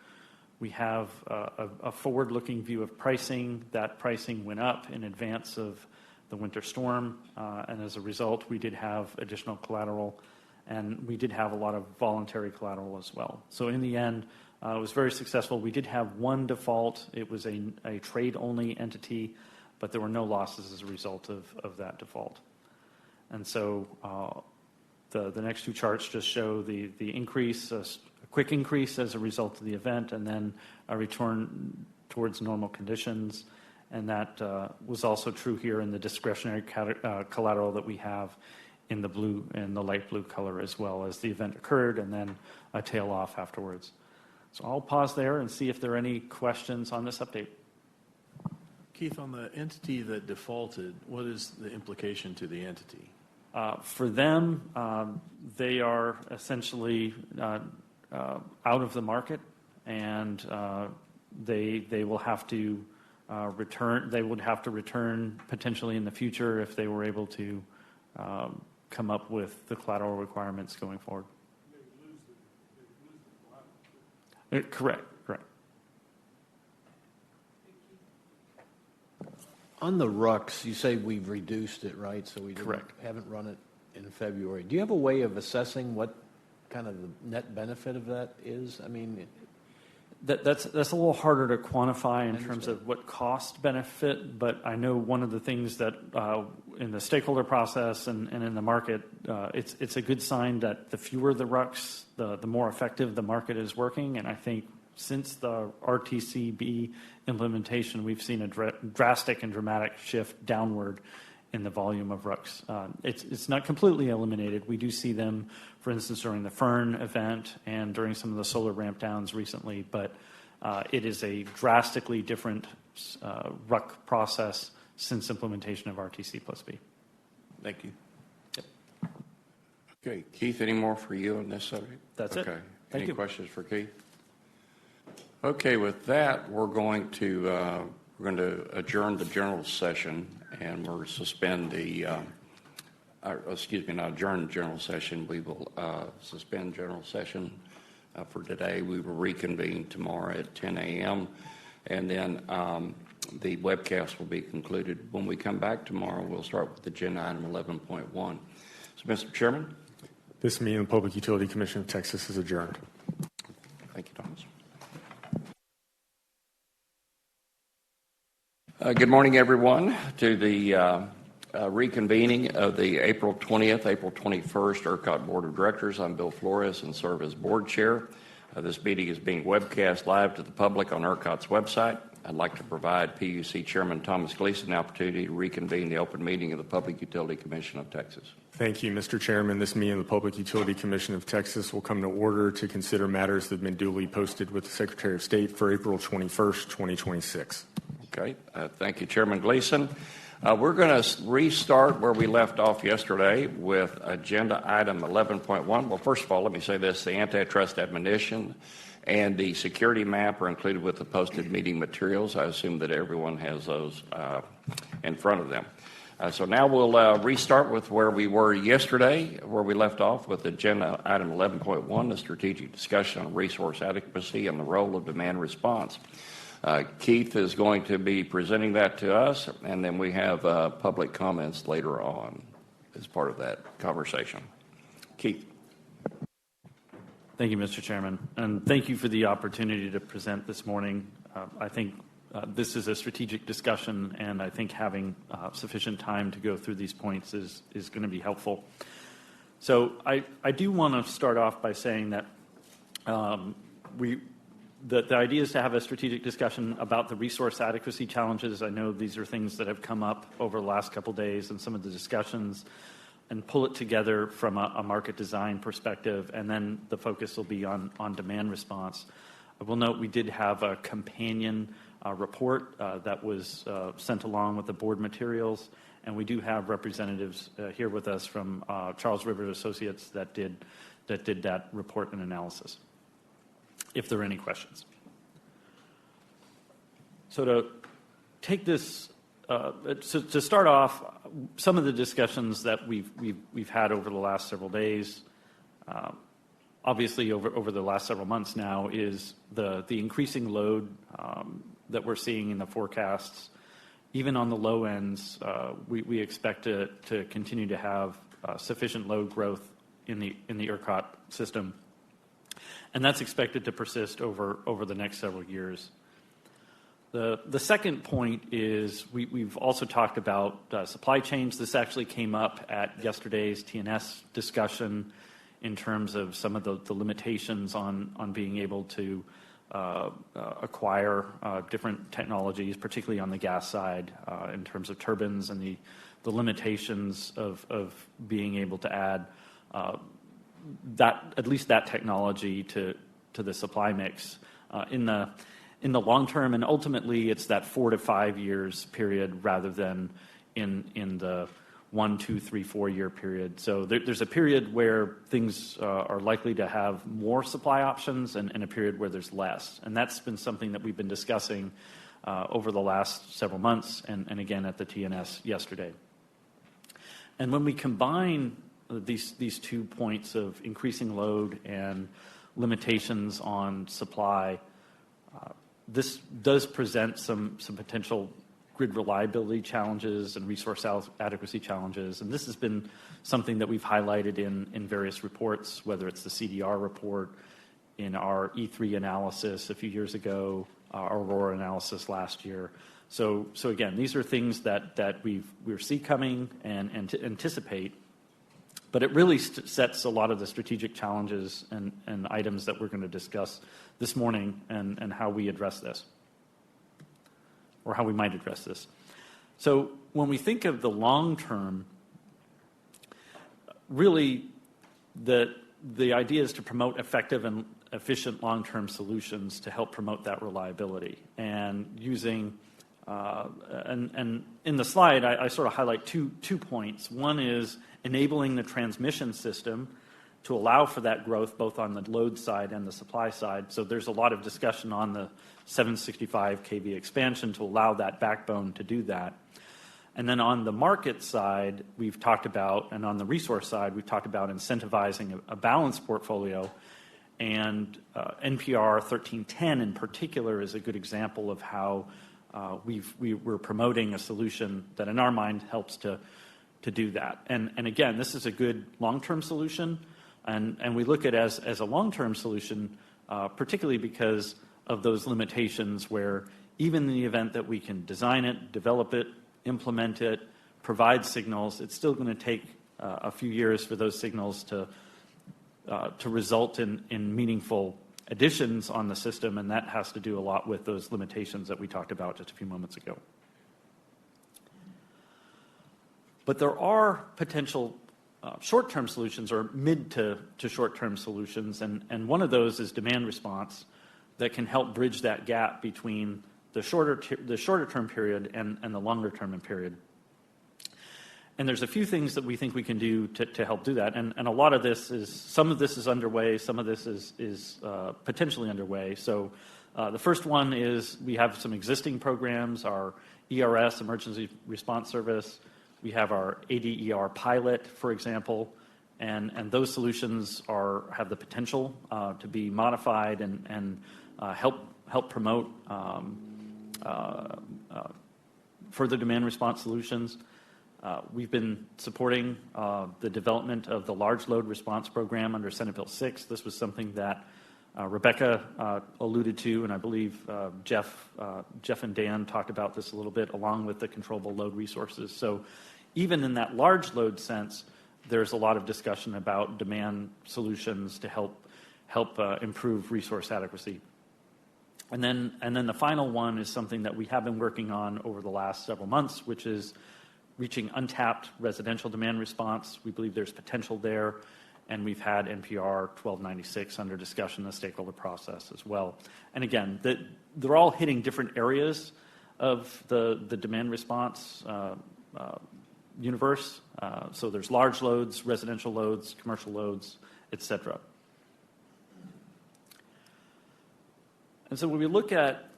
We have a forward-looking view of pricing. That pricing went up in advance of the winter storm, and as a result, we did have additional collateral, and we did have a lot of voluntary collateral as well. So in the end, it was very successful. We did have one default. It was a trade-only entity, but there were no losses as a result of that default. And so the next two charts just show the increase, a quick increase as a result of the event, and then a return towards normal conditions. And that was also true here in the discretionary collateral that we have in the blue and the light blue color, as well as the event occurred and then a tail off afterwards. So I'll pause there and see if there are any questions on this update. Keith, on the entity that defaulted, what is the implication to the entity? For them, they are essentially out of the market, and they will have to return. They would have to return potentially in the future if they were able to come up with the collateral requirements going forward. Correct. On the RUCs, you say we've reduced it, right? So we haven't run it in February. Do you have a way of assessing what kind of the net benefit of that is? I mean, that's a little harder to quantify in terms of what cost benefit, but I know one of the things that in the stakeholder process and in the market, it's a good sign that the fewer the RUCs, the more effective the market is working. And I think since the RTCB implementation, we've seen a drastic and dramatic shift downward in the volume of RUCs. It's not completely eliminated. We do see them, for instance, during the Fern event and during some of the solar ramp downs recently, but it is a drastically different RUC process since implementation of RTC plus B. Thank you. Yep. Okay, Keith, any more for you on this subject? That's it. Okay. Thank Any you. questions for Keith? Okay, with that, we're going to adjourn the general session, and we'll suspend not adjourn the general session. We will suspend general session for today. We will reconvene tomorrow at 10 a.m., and then the webcast will be concluded. When we come back tomorrow, we'll start with agenda item 11.1. So, Mr. Chairman? This meeting of the Public Utility Commission of Texas is adjourned. Thank you, Thomas. Good morning, everyone, to the reconvening of the April 20th, April 21st ERCOT Board of Directors. I'm Bill Flores and serve as board chair. This meeting is being webcast live to the public on ERCOT's website. I'd like to provide PUC Chairman Thomas Gleason the opportunity to reconvene the open meeting of the Public Utility Commission of Texas. Thank you, Mr. Chairman. This meeting of the Public Utility Commission of Texas will come to order to consider matters that have been duly posted with the Secretary of State for April 21st, 2026. Okay. Thank you, Chairman Gleason. We're going to restart where we left off yesterday with agenda item 11.1. Well, first of all, let me say this. The antitrust admonition and the security map are included with the posted meeting materials. I assume that everyone has those in front of them. So now we'll restart with where we were yesterday, where we left off with agenda item 11.1, the strategic discussion on resource adequacy and the role of demand response. Keith is going to be presenting that to us, and then we have public comments later on as part of that conversation. Keith. Thank you, Mr. Chairman, and thank you for the opportunity to present this morning. I think this is a strategic discussion, and I think having sufficient time to go through these points is going to be helpful. So I do want to start off by saying that the idea is to have a strategic discussion about the resource adequacy challenges. I know these are things that have come up over the last couple days in some of the discussions, and pull it together from a market design perspective, and then the focus will be on demand response. I will note we did have a companion report that was sent along with the board materials. And we do have representatives here with us from Charles River Associates that did that report and analysis, if there are any questions. So to take this, to start off, some of the discussions that we've had over the last several days, obviously over the last several months now, is the increasing load that we're seeing in the forecasts. Even on the low ends, we expect to continue to have sufficient load growth in the ERCOT system, and that's expected to persist over the next several years. The second point is we've also talked about supply chains. This actually came up at yesterday's TNS discussion in terms of some of the limitations on being able to acquire different technologies, particularly on the gas side, in terms of turbines and the limitations of being able to add at least that technology to the supply mix in the long term, and ultimately it's that 4 to 5 years period rather than in the 1, 2, 3, 4 year period. So there's a period where things are likely to have more supply options and a period where there's less. And that's been something that we've been discussing over the last several months and again at the TNS yesterday. And when we combine these 2 points of increasing load and limitations on supply, this does present some potential grid reliability challenges and resource adequacy challenges. And this has been something that we've highlighted in various reports, whether it's the CDR report, in our E3 analysis a few years ago, our Aurora analysis last year. So again, these are things that we see coming and to anticipate, but it really sets a lot of the strategic challenges and items that we're going to discuss this morning and how we address this, or how we might address this. So when we think of the long term, really the idea is to promote effective and efficient long-term solutions to help promote that reliability. And using, and in the slide, I sort of highlight two points. One is enabling the transmission system to allow for that growth both on the load side and the supply side. So there's a lot of discussion on the 765 kV expansion to allow that backbone to do that. And then on the market side, we've talked about, and on the resource side, we've talked about incentivizing a balanced portfolio. And NPR 1310 in particular is a good example of how we're promoting a solution that in our mind helps to do that. And again, this is a good long-term solution. And we look at it as a long-term solution, particularly because of those limitations where even in the event that we can design it, develop it, implement it, provide signals, it's still going to take a few years for those signals to result in meaningful additions on the system, and that has to do a lot with those limitations that we talked about just a few moments ago. But there are potential short-term solutions or mid to short-term solutions, and one of those is demand response that can help bridge that gap between the shorter-term period and the longer-term period. And there's a few things that we think we can do to help do that, and a lot of this is, some of this is underway, some of this is potentially underway. So the first one is we have some existing programs, our ERS, Emergency Response Service. We have our ADER pilot, for example, and those solutions have the potential to be modified and help promote further demand response solutions. We've been supporting the development of the Large Load Response Program under Senate Bill 6. This was something that Rebecca alluded to, and I believe Jeff and Dan talked about this a little bit, along with the controllable load resources. So even in that large load sense, there's a lot of discussion about demand solutions to help improve resource adequacy. And then the final one is something that we have been working on over the last several months, which is reaching untapped residential demand response. We believe there's potential there, and we've had NPR 1296 under discussion in the stakeholder process as well. And again, they're all hitting different areas of the demand response universe. So there's large loads, residential loads, commercial loads, et cetera. And so when we look at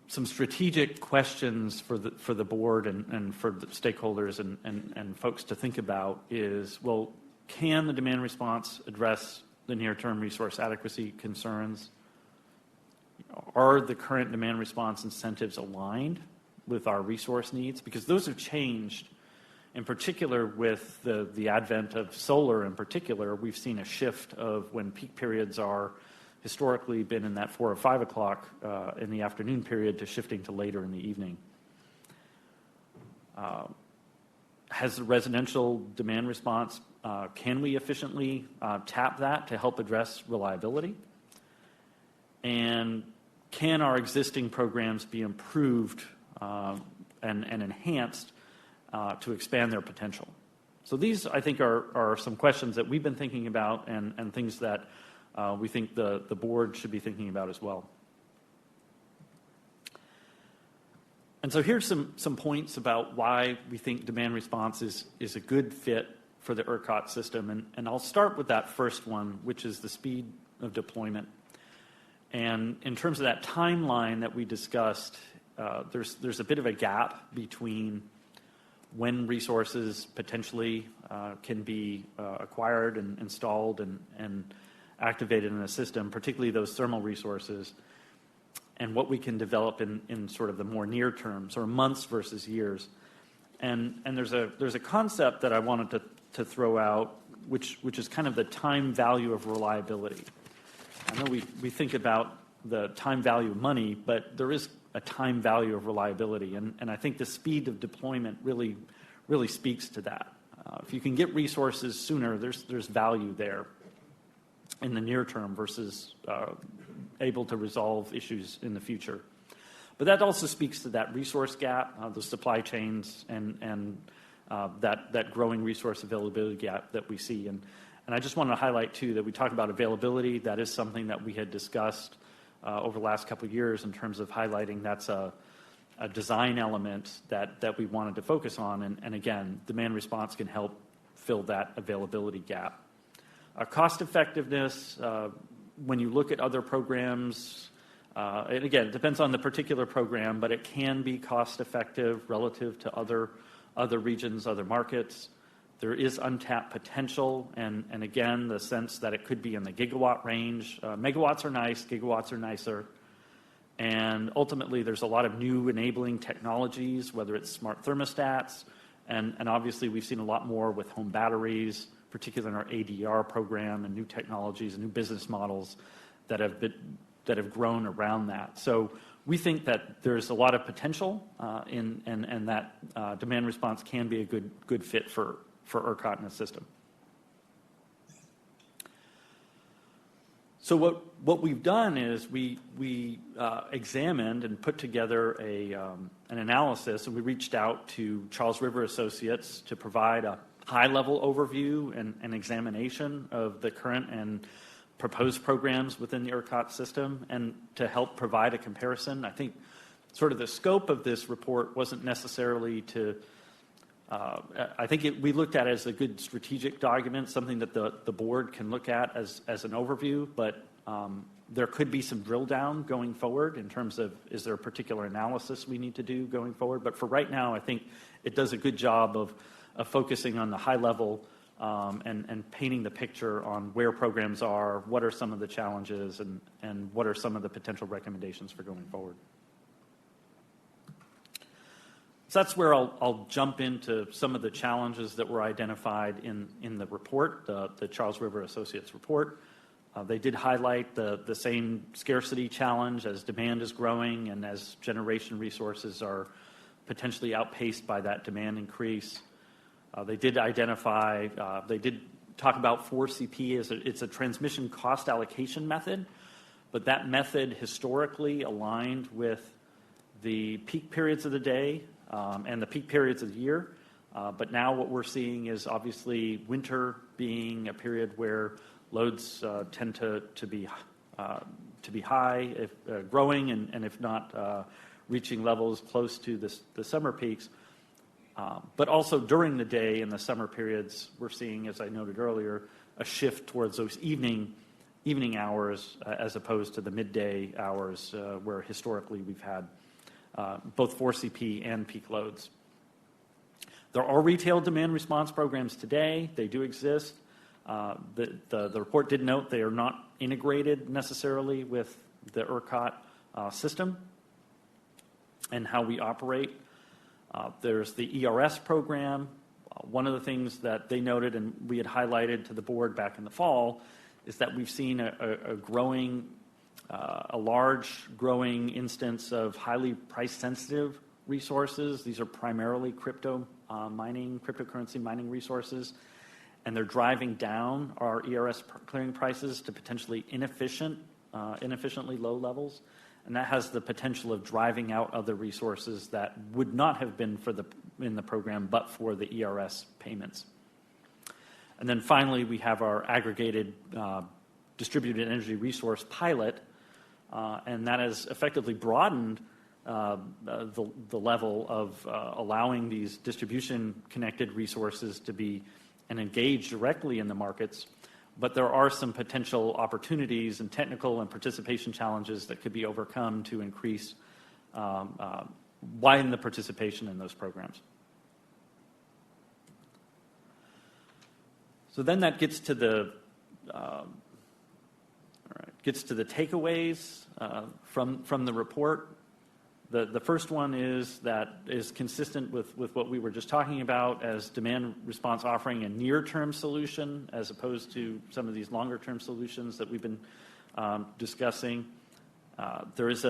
some strategic questions for the board and for the stakeholders and folks to think about is, well, can the demand response address the near-term resource adequacy concerns? Are the current demand response incentives aligned with our resource needs? Because those have changed, in particular with the advent of solar in particular. We've seen a shift of when peak periods are historically been in that 4 or 5 o'clock in the afternoon period to shifting to later in the evening. Has the residential demand response, can we efficiently tap that to help address reliability? And can our existing programs be improved and enhanced to expand their potential? So these, I think, are some questions that we've been thinking about and things that we think the board should be thinking about as well. And so here's some points about why we think demand response is a good fit for the ERCOT system. And I'll start with that first one, which is the speed of deployment. And in terms of that timeline that we discussed, there's a bit of a gap between when resources potentially can be acquired and installed and activated in the system, particularly those thermal resources, and what we can develop in sort of the more near term, sort of months versus years. And there's a concept that I wanted to throw out, which is kind of the time value of reliability. I know we think about the time value of money, but there is a time value of reliability, and I think the speed of deployment really speaks to that. If you can get resources sooner, there's value there in the near term versus able to resolve issues in the future. But that also speaks to that resource gap, the supply chains, and that growing resource availability gap that we see. And I just want to highlight, too, that we talk about availability. That is something that we had discussed over the last couple of years in terms of highlighting that's a design element that we wanted to focus on. And again, demand response can help fill that availability gap. Cost effectiveness, when you look at other programs, and again, it depends on the particular program, but it can be cost effective relative to other regions, other markets. There is untapped potential, and again, the sense that it could be in the gigawatt range. Megawatts are nice, gigawatts are nicer. And ultimately, there's a lot of new enabling technologies, whether it's smart thermostats, and obviously we've seen a lot more with home batteries, particularly in our ADR program, and new technologies and new business models that have grown around that. So we think that there's a lot of potential, and that demand response can be a good fit for ERCOT in the system. So what we've done is we examined and put together an analysis, and we reached out to Charles River Associates to provide a high-level overview and examination of the current and proposed programs within the ERCOT system, and to help provide a comparison. I think sort of the scope of this report wasn't necessarily to we looked at it as a good strategic document, something that the board can look at as an overview, but there could be some drill down going forward in terms of, is there a particular analysis we need to do going forward? But for right now, I think it does a good job of focusing on the high level and painting the picture on where programs are, what are some of the challenges, and what are some of the potential recommendations for going forward. So that's where I'll jump into some of the challenges that were identified in the report, the Charles River Associates report. They did highlight the same scarcity challenge as demand is growing and as generation resources are potentially outpaced by that demand increase. They did identify, they did talk about 4CP. It's a transmission cost allocation method, but that method historically aligned with the peak periods of the day and the peak periods of the year. But now what we're seeing is obviously winter being a period where loads tend to be high, if growing, and if not reaching levels close to the summer peaks. But also during the day in the summer periods, we're seeing, as I noted earlier, a shift towards those evening hours as opposed to the midday hours where historically we've had both 4CP and peak loads. There are retail demand response programs today. They do exist. The report did note they are not integrated necessarily with the ERCOT system and how we operate. There's the ERS program. One of the things that they noted and we had highlighted to the board back in the fall is that we've seen a large growing instance of highly price-sensitive resources. These are primarily cryptocurrency mining resources, and they're driving down our ERS clearing prices to potentially inefficiently low levels, and that has the potential of driving out other resources that would not have been in the program but for the ERS payments. And then finally, we have our aggregated distributed energy resource pilot, and that has effectively broadened the level of allowing these distribution-connected resources to be and engage directly in the markets. But there are some potential opportunities and technical and participation challenges that could be overcome to increase, widen the participation in those programs. So then that gets to the takeaways from the report. The first one is consistent with what we were just talking about as demand response offering a near-term solution as opposed to some of these longer-term solutions that we've been discussing. There is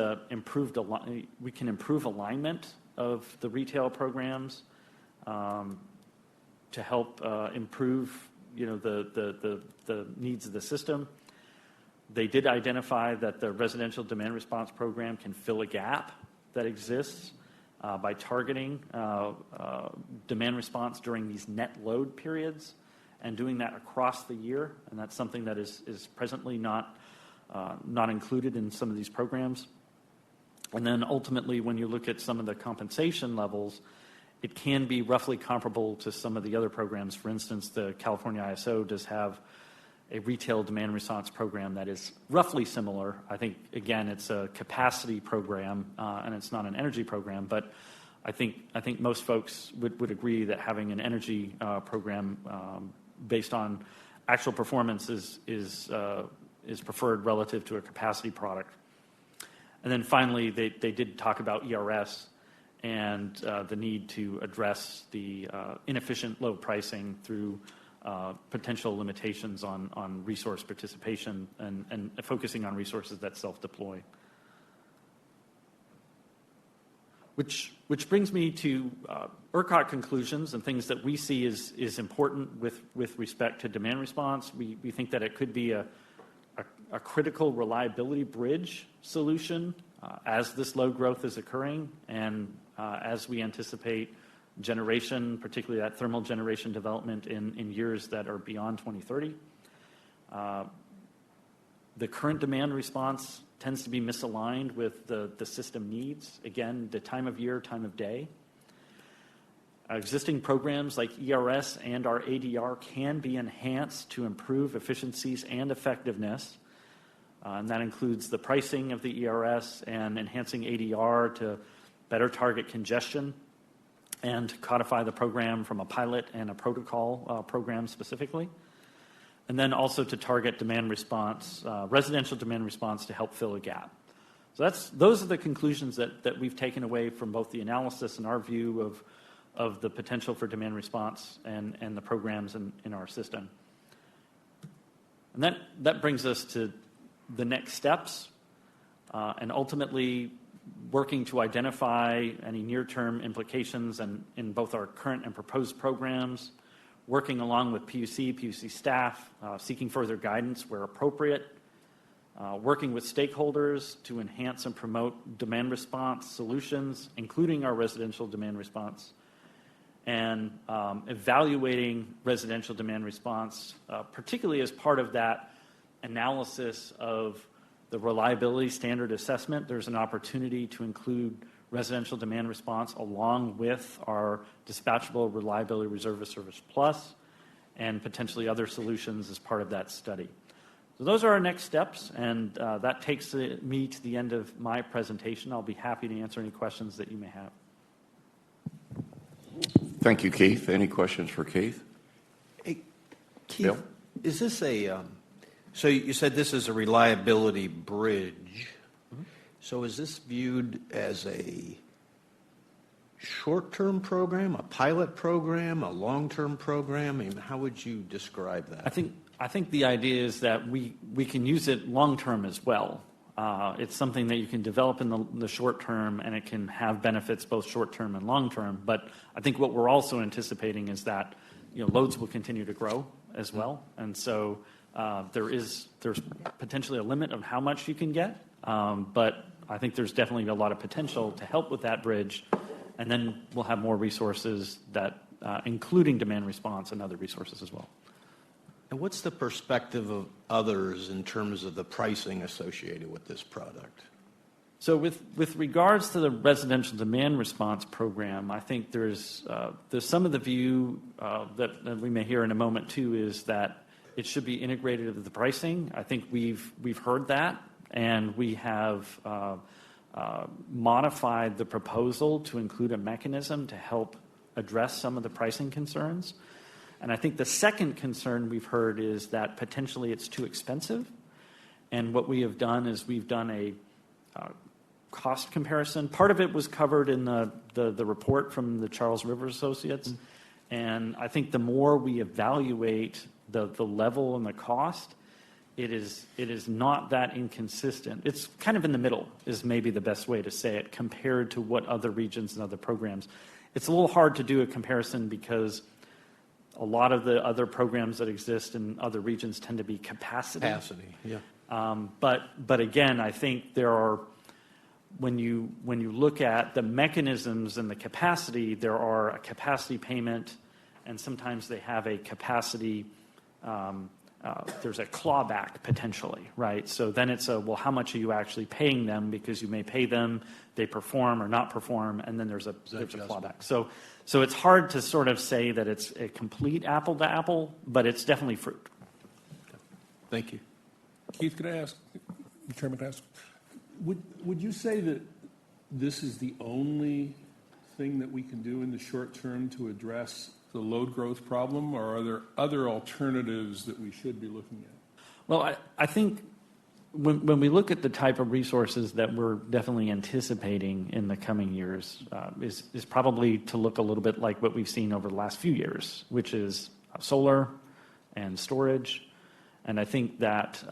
we can improve alignment of the retail programs to help improve the needs of the system. They did identify that the residential demand response program can fill a gap that exists by targeting demand response during these net load periods and doing that across the year, and that's something that is presently not included in some of these programs. And then ultimately, when you look at some of the compensation levels, it can be roughly comparable to some of the other programs. For instance, the California ISO does have a retail demand response program that is roughly similar. I think, again, it's a capacity program and it's not an energy program, but I think most folks would agree that having an energy program based on actual performance is preferred relative to a capacity product. And then finally, they did talk about ERS and the need to address the inefficient low pricing through potential limitations on resource participation and focusing on resources that self-deploy. Which brings me to ERCOT conclusions and things that we see is important with respect to demand response. We think that it could be a critical reliability bridge solution as this load growth is occurring and as we anticipate generation, particularly that thermal generation development in years that are beyond 2030. The current demand response tends to be misaligned with the system needs. Again, the time of year, time of day. Existing programs like ERS and our ADR can be enhanced to improve efficiencies and effectiveness. And that includes the pricing of the ERS and enhancing ADR to better target congestion and codify the program from a pilot and a protocol program specifically. And then also to target demand response, residential demand response to help fill a gap. So those are the conclusions that we've taken away from both the analysis and our view of the potential for demand response and the programs in our system. And that brings us to the next steps and ultimately working to identify any near-term implications in both our current and proposed programs, working along with PUC staff, seeking further guidance where appropriate, working with stakeholders to enhance and promote demand response solutions, including our residential demand response, and evaluating residential demand response, particularly as part of that analysis of the reliability standard assessment. There's an opportunity to include residential demand response along with our Dispatchable Reliability Reserve Service Plus and potentially other solutions as part of that study. So those are our next steps, and that takes me to the end of my presentation. I'll be happy to answer any questions that you may have. Thank you, Keith. Any questions for Keith? Hey, Keith, Bill? is this so you said this is a reliability bridge. Mm-hmm. So is this viewed as a short-term program, a pilot program, a long-term program? I mean, how would you describe that? I think the idea is that we can use it long-term as well. It's something that you can develop in the short term, and it can have benefits both short-term and long-term. But I think what we're also anticipating is that loads will continue to grow as well, and so there's potentially a limit of how much you can get. But I think there's definitely a lot of potential to help with that bridge, and then we'll have more resources that, including demand response and other resources as well. And what's the perspective of others in terms of the pricing associated with this product? So with regards to the residential demand response program, I think there's some of the view that we may hear in a moment too is that it should be integrated into the pricing. I think we've heard that, and we have modified the proposal to include a mechanism to help address some of the pricing concerns. And I think the second concern we've heard is that potentially it's too expensive. And what we have done is we've done a cost comparison. Part of it was covered in the report from the Charles River Associates. And I think the more we evaluate the level and the cost, it is not that inconsistent. It's kind of in the middle is maybe the best way to say it compared to what other regions and other programs. It's a little hard to do a comparison because a lot of the other programs that exist in other regions tend to be capacity. Yeah. But again, I think there are, when you look at the mechanisms and the capacity, there are a capacity payment, and sometimes they have a capacity. There's a clawback potentially, right? So then it's well, how much are you actually paying them? Because you may pay them, they perform or not perform, and then there's a clawback. So it's hard to sort of say that it's a complete apple to apple, but it's definitely fruit. Thank you. Keith, could I ask, Chairman, would you say that this is the only thing that we can do in the short term to address the load growth problem, or are there other alternatives that we should be looking at? Well, I think when we look at the type of resources that we're definitely anticipating in the coming years, is probably to look a little bit like what we've seen over the last few years, which is solar and storage. And I think that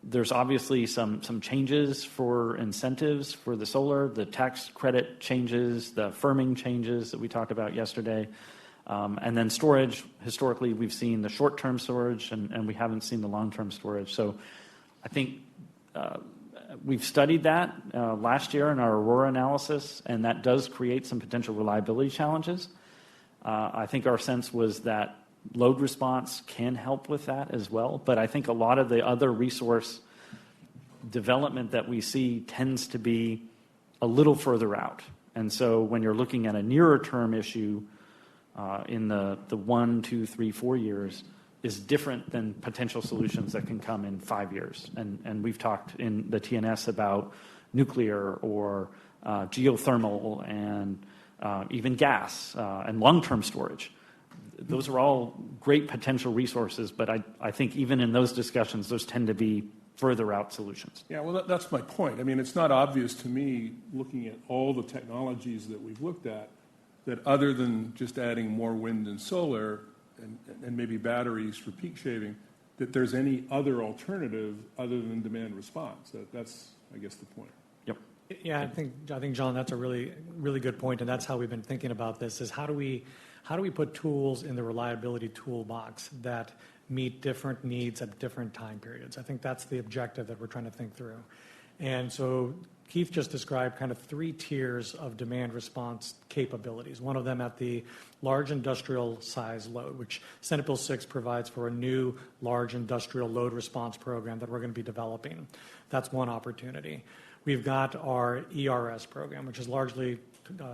there's obviously some changes for incentives for the solar, the tax credit changes, the firming changes that we talked about yesterday. And then storage, historically, we've seen the short-term storage, and we haven't seen the long-term storage. So I think we've studied that last year in our Aurora analysis, and that does create some potential reliability challenges. I think our sense was that load response can help with that as well, but I think a lot of the other resource development that we see tends to be a little further out. And so when you're looking at a nearer term issue in the 1, 2, 3, 4 years, is different than potential solutions that can come in 5 years. And we've talked in the TNS about nuclear or geothermal and even gas and long-term storage. Those are all great potential resources, but I think even in those discussions, those tend to be further out solutions. Yeah, well, that's my point. I mean, it's not obvious to me, looking at all the technologies that we've looked at, that other than just adding more wind and solar and maybe batteries for peak shaving, that there's any other alternative other than demand response. That's, I guess, the point. Yep. Yeah, I think, John, that's a really, really good point, and that's how we've been thinking about this, is how do we put tools in the reliability toolbox that meet different needs at different time periods? I think that's the objective that we're trying to think through. And so Keith just described kind of 3 tiers of demand response capabilities. One of them at the large industrial size load, which Senate Bill 6 provides for a new large industrial load response program that we're going to be developing. That's one opportunity. We've got our ERS program, which is largely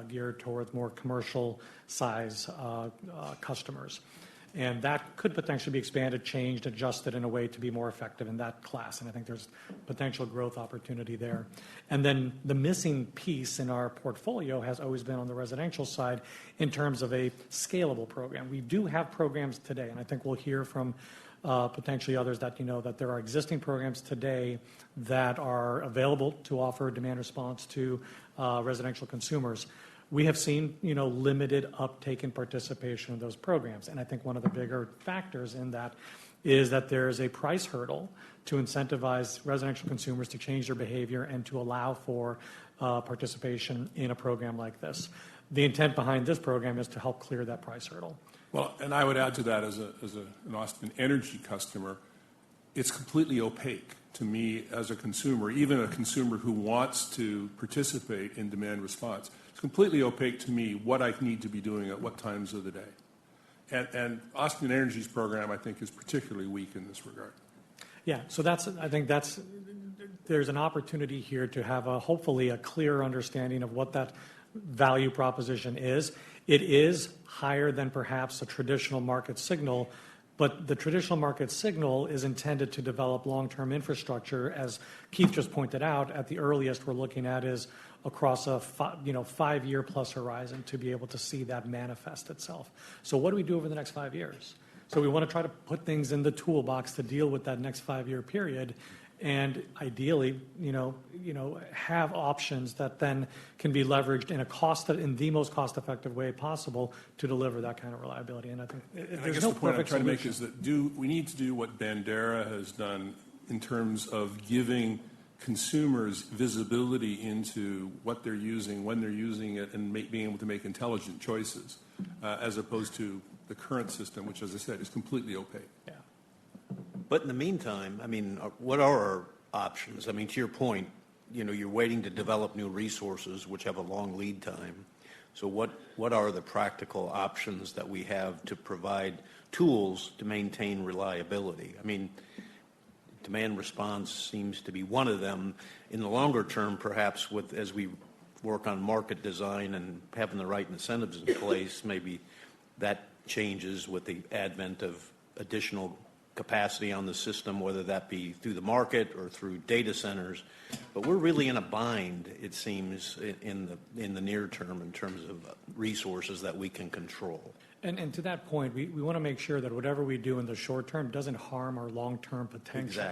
geared towards more commercial size customers. And that could potentially be expanded, changed, adjusted in a way to be more effective in that class. And I think there's potential growth opportunity there. And then the missing piece in our portfolio has always been on the residential side in terms of a scalable program. We do have programs today, and I think we'll hear from potentially others that that there are existing programs today that are available to offer demand response to residential consumers. We have seen, limited uptake and participation in those programs. And I think one of the bigger factors in that is that there is a price hurdle to incentivize residential consumers to change their behavior and to allow for participation in a program like this. The intent behind this program is to help clear that price hurdle. Well, and I would add to that as an Austin Energy customer, it's completely opaque to me as a consumer, even a consumer who wants to participate in demand response. It's completely opaque to me what I need to be doing at what times of the day. And Austin Energy's program, I think, is particularly weak in this regard. Yeah, so there's an opportunity here to have hopefully a clear understanding of what that value proposition is. It is higher than perhaps a traditional market signal, but the traditional market signal is intended to develop long-term infrastructure. As Keith just pointed out, at the earliest we're looking at is across a 5-year plus horizon to be able to see that manifest itself. So what do we do over the next 5 years? So we want to try to put things in the toolbox to deal with that next 5-year period, and ideally, have options that then can be leveraged in the most cost-effective way possible to deliver that kind of reliability. And I think there's no perfect solution. The point I'm trying to make is that we need to do what Bandera has done in terms of giving consumers visibility into what they're using, when they're using it, and being able to make intelligent choices, as opposed to the current system, which, as I said, is completely opaque. Yeah. But in the meantime, what are our options? To your point, you're waiting to develop new resources, which have a long lead time. So what are the practical options that we have to provide tools to maintain reliability? Demand response seems to be one of them. In the longer term, perhaps as we work on market design and having the right incentives in place, maybe that changes with the advent of additional capacity on the system, whether that be through the market or through data centers. But we're really in a bind, it seems, in the near term in terms of resources that we can control. And to that point, we want to make sure that whatever we do in the short term doesn't harm our long-term potential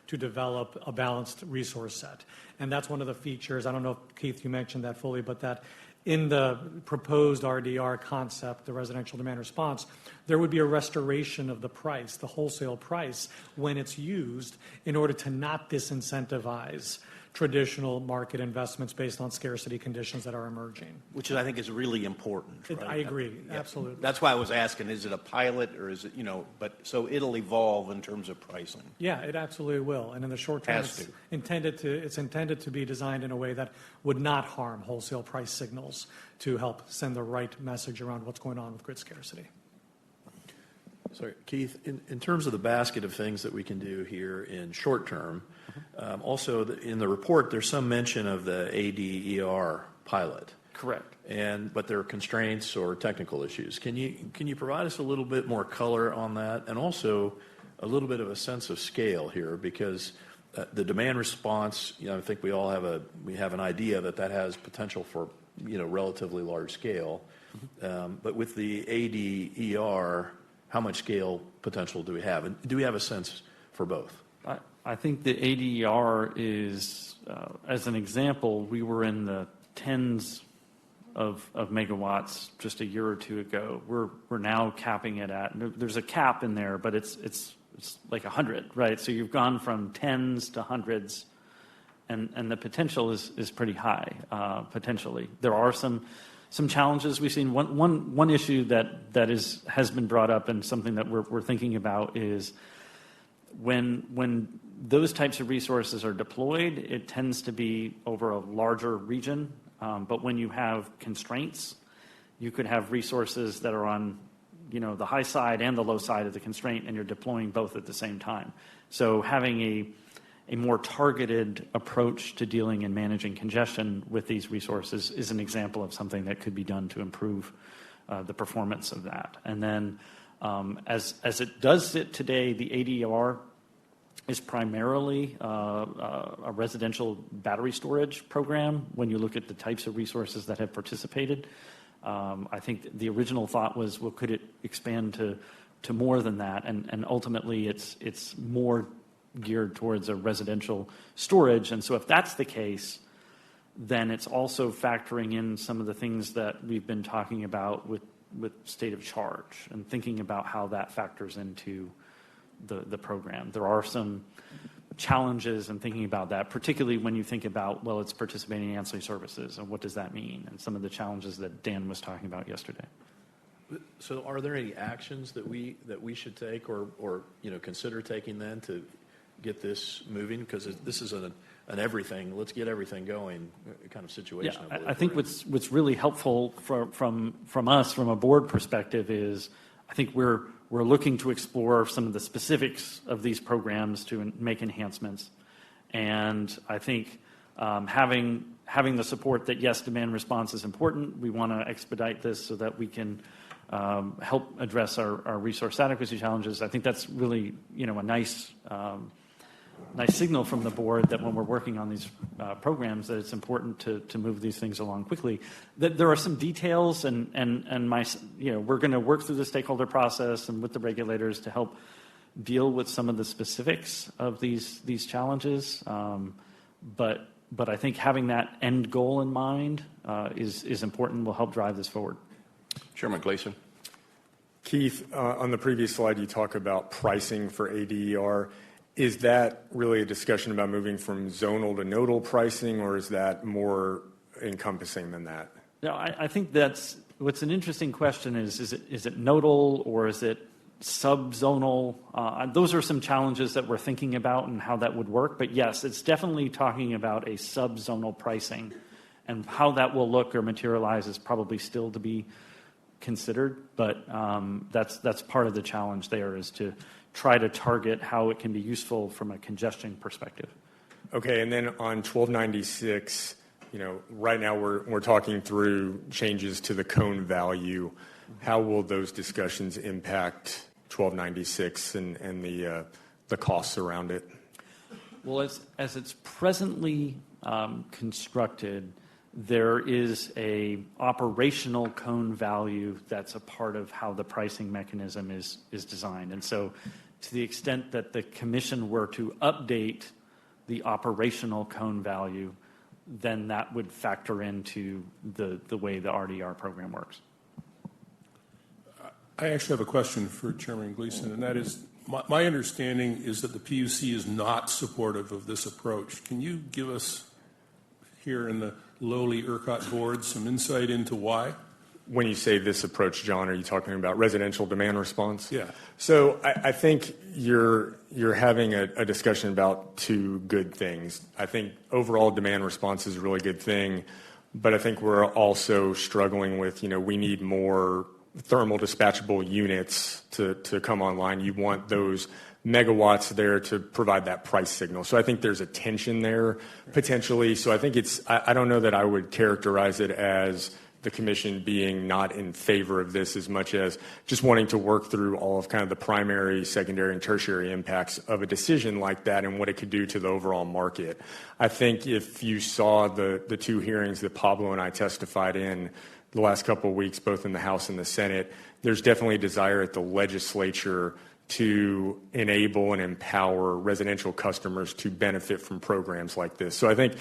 to develop a balanced resource set. And that's one of the features, I don't know if, Keith, you mentioned that fully, but that in the proposed RDR concept, the residential demand response, there would be a restoration of the price, the wholesale price, when it's used in order to not disincentivize traditional market investments based on scarcity conditions that are emerging. Which I think is really important. Right? I agree, absolutely. That's why I was asking, is it a pilot or is it, but so it'll evolve in terms of pricing. Yeah, it absolutely will. And in the short term, it's intended to be designed in a way that would not harm wholesale price signals to help send the right message around what's going on with grid scarcity. Sorry, Keith, in terms of the basket of things that we can do here in short term, also in the report, there's some mention of the ADER pilot. Correct. But there are constraints or technical issues. Can you provide us a little bit more color on that, and also a little bit of a sense of scale here, because the demand response, I think we all have an idea that has potential for relatively large scale, but with the ADER, how much scale potential do we have, and do we have a sense for both? I think the ADER is, as an example, we were in the tens of megawatts just a year or two ago. We're now capping it at. There's a cap in there, but it's like 100, right? So you've gone from tens to hundreds, and the potential is pretty high. Potentially, there are some challenges we've seen. One issue that has been brought up, and something that we're thinking about is when those types of resources are deployed, it tends to be over a larger region. But when you have constraints, you could have resources that are on, the high side and the low side of the constraint, and you're deploying both at the same time. So having a more targeted approach to dealing and managing congestion with these resources is an example of something that could be done to improve the performance of that. And then as it does sit today, the ADR is primarily a residential battery storage program when you look at the types of resources that have participated. I think the original thought was, well, could it expand to more than that? And ultimately, it's more geared towards a residential storage. And so if that's the case, then it's also factoring in some of the things that we've been talking about with state of charge and thinking about how that factors into the program. There are some challenges in thinking about that, particularly when you think about, well, it's participating in ancillary services, and what does that mean? And some of the challenges that Dan was talking about yesterday. So are there any actions that we should take or consider taking then to get this moving? Because this is an everything, let's get everything going kind of situation. Yeah, I think what's really helpful from us, from a board perspective, is I think we're looking to explore some of the specifics of these programs to make enhancements. And I think having the support that, yes, demand response is important. We want to expedite this so that we can help address our resource adequacy challenges. I think that's really, a nice signal from the board that when we're working on these programs, that it's important to move these things along quickly. That there are some details, and we're going to work through the stakeholder process and with the regulators to help deal with some of the specifics of these challenges. But I think having that end goal in mind is important. Will help drive this forward. Chairman Gleason. Keith, on the previous slide, you talk about pricing for ADR. Is that really a discussion about moving from zonal to nodal pricing, or is that more encompassing than that? No, I think that's what's an interesting question is it nodal or is it subzonal? Those are some challenges that we're thinking about and how that would work. But yes, it's definitely talking about a subzonal pricing, and how that will look or materialize is probably still to be considered. But that's part of the challenge there, is to try to target how it can be useful from a congestion perspective. Okay, and then on 1296, right now we're talking through changes to the cone value. How will those discussions impact 1296 and the costs around it? Well, as it's presently constructed, there is a operational cone value that's a part of how the pricing mechanism is designed. And so to the extent that the commission were to update the operational cone value, then that would factor into the way the RDR program works. I actually have a question for Chairman Gleason, and that is, my understanding is that the PUC is not supportive of this approach. Can you give us here in the lowly ERCOT board some insight into why? When you say this approach, John, are you talking about residential demand response? Yeah. So I think you're having a discussion about two good things. I think overall demand response is a really good thing, but I think we're also struggling with, we need more thermal dispatchable units to come online. You want those megawatts there to provide that price signal. So I think there's a tension there potentially. So I think I don't know that I would characterize it as the commission being not in favor of this as much as just wanting to work through all of kind of the primary, secondary, and tertiary impacts of a decision like that and what it could do to the overall market. I think if you saw the two hearings that Pablo and I testified in the last couple of weeks, both in the House and the Senate, there's definitely a desire at the legislature to enable and empower residential customers to benefit from programs like this. So I think,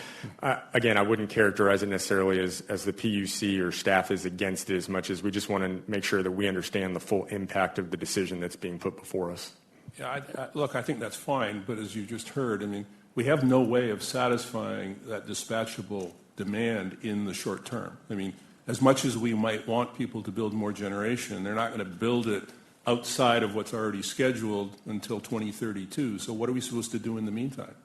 again, I wouldn't characterize it necessarily as the PUC or staff is against it as much as we just want to make sure that we understand the full impact of the decision that's being put before us. Yeah, look, I think that's fine, but as you just heard, we have no way of satisfying that dispatchable demand in the short term. As much as we might want people to build more generation, they're not going to build it outside of what's already scheduled until 2032. So what are we supposed to do in the meantime?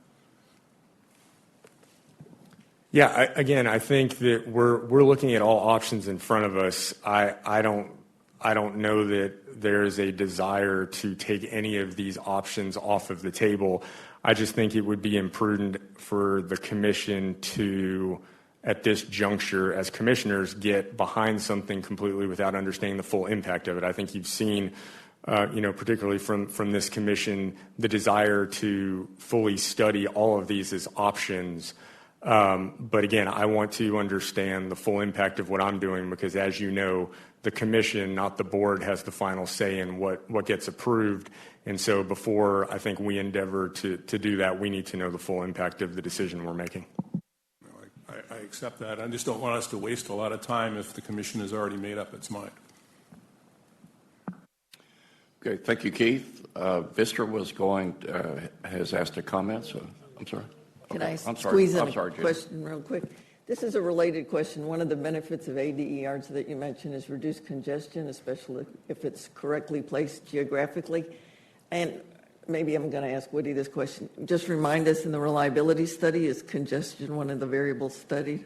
Yeah, again, I think that we're looking at all options in front of us. I don't know that there is a desire to take any of these options off of the table. I just think it would be imprudent for the commission to, at this juncture, as commissioners, get behind something completely without understanding the full impact of it. I think you've seen, particularly from this commission, the desire to fully study all of these as options. But again, I want to understand the full impact of what I'm doing because, as you know, the commission, not the board, has the final say in what gets approved. And so before I think we endeavor to do that, we need to know the full impact of the decision we're making. I accept that. I just don't want us to waste a lot of time if the commission has already made up its mind. Okay, thank you, Keith. Vistra has asked a comment, so I'm sorry. Can I squeeze in a question real quick? This is a related question. One of the benefits of ADERs that you mentioned is reduced congestion, especially if it's correctly placed geographically. And maybe I'm going to ask Woody this question. Just remind us, in the reliability study, is congestion one of the variables studied?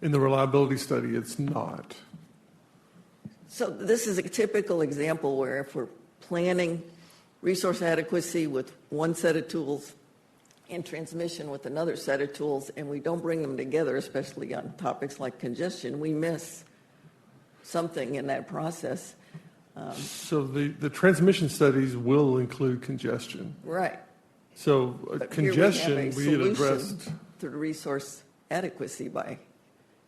In the reliability study, it's not. So this is a typical example where if we're planning resource adequacy with one set of tools and transmission with another set of tools, and we don't bring them together, especially on topics like congestion, we miss something in that process. So the transmission studies will include congestion. Right. So congestion we had addressed through resource adequacy by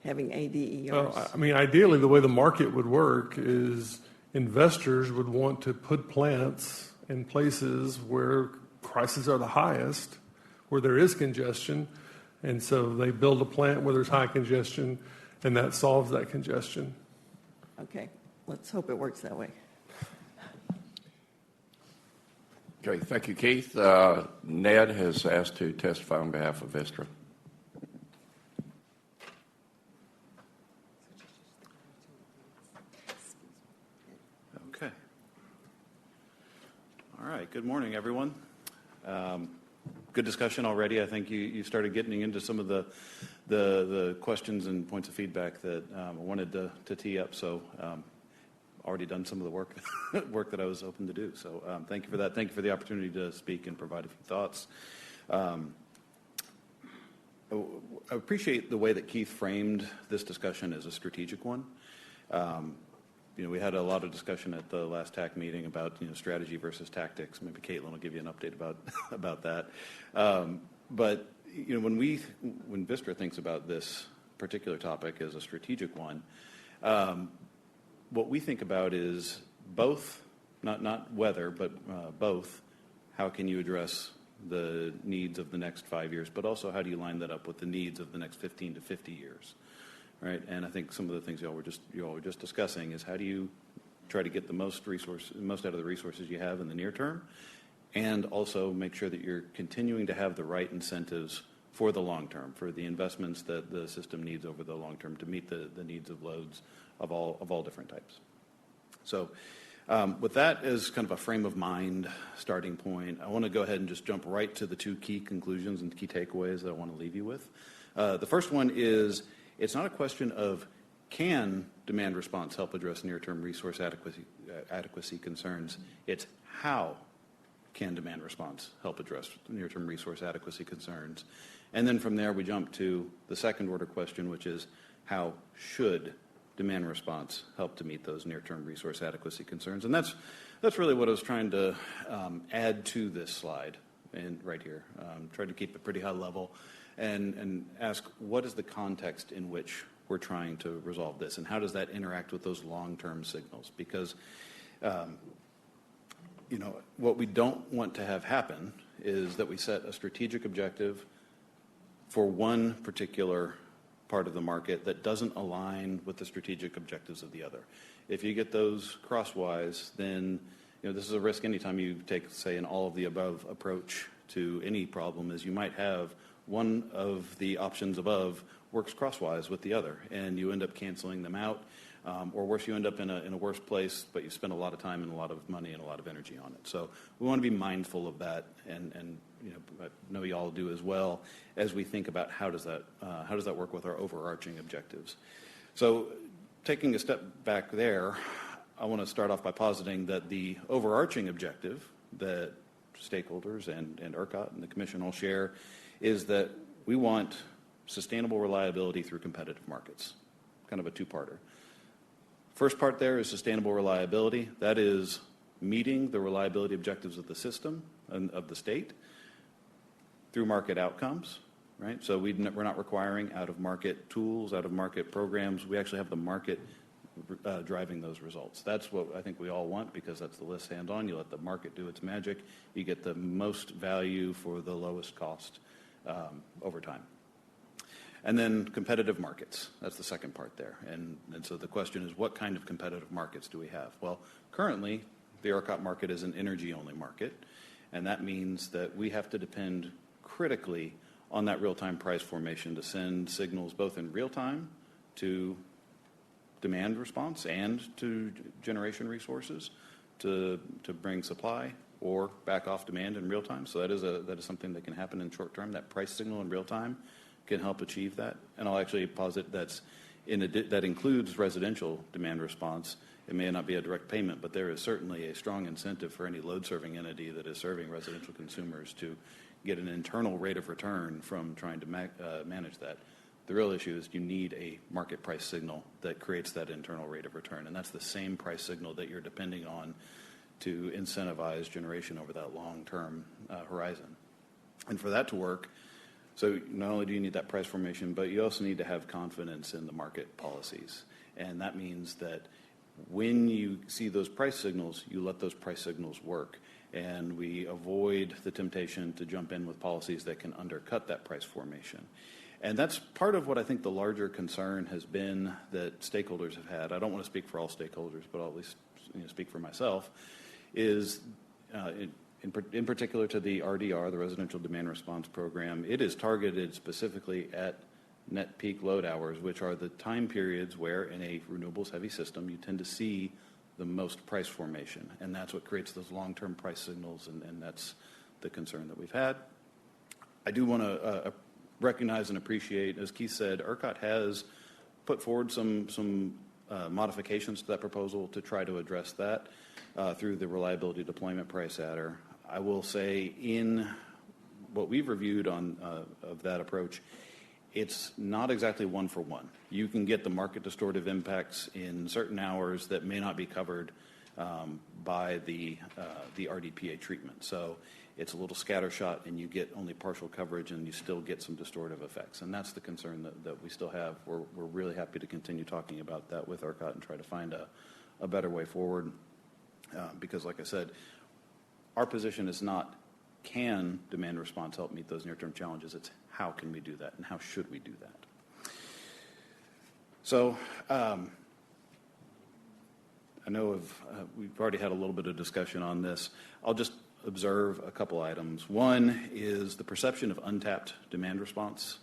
having ADERs. Well, I mean, ideally, the way the market would work is investors would want to put plants in places where prices are the highest, where there is congestion, and so they build a plant where there's high congestion, and that solves that congestion. Okay, let's hope it works that way. Okay, thank you, Keith. Ned has asked to testify on behalf of Vistra. Okay. All right, good morning, everyone. Good discussion already. I think you started getting into some of the questions and points of feedback that I wanted to tee up. So already done some of the work that I was hoping to do. So thank you for that. Thank you for the opportunity to speak and provide a few thoughts. I appreciate the way that Keith framed this discussion as a strategic one. We had a lot of discussion at the last TAC meeting about strategy versus tactics. Maybe Caitlin will give you an update about that. But when Vistra thinks about this particular topic as a strategic one, what we think about is both, not whether, but both. How can you address the needs of the next 5 years, but also how do you line that up with the needs of the next 15 to 50 years? Right, and I think some of the things you all were just discussing is how do you try to get the most out of the resources you have in the near term, and also make sure that you're continuing to have the right incentives for the long term, for the investments that the system needs over the long term to meet the needs of loads of all different types. So with that as kind of a frame of mind starting point, I want to go ahead and just jump right to the two key conclusions and key takeaways that I want to leave you with. The first one is, it's not a question of can demand response help address near-term resource adequacy concerns. It's how can demand response help address near-term resource adequacy concerns. And then from there we jump to the second order question, which is how should demand response help to meet those near-term resource adequacy concerns. And that's really what I was trying to add to this slide and right here. Tried to keep it pretty high level. And ask what is the context in which we're trying to resolve this, and how does that interact with those long-term signals? Because, what we don't want to have happen is that we set a strategic objective for one particular part of the market that doesn't align with the strategic objectives of the other. If you get those crosswise, then this is a risk anytime you take, say, an all-of-the-above approach to any problem, is you might have one of the options above works crosswise with the other, and you end up canceling them out. Or worse, you end up in a worse place, but you spend a lot of time and a lot of money and a lot of energy on it. So we want to be mindful of that, and I know you all do as well, as we think about how does that work with our overarching objectives. So taking a step back there, I want to start off by positing that the overarching objective that stakeholders and ERCOT and the Commission all share is that we want sustainable reliability through competitive markets, kind of a two-parter. First part there is sustainable reliability. That is meeting the reliability objectives of the system and of the state through market outcomes, right? So we're not requiring out-of-market tools, out-of-market programs. We actually have the market driving those results. That's what I think we all want, because that's the list hands-on. You let the market do its magic. You get the most value for the lowest cost over time. And then competitive markets. That's the second part there. And so the question is, what kind of competitive markets do we have? Well, currently, the ERCOT market is an energy-only market, and that means that we have to depend critically on that real-time price formation to send signals both in real time to demand response and to generation resources to bring supply or back off demand in real time. So that is something that can happen in short term. That price signal in real time can help achieve that. And I'll actually posit that includes residential demand response. It may not be a direct payment, but there is certainly a strong incentive for any load-serving entity that is serving residential consumers to get an internal rate of return from trying to manage that. The real issue is you need a market price signal that creates that internal rate of return, and that's the same price signal that you're depending on to incentivize generation over that long-term horizon. And for that to work, so not only do you need that price formation, but you also need to have confidence in the market policies. And that means that when you see those price signals, you let those price signals work. And we avoid the temptation to jump in with policies that can undercut that price formation. And that's part of what I think the larger concern has been that stakeholders have had. I don't want to speak for all stakeholders, but I'll at least speak for myself, is in particular to the RDR, the Residential Demand Response Program. It is targeted specifically at net peak load hours, which are the time periods where in a renewables heavy system you tend to see the most price formation. And that's what creates those long-term price signals, and that's the concern that we've had. I do want to recognize and appreciate, as Keith said, ERCOT has put forward some modifications to that proposal to try to address that through the reliability deployment price adder. I will say in what we've reviewed of that approach, it's not exactly one for one. You can get the market distortive impacts in certain hours that may not be covered by the RDPA treatment. So it's a little scattershot, and you get only partial coverage, and you still get some distortive effects. And that's the concern that we still have. We're really happy to continue talking about that with ERCOT and try to find a better way forward. Because, like I said, our position is not can demand response help meet those near-term challenges. It's how can we do that, and how should we do that? So I know we've already had a little bit of discussion on this. I'll just observe a couple items. One is the perception of untapped demand response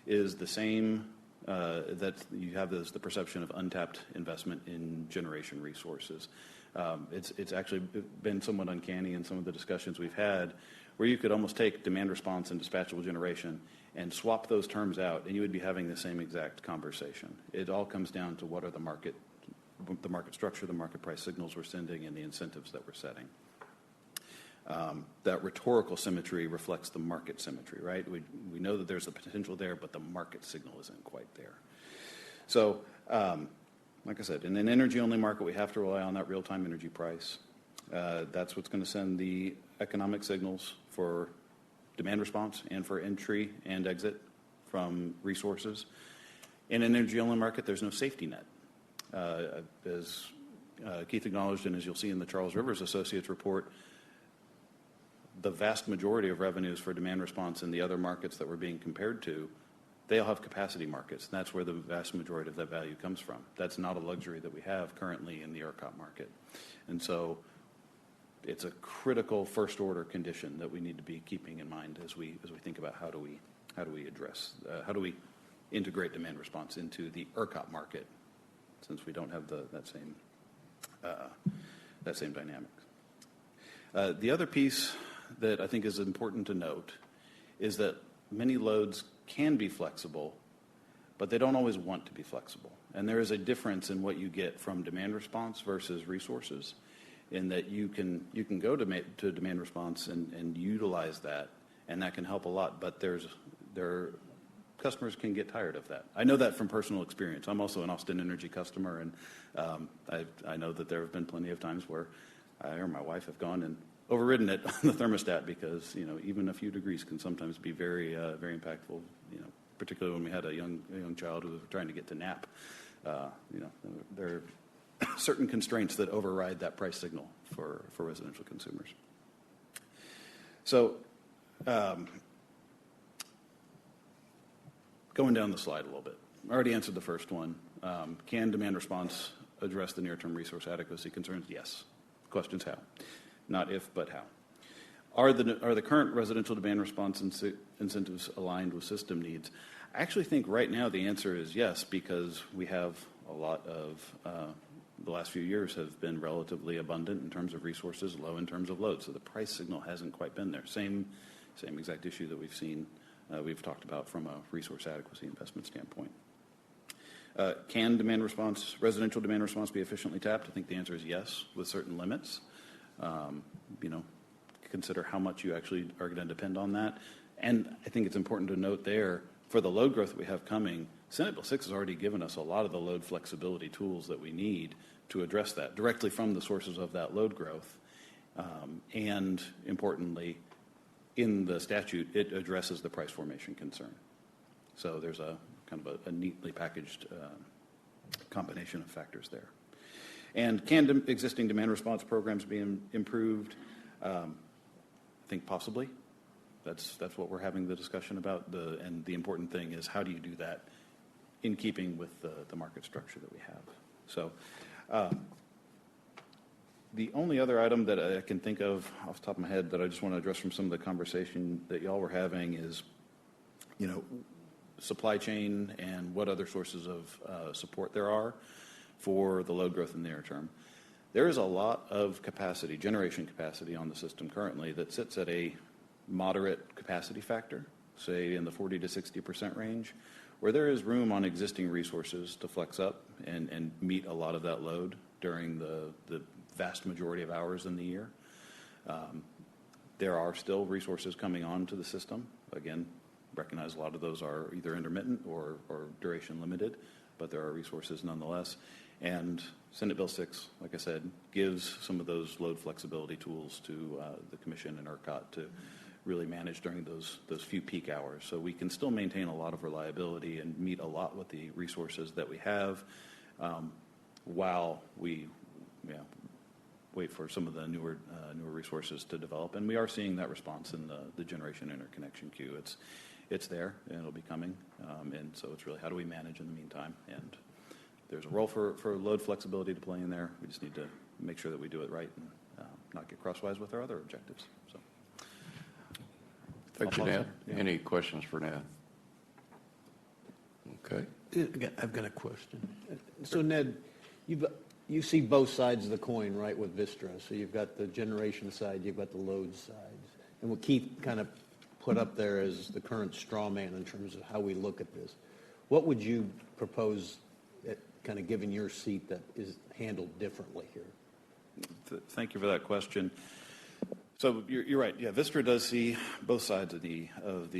is the same that you have as the perception of untapped investment in generation resources. It's actually been somewhat uncanny in some of the discussions we've had, where you could almost take demand response and dispatchable generation and swap those terms out, and you would be having the same exact conversation. It all comes down to what are the market structure, the market price signals we're sending, and the incentives that we're setting. That rhetorical symmetry reflects the market symmetry, right? We know that there's a potential there, but the market signal isn't quite there. So, like I said, in an energy-only market, we have to rely on that real-time energy price. That's what's going to send the economic signals for demand response and for entry and exit from resources. In an energy-only market, there's no safety net. As Keith acknowledged, and as you'll see in the Charles Rivers Associates report, the vast majority of revenues for demand response in the other markets that we're being compared to, they all have capacity markets, and that's where the vast majority of that value comes from. That's not a luxury that we have currently in the ERCOT market. And so it's a critical first-order condition that we need to be keeping in mind as we think about how do we integrate demand response into the ERCOT market since we don't have that same dynamic. The other piece that I think is important to note is that many loads can be flexible, but they don't always want to be flexible. And there is a difference in what you get from demand response versus resources, in that you can go to demand response and utilize that, and that can help a lot, but customers can get tired of that. I know that from personal experience. I'm also an Austin Energy customer, and I know that there have been plenty of times where I or my wife have gone and overridden it on the thermostat, because even a few degrees can sometimes be very very impactful. Particularly when we had a young child who was trying to get to nap. There are certain constraints that override that price signal for residential consumers. So, going down the slide a little bit. I already answered the first one. Can demand response address the near-term resource adequacy concerns? Yes. Question's how. Not if, but how. Are the current residential demand response incentives aligned with system needs? I actually think right now the answer is yes, because we have a lot of, the last few years have been relatively abundant in terms of resources, low in terms of load. So the price signal hasn't quite been there. Same exact issue that we've talked about from a resource adequacy investment standpoint. Can residential demand response be efficiently tapped? I think the answer is yes, with certain limits. Consider how much you actually are going to depend on that. And I think it's important to note there, for the load growth that we have coming, Senate Bill 6 has already given us a lot of the load flexibility tools that we need to address that directly from the sources of that load growth. And importantly, in the statute, it addresses the price formation concern. So there's a kind of a neatly packaged combination of factors there. And can existing demand response programs be improved? I think possibly. That's what we're having the discussion about. And the important thing is, how do you do that in keeping with the market structure that we have? So the only other item that I can think of off the top of my head that I just want to address from some of the conversation that y'all were having is, supply chain and what other sources of support there are for the load growth in the near term. There is a lot of capacity, generation capacity on the system currently that sits at a moderate capacity factor, say in the 40 to 60% range, where there is room on existing resources to flex up and meet a lot of that load during the vast majority of hours in the year. There are still resources coming onto the system. Again, recognize a lot of those are either intermittent or duration limited, but there are resources nonetheless. And Senate Bill 6, like I said, gives some of those load flexibility tools to the Commission and ERCOT to really manage during those few peak hours. So we can still maintain a lot of reliability and meet a lot with the resources that we have while we wait for some of the newer resources to develop. And we are seeing that response in the generation interconnection queue. It's there, and it'll be coming. And so it's really, how do we manage in the meantime? And there's a role for load flexibility to play in there. We just need to make sure that we do it right and not get crosswise with our other objectives. So, thank you, Ned. Yeah. Any questions for Ned? Okay. I've got a question. So, Ned, you see both sides of the coin, right, with Vistra. So you've got the generation side, you've got the load side. And what Keith kind of put up there as the current straw man in terms of how we look at this. What would you propose, kind of given your seat, that is handled differently here? Thank you for that question. So you're right. Yeah, Vistra does see both sides of the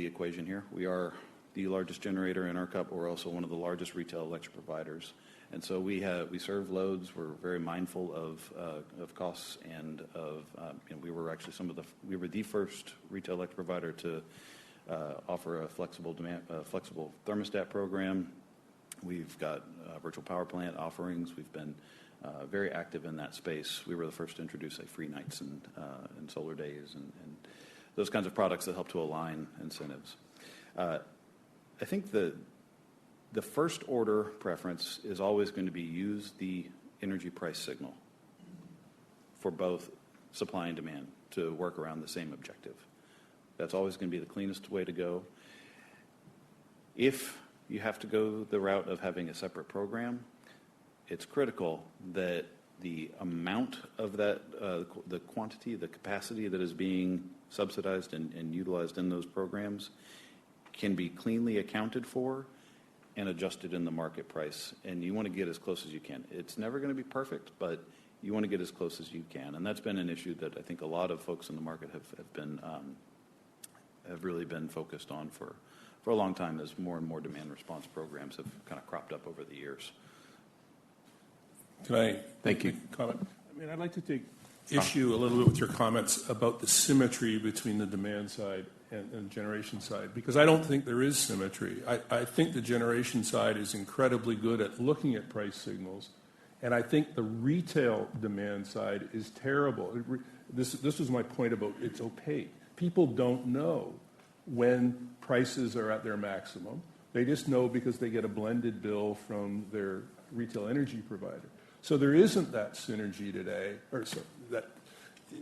equation here. We are the largest generator in ERCOT, but we're also one of the largest retail electric providers. And so we serve loads. We're very mindful of costs and of we were actually we were the first retail electric provider to offer a flexible thermostat program. We've got virtual power plant offerings. We've been very active in that space. We were the first to introduce free nights and solar days and those kinds of products that help to align incentives. I think the first order preference is always going to be use the energy price signal for both supply and demand to work around the same objective. That's always going to be the cleanest way to go. If you have to go the route of having a separate program, it's critical that the amount of that, the quantity, the capacity that is being subsidized and utilized in those programs can be cleanly accounted for and adjusted in the market price. And you want to get as close as you can. It's never going to be perfect, but you want to get as close as you can. And that's been an issue that I think a lot of folks in the market have really been focused on for a long time, as more and more demand response programs have kind of cropped up over the years. Can I Thank you. comment? I mean, I'd like to take issue a little bit with your comments about the symmetry between the demand side and generation side, because I don't think there is symmetry. I think the generation side is incredibly good at looking at price signals, and I think the retail demand side is terrible. This was my point about it's opaque. People don't know when prices are at their maximum. They just know because they get a blended bill from their retail energy provider. So there isn't that synergy today, or so that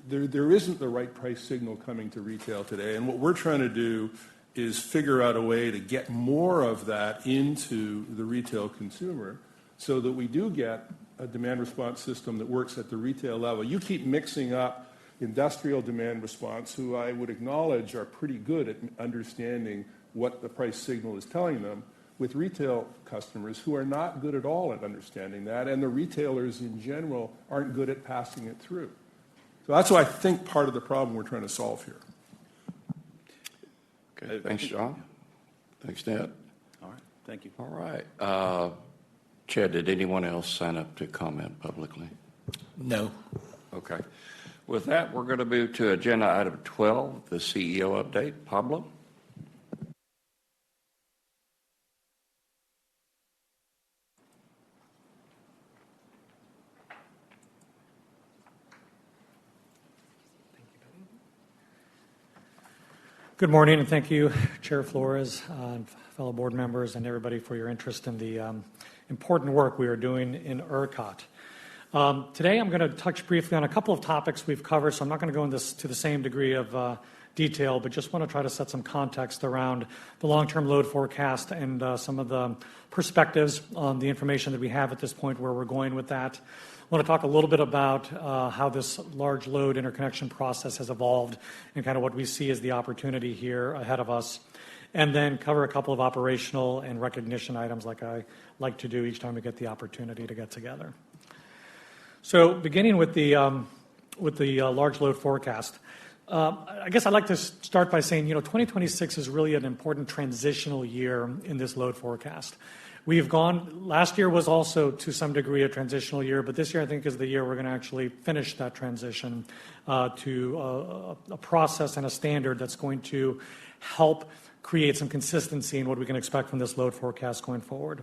there isn't the right price signal coming to retail today. And what we're trying to do is figure out a way to get more of that into the retail consumer so that we do get a demand response system that works at the retail level. You keep mixing up industrial demand response, who I would acknowledge are pretty good at understanding what the price signal is telling them, with retail customers who are not good at all at understanding that, and the retailers in general aren't good at passing it through. So that's what I think part of the problem we're trying to solve here. Okay, thanks, John. Thanks, Ned. All right, thank you. All right. Chad, did anyone else sign up to comment publicly? No. Okay. With that, we're going to move to agenda item 12, the CEO update. Pablo? Good morning, and thank you, Chair Flores, fellow board members, and everybody for your interest in the important work we are doing in ERCOT. Today, I'm going to touch briefly on a couple of topics we've covered, so I'm not going to go into to the same degree of detail, but just want to try to set some context around the long-term load forecast and some of the perspectives on the information that we have at this point, where we're going with that. I want to talk a little bit about how this large load interconnection process has evolved and kind of what we see as the opportunity here ahead of us, and then cover a couple of operational and recognition items like I like to do each time we get the opportunity to get together. So beginning with the large load forecast, I guess I'd like to start by saying, 2026 is really an important transitional year in this load forecast. Last year was also to some degree a transitional year, but this year I think is the year we're going to actually finish that transition to a process and a standard that's going to help create some consistency in what we can expect from this load forecast going forward.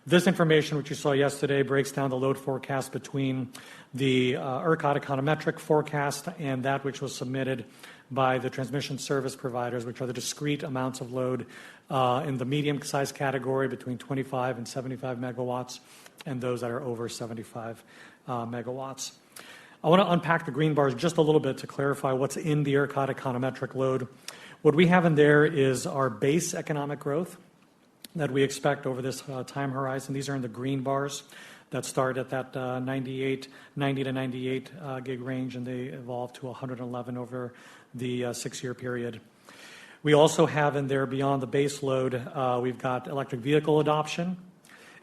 This information, which you saw yesterday, breaks down the load forecast between the ERCOT econometric forecast and that which was submitted by the transmission service providers, which are the discrete amounts of load in the medium-sized category between 25 and 75 megawatts, and those that are over 75 megawatts. I want to unpack the green bars just a little bit to clarify what's in the ERCOT econometric load. What we have in there is our base economic growth that we expect over this time horizon. These are in the green bars that start at that 90 to 98 gig range, and they evolve to 111 over the 6-year period. We also have in there, beyond the base load, we've got electric vehicle adoption,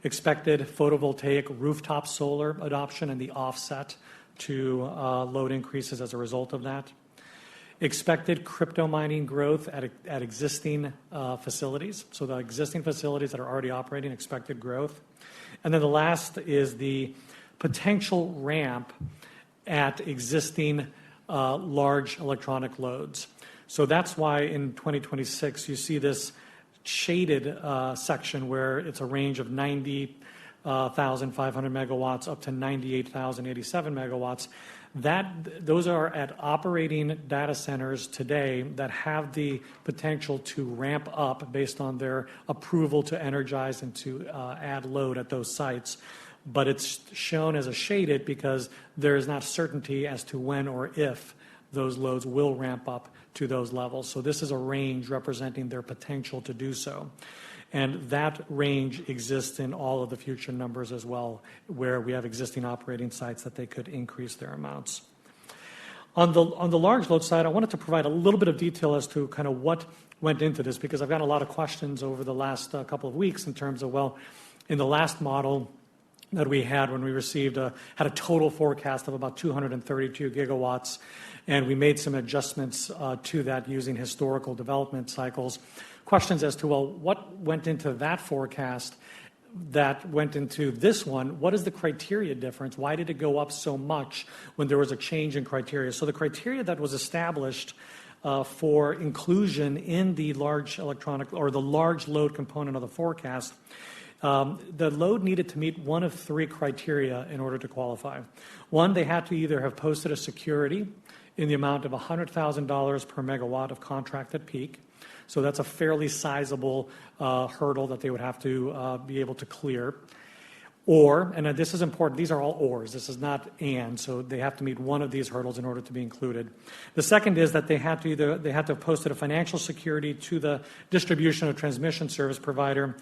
expected photovoltaic rooftop solar adoption and the offset to load increases as a result of that. Expected crypto mining growth at existing facilities. So the existing facilities that are already operating, expected growth. And then the last is the potential ramp at existing large electronic loads. So that's why in 2026 you see this shaded section where it's a range of 90,500 megawatts up to 98,087 megawatts. Those are at operating data centers today that have the potential to ramp up based on their approval to energize and to add load at those sites. But it's shown as a shaded because there is not certainty as to when or if those loads will ramp up to those levels. So this is a range representing their potential to do so. And that range exists in all of the future numbers as well, where we have existing operating sites that they could increase their amounts. On the large load side, I wanted to provide a little bit of detail as to kind of what went into this, because I've got a lot of questions over the last couple of weeks in terms of, well, in the last model that we had when we had a total forecast of about 232 gigawatts, and we made some adjustments to that using historical development cycles. Questions as to, well, what went into that forecast that went into this one? What is the criteria difference? Why did it go up so much when there was a change in criteria? So the criteria that was established for inclusion in the large electronic or the large load component of the forecast, the load needed to meet one of three criteria in order to qualify. One, they had to either have posted a security in the amount of $100,000 per megawatt of contracted peak. So that's a fairly sizable hurdle that they would have to be able to clear. Or, and this is important, these are all ors, this is not and, so they have to meet one of these hurdles in order to be included. The second is that they have to have posted a financial security to the distribution or transmission service provider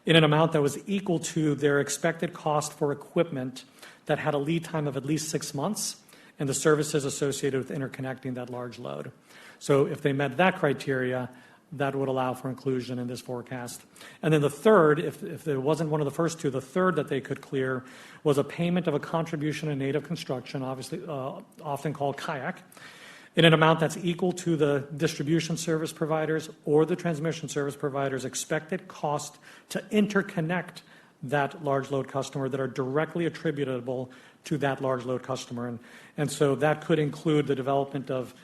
in an amount that was equal to their expected cost for equipment that had a lead time of at least 6 months and the services associated with interconnecting that large load. So if they met that criteria, that would allow for inclusion in this forecast. And then the third, if there wasn't one of the first two, the third that they could clear was a payment of a contribution in native construction, obviously often called kayak, in an amount that's equal to the distribution service providers or the transmission service providers' expected cost to interconnect that large load customer that are directly attributable to that large load customer. And so that could include the development of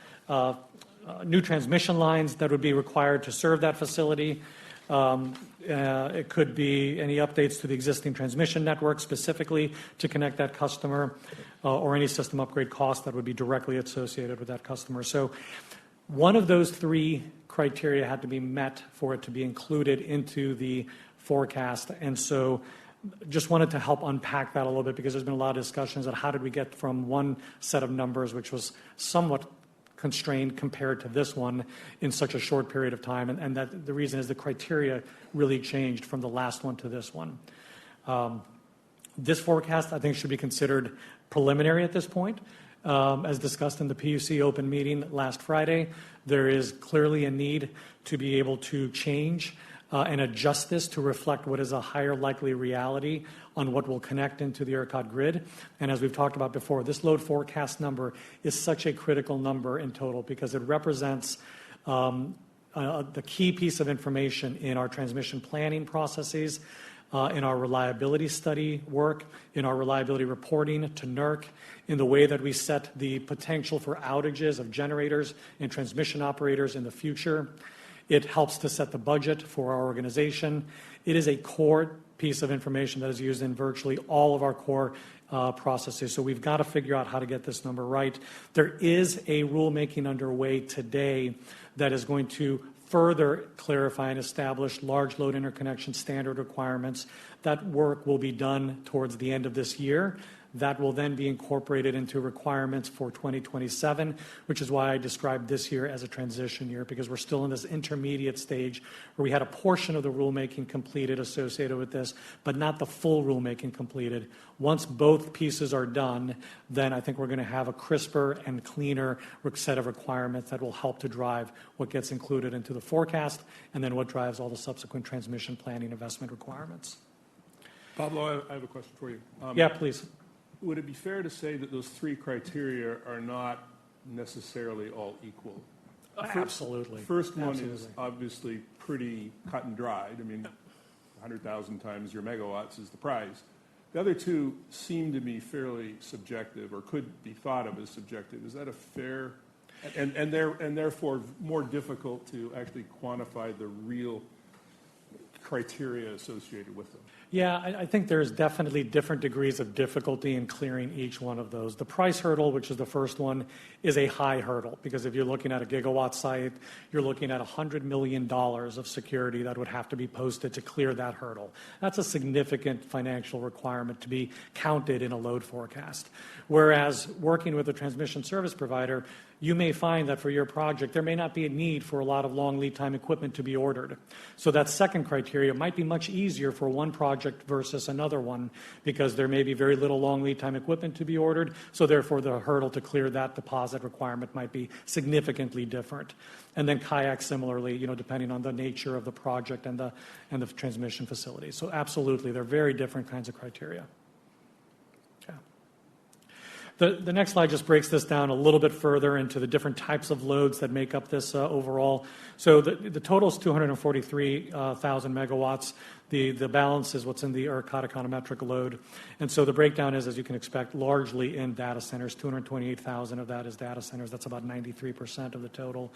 new transmission lines that would be required to serve that facility. It could be any updates to the existing transmission network specifically to connect that customer, or any system upgrade cost that would be directly associated with that customer. So one of those three criteria had to be met for it to be included into the forecast. And so just wanted to help unpack that a little bit, because there's been a lot of discussions on how did we get from one set of numbers, which was somewhat constrained compared to this one in such a short period of time, and that the reason is the criteria really changed from the last one to this one. This forecast, I think, should be considered preliminary at this point. As discussed in the PUC open meeting last Friday, there is clearly a need to be able to change and adjust this to reflect what is a higher likely reality on what will connect into the ERCOT grid. And as we've talked about before, this load forecast number is such a critical number in total because it represents the key piece of information in our transmission planning processes, in our reliability study work, in our reliability reporting to NERC, in the way that we set the potential for outages of generators and transmission operators in the future. It helps to set the budget for our organization. It is a core piece of information that is used in virtually all of our core processes. So we've got to figure out how to get this number right. There is a rulemaking underway today that is going to further clarify and establish large load interconnection standard requirements. That work will be done towards the end of this year. That will then be incorporated into requirements for 2027, which is why I described this year as a transition year, because we're still in this intermediate stage where we had a portion of the rulemaking completed associated with this, but not the full rulemaking completed. Once both pieces are done, then I think we're going to have a crisper and cleaner set of requirements that will help to drive what gets included into the forecast and then what drives all the subsequent transmission planning investment requirements. Pablo, I have a question for you. Yeah, please. Would it be fair to say that those three criteria are not necessarily all equal? Absolutely. First one is obviously pretty cut and dried. I mean, 100,000 times your megawatts is the prize. The other two seem to be fairly subjective, or could be thought of as subjective. Is that a fair, and therefore more difficult to actually quantify the real criteria associated with them? Yeah, I think there's definitely different degrees of difficulty in clearing each one of those. The price hurdle, which is the first one, is a high hurdle because if you're looking at a gigawatt site, you're looking at $100 million of security that would have to be posted to clear that hurdle. That's a significant financial requirement to be counted in a load forecast. Whereas working with a transmission service provider, you may find that for your project, there may not be a need for a lot of long lead time equipment to be ordered. So that second criteria criteria might be much easier for one project versus another one because there may be very little long lead time equipment to be ordered, so therefore the hurdle to clear that deposit requirement might be significantly different. And then kayak similarly, depending on the nature of the project and the transmission facility. So absolutely, they're very different kinds of criteria. The next slide just breaks this down a little bit further into the different types of loads that make up this overall. So the total is 243,000 megawatts. The balance is what's in the ERCOT econometric load. And so the breakdown is, as you can expect, largely in data centers. 228,000 of that is data centers. That's about 93% of the total.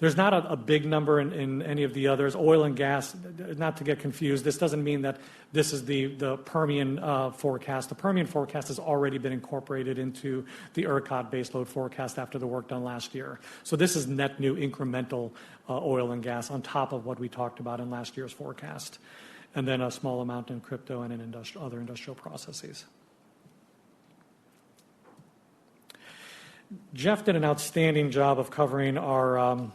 There's not a big number in any of the others. Oil and gas, not to get confused, this doesn't mean that this is the Permian forecast. The Permian forecast has already been incorporated into the ERCOT baseload forecast after the work done last year. So this is net new incremental oil and gas on top of what we talked about in last year's forecast. And then a small amount in crypto and in other industrial processes. Jeff did an outstanding job of covering our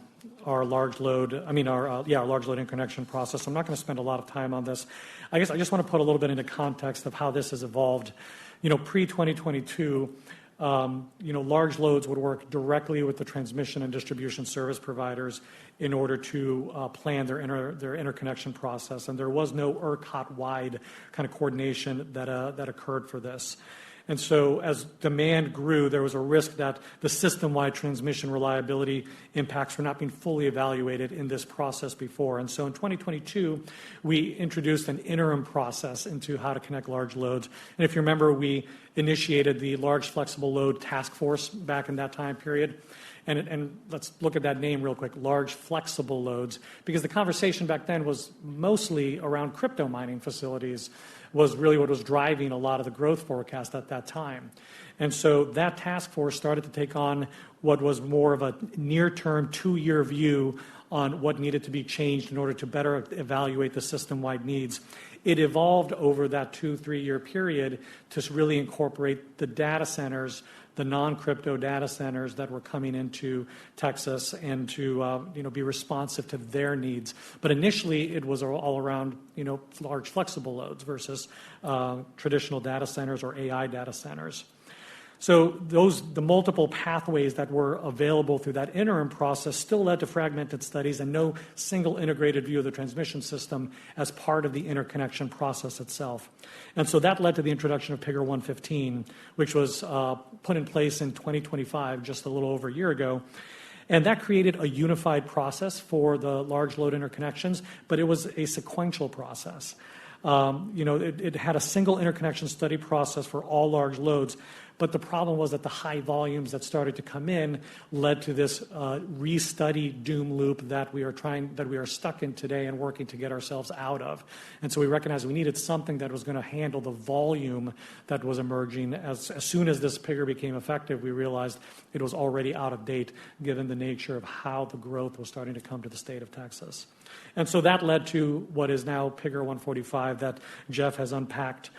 large load, our large load interconnection process. I'm not going to spend a lot of time on this. I guess I just want to put a little bit into context of how this has evolved. Pre-2022, large loads would work directly with the transmission and distribution service providers in order to plan their interconnection process, and there was no ERCOT-wide kind of coordination that occurred for this. And so as demand grew, there was a risk that the system-wide transmission reliability impacts were not being fully evaluated in this process before. And so in 2022, we introduced an interim process into how to connect large loads. And if you remember, we initiated the Large Flexible Load Task Force back in that time period. And let's look at that name real quick, large flexible loads, because the conversation back then was mostly around crypto mining facilities, was really what was driving a lot of the growth forecast at that time. And so that task force started to take on what was more of a near-term 2-year view on what needed to be changed in order to better evaluate the system-wide needs. It evolved over that 2-3 year period to really incorporate the data centers, the non-crypto data centers that were coming into Texas, and to be responsive to their needs. But initially, it was all around large flexible loads versus traditional data centers or AI data centers. So the multiple pathways that were available through that interim process still led to fragmented studies and no single integrated view of the transmission system as part of the interconnection process itself. And so that led to the introduction of PIGR 115, which was put in place in 2025, just a little over a year ago. And that created a unified process for the large load interconnections, but it was a sequential process. It had a single interconnection study process for all large loads, but the problem was that the high volumes that started to come in led to this restudy doom loop that we are stuck in today and working to get ourselves out of. And so we recognized we needed something that was going to handle the volume that was emerging. As soon as this PIGR became effective, we realized it was already out of date given the nature of how the growth was starting to come to the state of Texas. And so that led to what is now PIGR 145 that Jeff has unpacked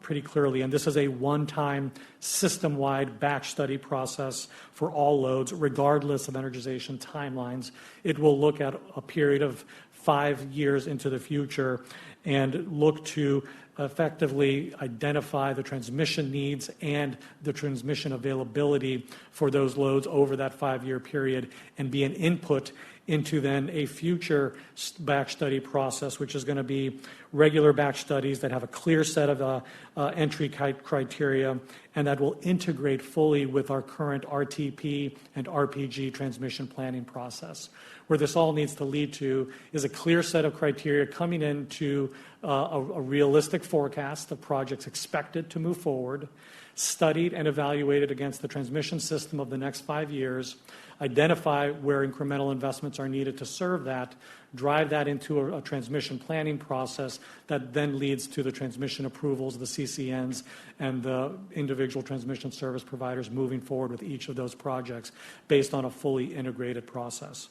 pretty clearly. And this is a one-time system-wide batch study process for all loads, regardless of energization timelines. It will look at a period of 5 years into the future and look to effectively identify the transmission needs and the transmission availability for those loads over that 5-year period and be an input into then a future batch study process, which is going to be regular batch studies that have a clear set of entry criteria and that will integrate fully with our current RTP and RPG transmission planning process. Where this all needs to lead to is a clear set of criteria coming into a realistic forecast of projects expected to move forward, studied and evaluated against the transmission system of the next 5 years, identify where incremental investments are needed to serve that, drive that into a transmission planning process that then leads to the transmission approvals, the CCNs, and the individual transmission service providers moving forward with each of those projects based on a fully integrated process.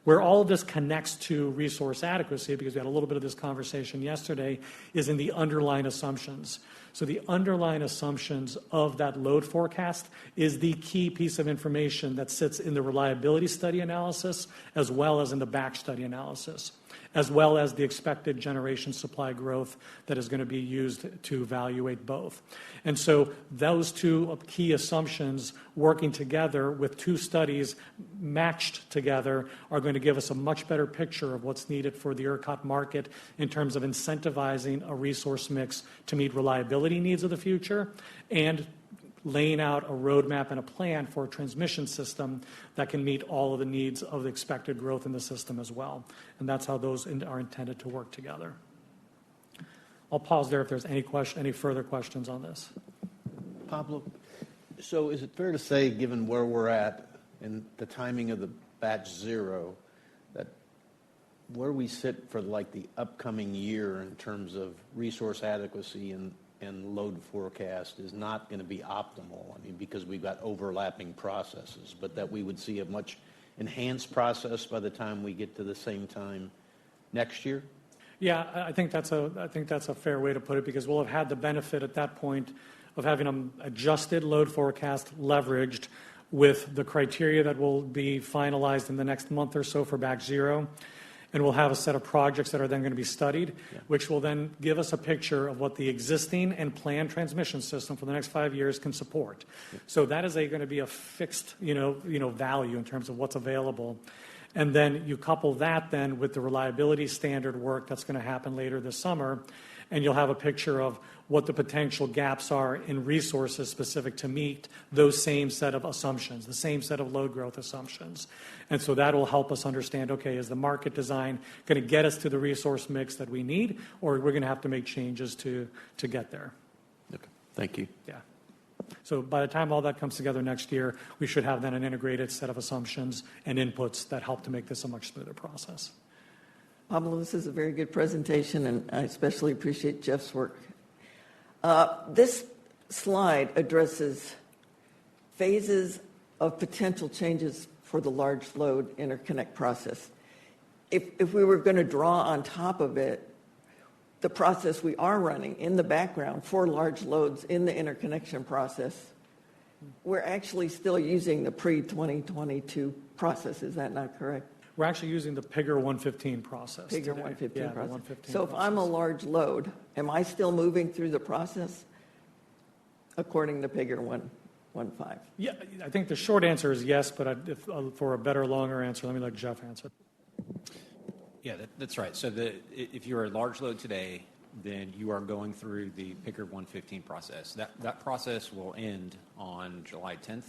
Where all of this connects to resource adequacy, because we had a little bit of this conversation yesterday, is in the underlying assumptions. So the underlying assumptions of that load forecast is the key piece of information that sits in the reliability study analysis as well as in the batch study analysis. as well as the expected generation supply growth that is going to be used to evaluate both. And so those two key assumptions working together with two studies matched together are going to give us a much better picture of what's needed for the ERCOT market in terms of incentivizing a resource mix to meet reliability needs of the future and laying out a roadmap and a plan for a transmission system that can meet all of the needs of the expected growth in the system as well. And that's how those are intended to work together. I'll pause there if there's any further questions on this. Pablo, so is it fair to say, given where we're at and the timing of the batch zero, that where we sit for like the upcoming year in terms of resource adequacy and load forecast is not going to be optimal? I mean, because we've got overlapping processes, but that we would see a much enhanced process by the time we get to the same time next year? Yeah, I think that's a fair way to put it, because we'll have had the benefit at that point of having an adjusted load forecast leveraged with the criteria that will be finalized in the next month or so for batch zero. And we'll have a set of projects that are then going to be studied, which will then give us a picture of what the existing and planned transmission system for the next 5 years can support. So that is going to be a fixed, value in terms of what's available. And then you couple that then with the reliability standard work that's going to happen later this summer, and you'll have a picture of what the potential gaps are in resources specific to meet those same set of assumptions, the same set of load growth assumptions. And so that will help us understand, okay, is the market design going to get us to the resource mix that we need, or we're going to have to make changes to get there? Okay. Thank you. Yeah. So by the time all that comes together next year, we should have then an integrated set of assumptions and inputs that help to make this a much smoother process. Pablo, this is a very good presentation, and I especially appreciate Jeff's work. This slide addresses phases of potential changes for the large load interconnect process. If we were going to draw on top of it the process we are running in the background for large loads in the interconnection process, we're actually still using the pre-2022 process. Is that not correct? We're actually using the PIGR 115 process. PIGR 115 yeah, process. 115 so if process. I'm a large load, am I still moving through the process according to PIGR 115? Yeah, I think the short answer is yes, but for a better, longer answer, let me let Jeff answer. Yeah, that's right. So if you're a large load today, then you are going through the PIGR 115 process. That process will end on July 10th,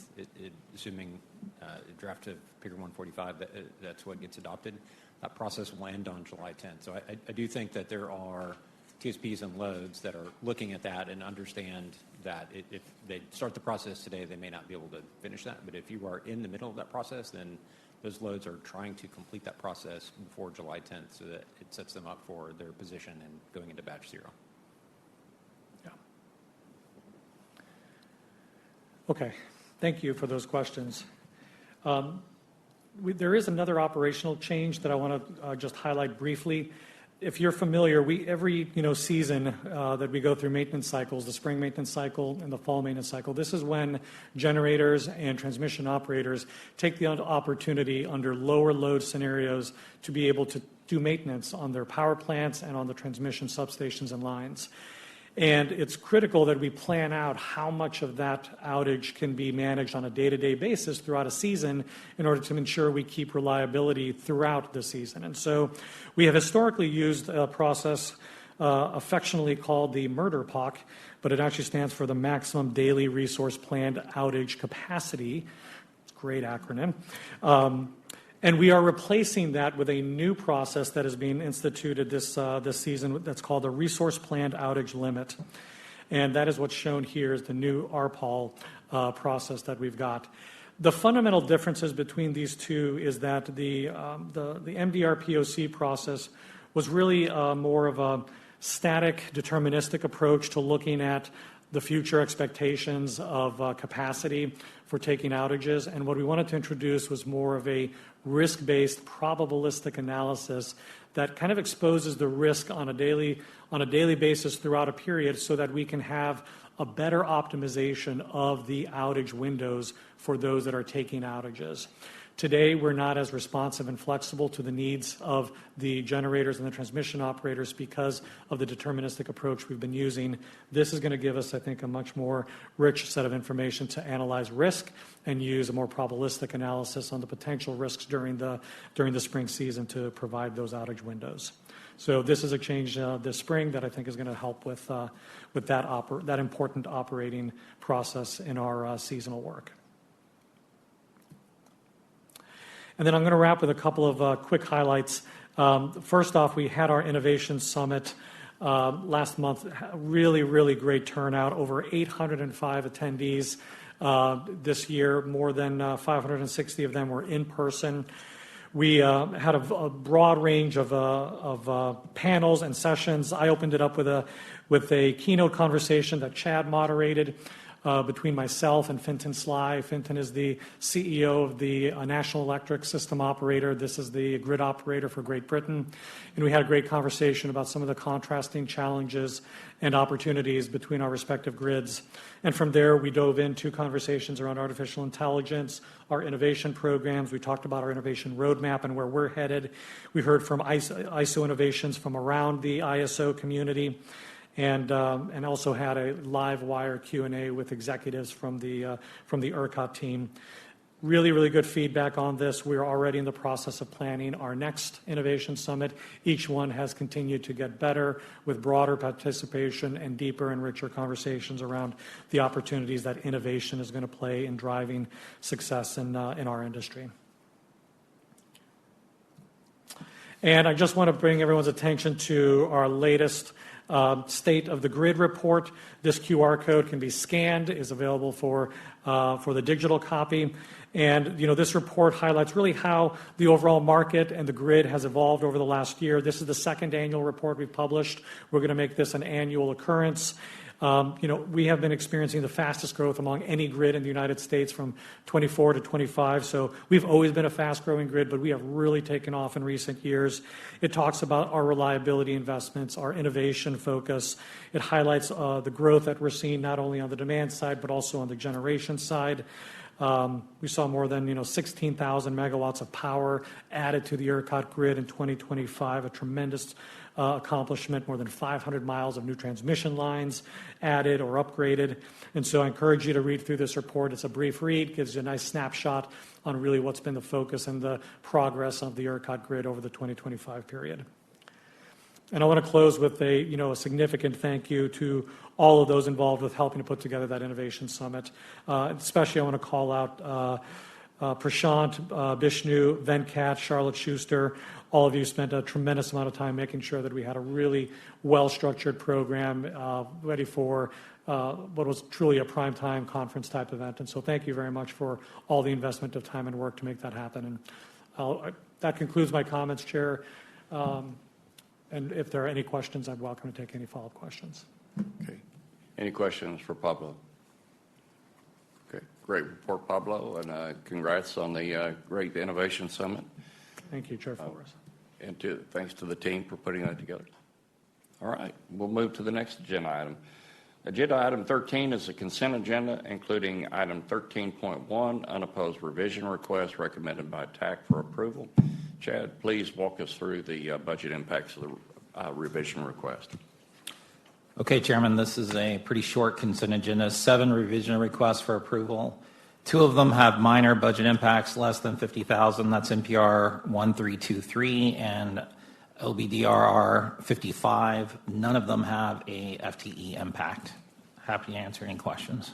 assuming a draft of PIGR 145, that's what gets adopted. That process will end on July 10th. So I do think that there are TSPs and loads that are looking at that and understand that if they start the process today, they may not be able to finish that. But if you are in the middle of that process, then those loads are trying to complete that process before July 10th so that it sets them up for their position and going into batch zero. Yeah. Okay. Thank you for those questions. There is another operational change that I want to just highlight briefly. If you're familiar, every season that we go through maintenance cycles, the spring maintenance cycle and the fall maintenance cycle, this is when generators and transmission operators take the opportunity under lower load scenarios to be able to do maintenance on their power plants and on the transmission substations and lines. And it's critical that we plan out how much of that outage can be managed on a day-to-day basis throughout a season in order to ensure we keep reliability throughout the season. And so we have historically used a process affectionately called the MRDR-POC, but it actually stands for the Maximum Daily Resource Planned Outage Capacity. It's a great acronym. And we are replacing that with a new process that is being instituted this season that's called the Resource Planned Outage Limit. And that is what's shown here is the new RPAL process that we've got. The fundamental differences between these two is that the MDR POC process was really more of a static, deterministic approach to looking at the future expectations of capacity for taking outages. And what we wanted to introduce was more of a risk-based, probabilistic analysis that kind of exposes the risk on a daily basis throughout a period so that we can have a better optimization of the outage windows for those that are taking outages. Today, we're not as responsive and flexible to the needs of the generators and the transmission operators because of the deterministic approach we've been using. This is going to give us, I think, a much more rich set of information to analyze risk and use a more probabilistic analysis on the potential risks during the spring season to provide those outage windows. So this is a change this spring that I think is going to help with that important operating process in our seasonal work. And then I'm going to wrap with a couple of quick highlights. First off, we had our Innovation Summit last month. Really, really great turnout. Over 805 attendees this year. More than 560 of them were in person. We had a broad range of panels and sessions. I opened it up with a keynote conversation that Chad moderated between myself and Fintan Sly. Fintan is the CEO of the National Electric System Operator. This is the grid operator for Great Britain. And we had a great conversation about some of the contrasting challenges and opportunities between our respective grids. And from there, we dove into conversations around artificial intelligence, our innovation programs. We talked about our innovation roadmap and where we're headed. We heard from ISO innovations from around the ISO community. And also had a live wire Q&A with executives from the ERCOT team. Really, really good feedback on this. We're already in the process of planning our next Innovation Summit. Each one has continued to get better with broader participation and deeper and richer conversations around the opportunities that innovation is going to play in driving success in our industry. And I just want to bring everyone's attention to our latest State of the Grid report. This QR code can be scanned, is available for the digital copy. And, this report highlights really how the overall market and the grid has evolved over the last year. This is the second annual report we've published. We're going to make this an annual occurrence. We have been experiencing the fastest growth among any grid in the United States from 24 to 25. So we've always been a fast-growing grid, but we have really taken off in recent years. It talks about our reliability investments, our innovation focus. It highlights the growth that we're seeing not only on the demand side, but also on the generation side. We saw more than 16,000 megawatts of power added to the ERCOT grid in 2025, a tremendous accomplishment, more than 500 miles of new transmission lines added or upgraded. And so I encourage you to read through this report. It's a brief read, gives you a nice snapshot on really what's been the focus and the progress of the ERCOT grid over the 2025 period. And I want to close with a significant thank you to all of those involved with helping to put together that Innovation Summit. Especially I want to call out Prashant, Bishnu, Venkat, Charlotte Schuster. All of you spent a tremendous amount of time making sure that we had a really well-structured program ready for what was truly a primetime conference type event. And so thank you very much for all the investment of time and work to make that happen. And that concludes my comments, Chair. And if there are any questions, I'm welcome to take any follow-up questions. Okay. Any questions for Pablo? Okay. Great report, Pablo, and congrats on the great Innovation Summit. Thank you, Chair Flores. And thanks to the team for putting that together. All right. We'll move to the next agenda item. Agenda item 13 is a consent agenda, including item 13.1, unopposed revision request recommended by TAC for approval. Chad, please walk us through the budget impacts of the revision request. Okay, Chairman, this is a pretty short consent agenda. 7 revision requests for approval. 2 of them have minor budget impacts, less than $50,000. That's NPR 1323 and LBDRR 55. None of them have a FTE impact. Happy to answer any questions.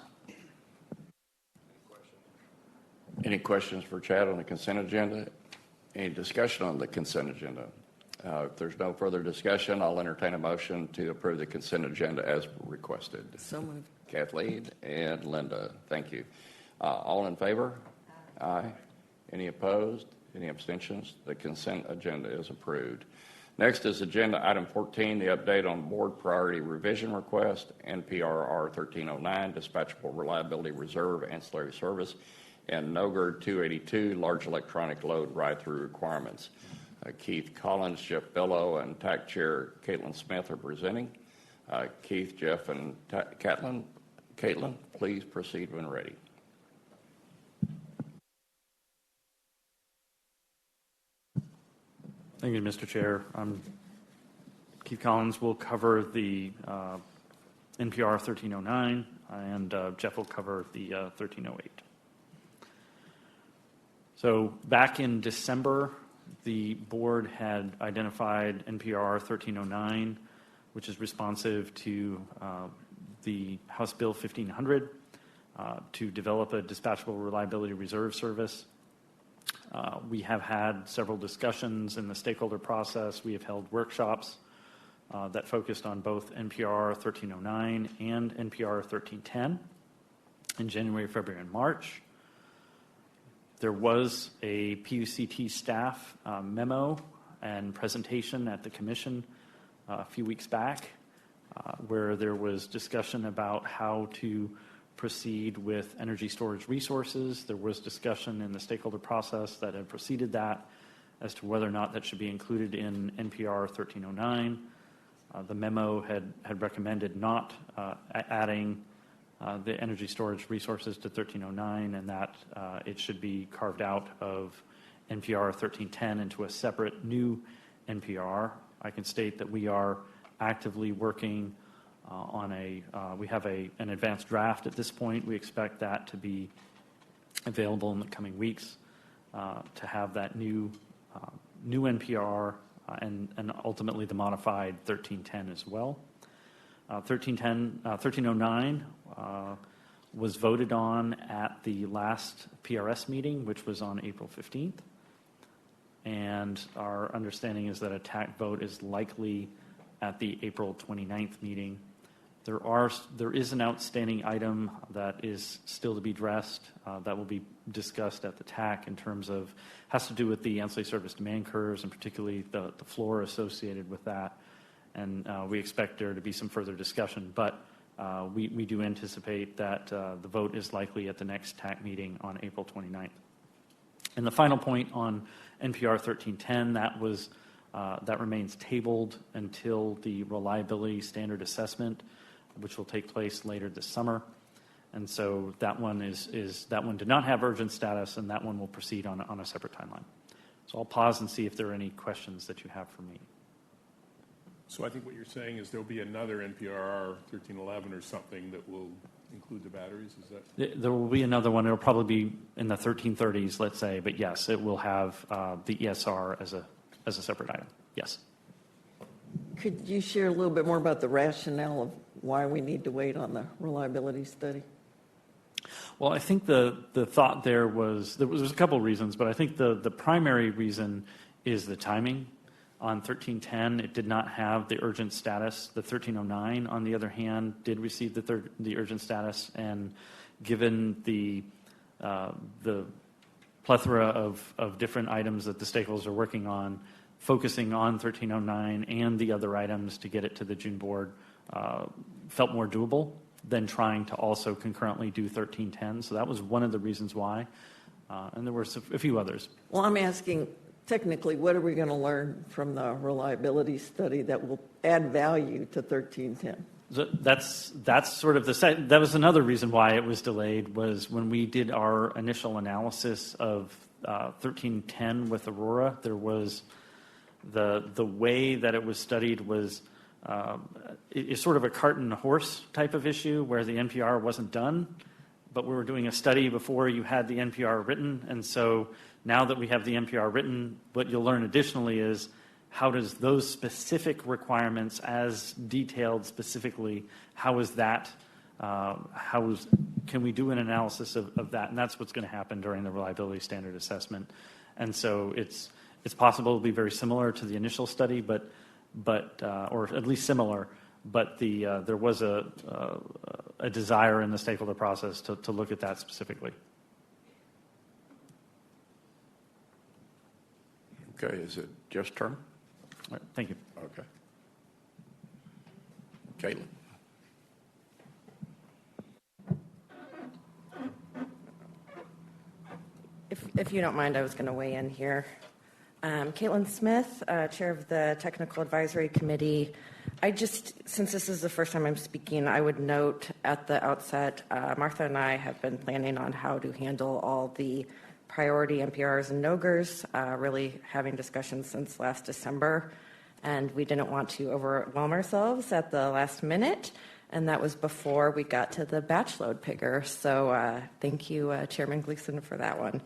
Any questions for Chad on the consent agenda? Any discussion on the consent agenda? If there's no further discussion, I'll entertain a motion to approve the consent agenda as requested. So moved. Kathleen and Linda, thank you. All in favor? Aye. Any opposed? Any abstentions? The consent agenda is approved. Next is agenda item 14, the update on board priority revision request, NPRR 1309, Dispatchable Reliability Reserve Ancillary Service, and NOGR 282, Large Electronic Load Ride-Through Requirements. Keith Collins, Jeff Bellow, and TAC Chair Caitlin Smith are presenting. Keith, Jeff, and Caitlin, please proceed when ready. Thank you, Mr. Chair. Keith Collins will cover the NPR 1309, and Jeff will cover the 1308. So back in December, the board had identified NPR 1309, which is responsive to the House Bill 1500 to develop a Dispatchable Reliability Reserve Service. We have had several discussions in the stakeholder process. We have held workshops that focused on both NPR 1309 and NPR 1310 in January, February, and March. There was a PUCT staff memo and presentation at the commission a few weeks back where there was discussion about how to proceed with energy storage resources. There was discussion in the stakeholder process that had preceded that as to whether or not that should be included in NPR 1309. The memo had recommended not adding the energy storage resources to 1309, and that it should be carved out of NPR 1310 into a separate new NPR. I can state that we are actively working on we have an advanced draft at this point. We expect that to be available in the coming weeks to have that new NPR and ultimately the modified 1310 as well. 1309 was voted on at the last PRS meeting, which was on April 15th. And our understanding is that a TAC vote is likely at the April 29th meeting. There is an outstanding item that is still to be addressed that will be discussed at the TAC in terms of, has to do with the ancillary service demand curves and particularly the floor associated with that. And we expect there to be some further discussion, but we do anticipate that the vote is likely at the next TAC meeting on April 29th. And the final point on NPR 1310, that remains tabled until the reliability standard assessment, which will take place later this summer. And so that one that one did not have urgent status, and that one will proceed on a separate timeline. So I'll pause and see if there are any questions that you have for me. So I think what you're saying is there'll be another NPRR 1311 or something that will include the batteries? Is that? There will be another one. It'll probably be in the 1330s, let's say. But yes, it will have the ESR as a separate item. Yes. Could you share a little bit more about the rationale of why we need to wait on the reliability study? Well, I think the thought there was a couple of reasons, but I think the primary reason is the timing. On 1310, it did not have the urgent status. The 1309, on the other hand, did receive the urgent status, and given the plethora of different items that the stakeholders are working on, focusing on 1309 and the other items to get it to the June board felt more doable than trying to also concurrently do 1310. So that was one of the reasons why. And there were a few others. Well, I'm asking, technically, what are we going to learn from the reliability study that will add value to 1310? That's sort of that was another reason why it was delayed, was when we did our initial analysis of 1310 with Aurora, there was the way that it was studied was it's sort of a cart and horse type of issue where the NPR wasn't done, but we were doing a study before you had the NPR written. And so now that we have the NPR written, what you'll learn additionally is how does those specific requirements as detailed specifically, can we do an analysis of that? And that's what's going to happen during the reliability standard assessment. And so it's possible to be very similar to the initial study, but or at least similar, but there was a desire in the stakeholder process to look at that specifically. Okay, is it Jeff's turn? All right, thank you. Okay. Caitlin. If you don't mind, I was going to weigh in here. Caitlin Smith, Chair of the Technical Advisory Committee. Since this is the first time I'm speaking, I would note at the outset, Martha and I have been planning on how to handle all the priority NPRs and NOGRs, really having discussions since last December. And we didn't want to overwhelm ourselves at the last minute. And that was before we got to the batch load picker. So thank you, Chairman Gleason, for that one.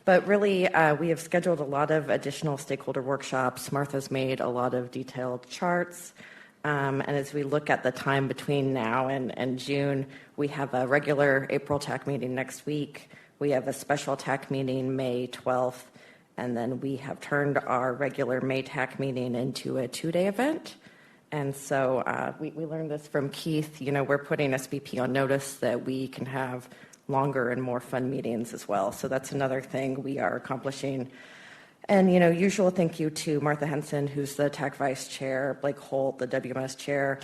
But really, we have scheduled a lot of additional stakeholder workshops. Martha's made a lot of detailed charts. And as we look at the time between now and June, we have a regular April TAC meeting next week. We have a special TAC meeting May 12th. And then we have turned our regular May TAC meeting into a 2-day event. And so we learned this from Keith. You know, we're putting SBP on notice that we can have longer and more fun meetings as well. So that's another thing we are accomplishing. And, you know, usual thank you to Martha Henson, who's the TAC Vice Chair, Blake Holt, the WMS Chair,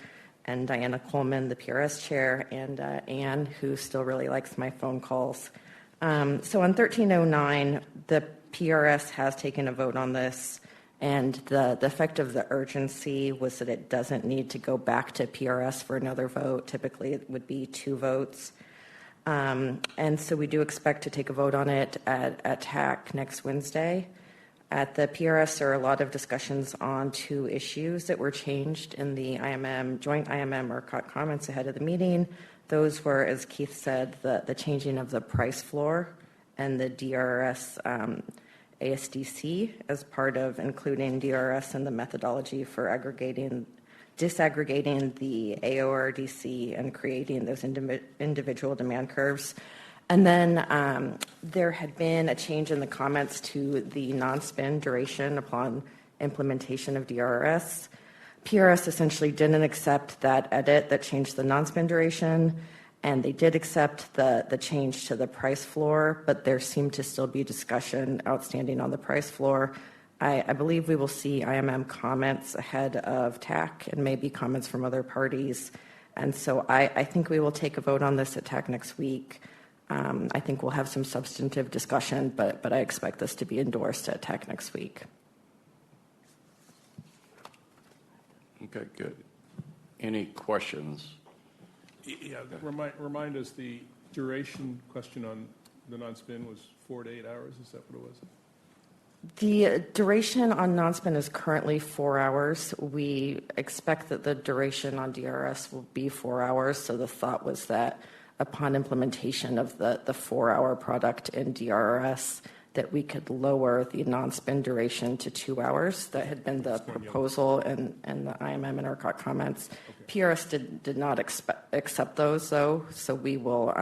and Diana Coleman, the PRS Chair, and Ann, who still really likes my phone calls. So on 1309, the PRS has taken a vote on this, and the effect of the urgency was that it doesn't need to go back to PRS for another vote. Typically, it would be 2 votes. And so we do expect to take a vote on it at TAC next Wednesday. At the PRS, there are a lot of discussions on 2 issues that were changed in the joint IMM ERCOT comments ahead of the meeting. Those were, as Keith said, the changing of the price floor and the DRRS ASDC as part of including DRRS in the methodology for disaggregating the AORDC and creating those individual demand curves. And then there had been a change in the comments to the non-spin duration upon implementation of DRRS. PRS essentially didn't accept that edit that changed the non-spin duration, and they did accept the change to the price floor, but there seemed to still be discussion outstanding on the price floor. I believe we will see IMM comments ahead of TAC and maybe comments from other parties. And so I think we will take a vote on this at TAC next week. I think we'll have some substantive discussion, but I expect this to be endorsed at TAC next week. Okay, good. Any questions? Yeah, remind us, the duration question on the non-spin was 4 to 8 hours. Is that what it was? The duration on non-spin is currently 4 hours. We expect that the duration on DRS will be 4 hours. So the thought was that upon implementation of the 4-hour product in DRRS, that we could lower the non-spin duration to 2 hours. That had been the proposal and the IMM and ERCOT comments. Okay. PRS did not accept those, though, so we will,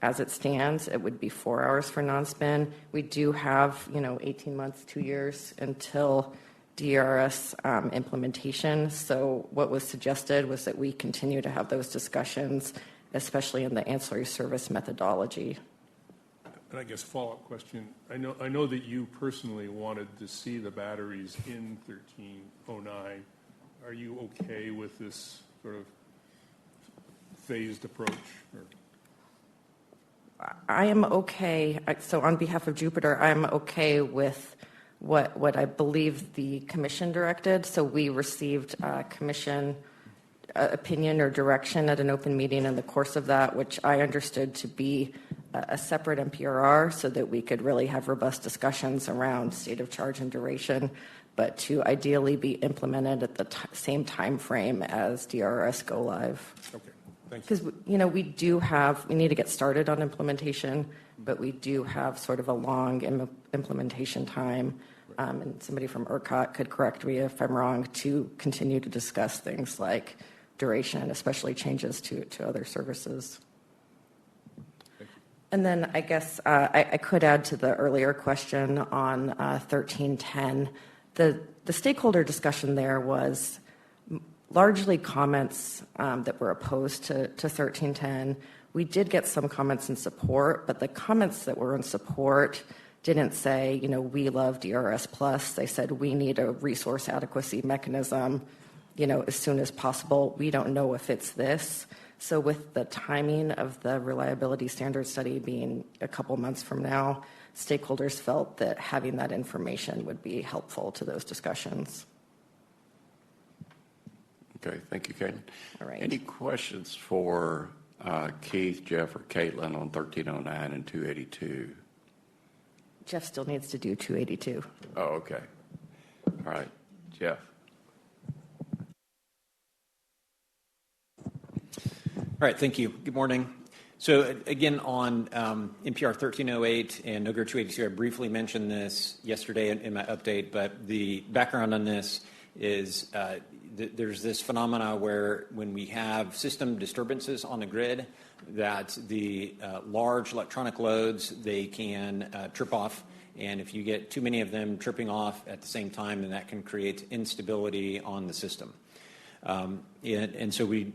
as it stands, it would be 4 hours for non-spin. We do have, 18 months, 2 years until DRS implementation. So what was suggested was that we continue to have those discussions, especially in the ancillary service methodology. And I guess follow-up question. I know that you personally wanted to see the batteries in 1309. Are you okay with this sort of phased approach? I am okay. So on behalf of Jupiter, I'm okay with what I believe the commission directed. So we received commission opinion or direction at an open meeting in the course of that, which I understood to be a separate MPRR so that we could really have robust discussions around state of charge and duration, but to ideally be implemented at the same time frame as DRRS go live. Okay, thank you. Because, we need to get started on implementation, but we do have sort of a long implementation time. And somebody from ERCOT could correct me if I'm wrong, to continue to discuss things like duration, especially changes to other services. And then I guess I could add to the earlier question on 1310. The stakeholder discussion there was largely comments that were opposed to 1310. We did get some comments in support, but the comments that were in support didn't say, we love DRS Plus. They said we need a resource adequacy mechanism, as soon as possible. We don't know if it's this. So with the timing of the reliability standard study being a couple months from now, stakeholders felt that having that information would be helpful to those discussions. Okay, thank you, Caitlin. All right. Any questions for Keith, Jeff, or Caitlin on 1309 and 282? Jeff still needs to do 282. Oh, okay. All right. Jeff. All right, thank you. Good morning. So again, on NPR 1308 and NOGR 282, I briefly mentioned this yesterday in my update, but the background on this is there's this phenomena where when we have system disturbances on the grid, that the large electronic loads, they can trip off. And if you get too many of them tripping off at the same time, then that can create instability on the system. And so we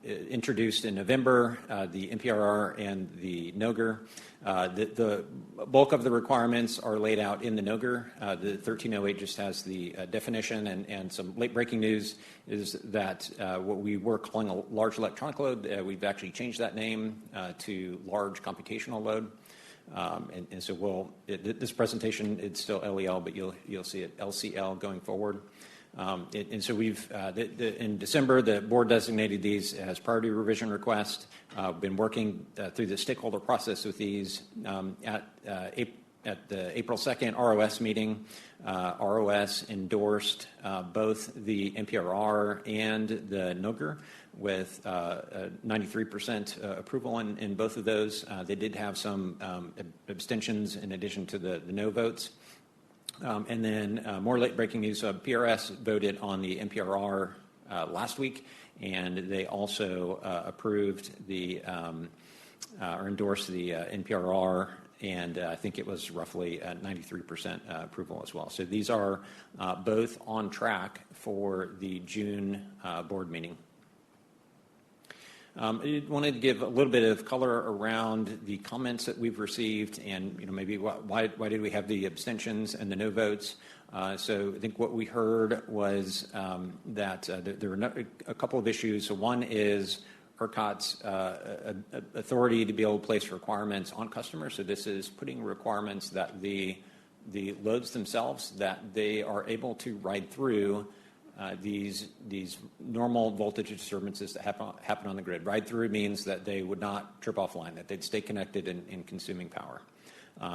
introduced in November the NPRR and the NOGR. The bulk of the requirements are laid out in the NOGR. The 1308 just has the definition, and some late breaking news is that what we were calling a large electronic load, we've actually changed that name to large computational load. And so this presentation, it's still LEL, but you'll see it LCL going forward. And so we've, in December, the board designated these as priority revision requests. Been working through the stakeholder process with these. At the April 2nd ROS meeting, ROS endorsed both the NPRR and the NOGR with 93% approval in both of those. They did have some abstentions in addition to the no votes. And then more late breaking news, PRS voted on the NPRR last week, and they also approved or endorsed the NPRR, and I think it was roughly 93% approval as well. So these are both on track for the June board meeting. I wanted to give a little bit of color around the comments that we've received, and maybe why did we have the abstentions and the no votes. So I think what we heard was that there were a couple of issues. So one is ERCOT's authority to be able to place requirements on customers. So this is putting requirements that the loads themselves, that they are able to ride through these normal voltage disturbances that happen on the grid. Ride through means that they would not trip offline, that they'd stay connected in consuming power.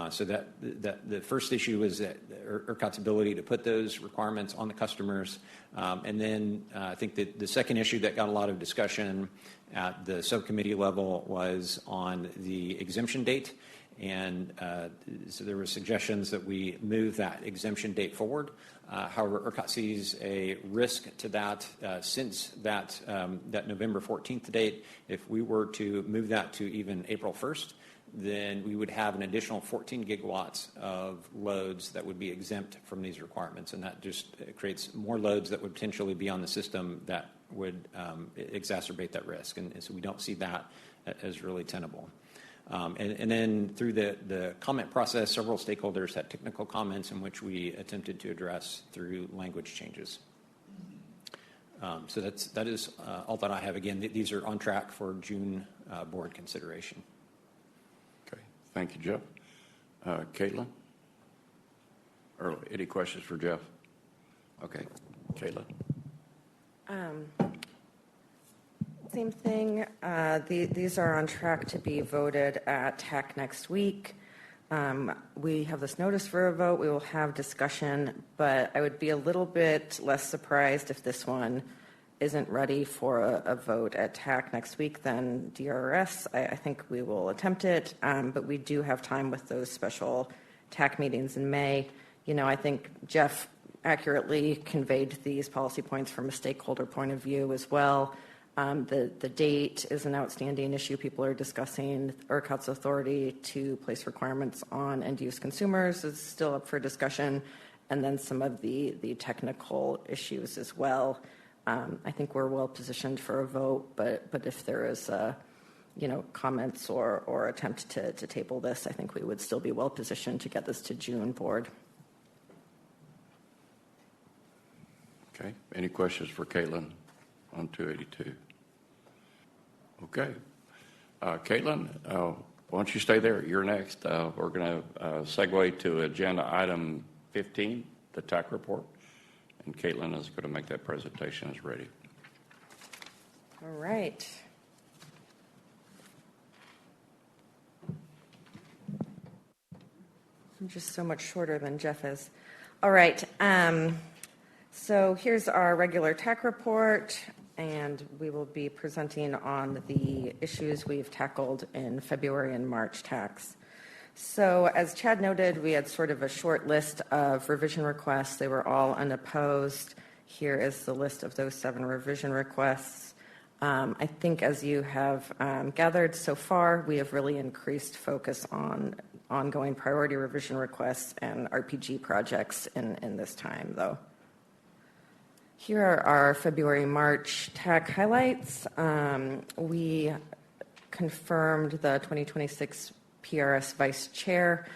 So that the first issue is that ERCOT's ability to put those requirements on the customers. And then I think that the second issue that got a lot of discussion at the subcommittee level was on the exemption date. And so there were suggestions that we move that exemption date forward. However, ERCOT sees a risk to that since that November 14th date. If we were to move that to even April 1st, then we would have an additional 14 gigawatts of loads that would be exempt from these requirements. And that just creates more loads that would potentially be on the system that would exacerbate that risk. And so we don't see that as really tenable. And then through the comment process, several stakeholders had technical comments in which we attempted to address through language changes. So that is all that I have. Again, these are on track for June board consideration. Okay, thank you, Jeff. Caitlin? Or any questions for Jeff? Okay, Caitlin. Same thing. These are on track to be voted at TAC next week. We have this notice for a vote. We will have discussion, but I would be a little bit less surprised if this one isn't ready for a vote at TAC next week than DRRS. I think we will attempt it, but we do have time with those special TAC meetings in May. I think Jeff accurately conveyed these policy points from a stakeholder point of view as well. The date is an outstanding issue. People are discussing. ERCOT's authority to place requirements on end-use consumers is still up for discussion, and then some of the technical issues as well. I think we're well positioned for a vote, but if there is comments or attempt to table this, I think we would still be well positioned to get this to June board. Okay. Any questions for Caitlin on 282? Okay. Caitlin, why don't you stay there? You're next. We're going to segue to agenda item 15, the TAC report. And Caitlin is going to make that presentation as ready. All right. I'm just so much shorter than Jeff is. All right. So here's our regular TAC report, and we will be presenting on the issues we've tackled in February and March TACs. So as Chad noted, we had sort of a short list of revision requests. They were all unopposed. Here is the list of those 7 revision requests. I think as you have gathered so far, we have really increased focus on ongoing priority revision requests and RPG projects in this time, though. Here are our February-March TAC highlights. We confirmed the 2026 PRS Vice Chair.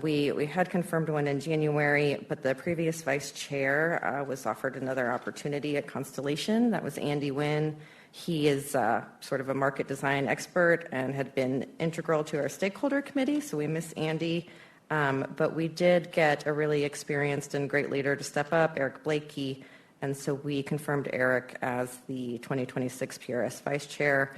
We had confirmed one in January, but the previous Vice Chair was offered another opportunity at Constellation. That was Andy Wynn. He is sort of a market design expert and had been integral to our stakeholder committee, so we miss Andy. But we did get a really experienced and great leader to step up, Eric Blakey, and so we confirmed Eric as the 2026 PRS Vice Chair.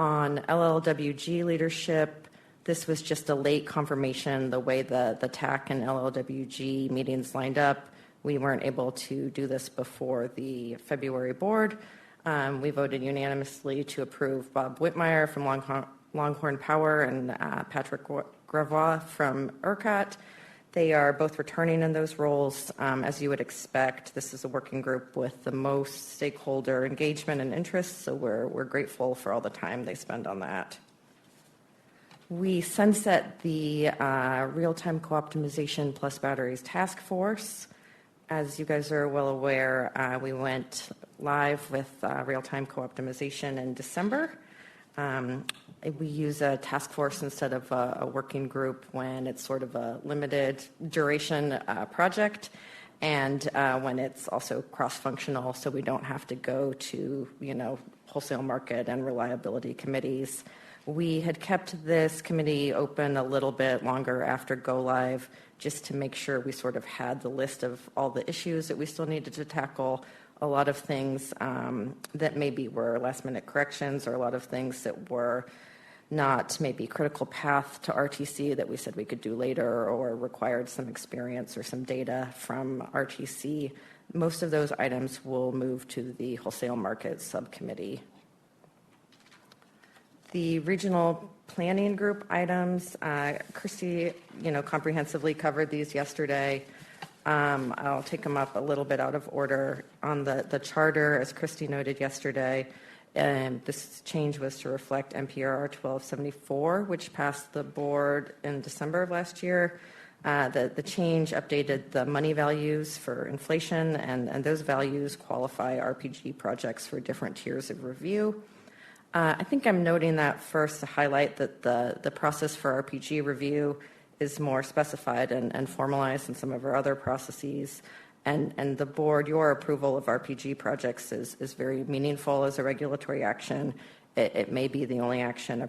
On LLWG leadership, this was just a late confirmation. The way the TAC and LLWG meetings lined up, we weren't able to do this before the February board. We voted unanimously to approve Bob Whitmire from Longhorn Power and Patrick Gravois from ERCOT. They are both returning in those roles. As you would expect, this is a working group with the most stakeholder engagement and interest, so we're grateful for all the time they spend on that. We sunset the Real-Time Co-Optimization plus Batteries Task Force. As you guys are well aware, we went live with Real-Time Co-Optimization in December. We use a task force instead of a working group when it's sort of a limited duration project, and when it's also cross-functional, so we don't have to go to, wholesale market and reliability committees. We had kept this committee open a little bit longer after go live just to make sure we sort of had the list of all the issues that we still needed to tackle, a lot of things that maybe were last minute corrections, or a lot of things that were not maybe critical path to RTC that we said we could do later or required some experience or some data from RTC. Most of those items will move to the wholesale market subcommittee. The regional planning group items, Christie, comprehensively covered these yesterday. I'll take them up a little bit out of order. On the charter, as Christie noted yesterday, this change was to reflect NPRR 1274, which passed the board in December of last year. The change updated the money values for inflation, and those values qualify RPG projects for different tiers of review. I think I'm noting that first to highlight that the process for RPG review is more specified and formalized than some of our other processes. And the board, your approval of RPG projects is very meaningful as a regulatory action. It may be the only action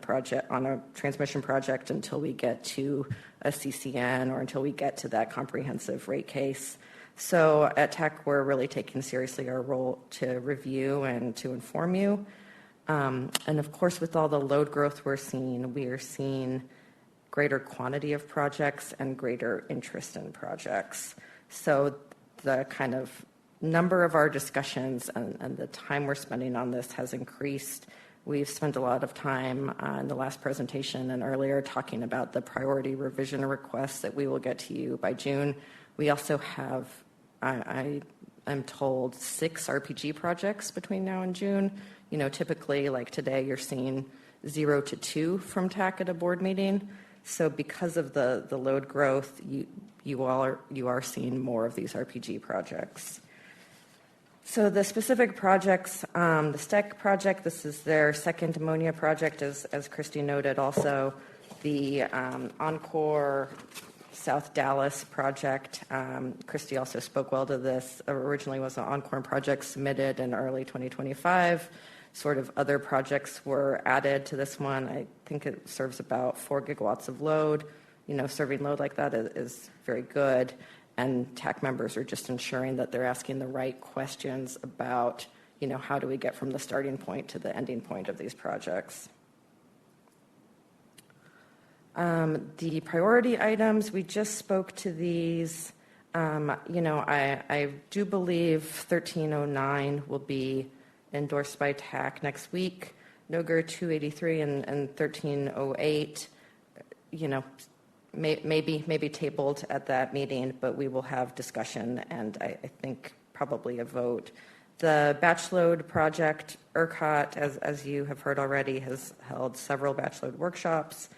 on a transmission project until we get to a CCN or until we get to that comprehensive rate case. So at TAC, we're really taking seriously our role to review and to inform you. And of course, with all the load growth we are seeing greater quantity of projects and greater interest in projects. So the kind of number of our discussions and the time we're spending on this has increased. We've spent a lot of time in the last presentation and earlier talking about the priority revision requests that we will get to you by June. We also have, I'm told, 6 RPG projects between now and June. Typically, like today, you're seeing 0 to 2 from TAC at a board meeting. So because of the load growth, you are seeing more of these RPG projects. So the specific projects, the STEC project, this is their second ammonia project, as Christie noted. Also, the Oncor South Dallas project. Christie also spoke well to this. Originally was an Oncor project submitted in early 2025. Sort of other projects were added to this one. I think it serves about 4 gigawatts of load. Serving load like that is very good. And TAC members are just ensuring that they're asking the right questions about, how do we get from the starting point to the ending point of these projects. The priority items, we just spoke to these. I do believe 1309 will be endorsed by TAC next week. NOGR 283 and 1308, maybe tabled at that meeting, but we will have discussion and I think probably a vote. The batch load project, ERCOT, as you have heard already, has held several batch load workshops.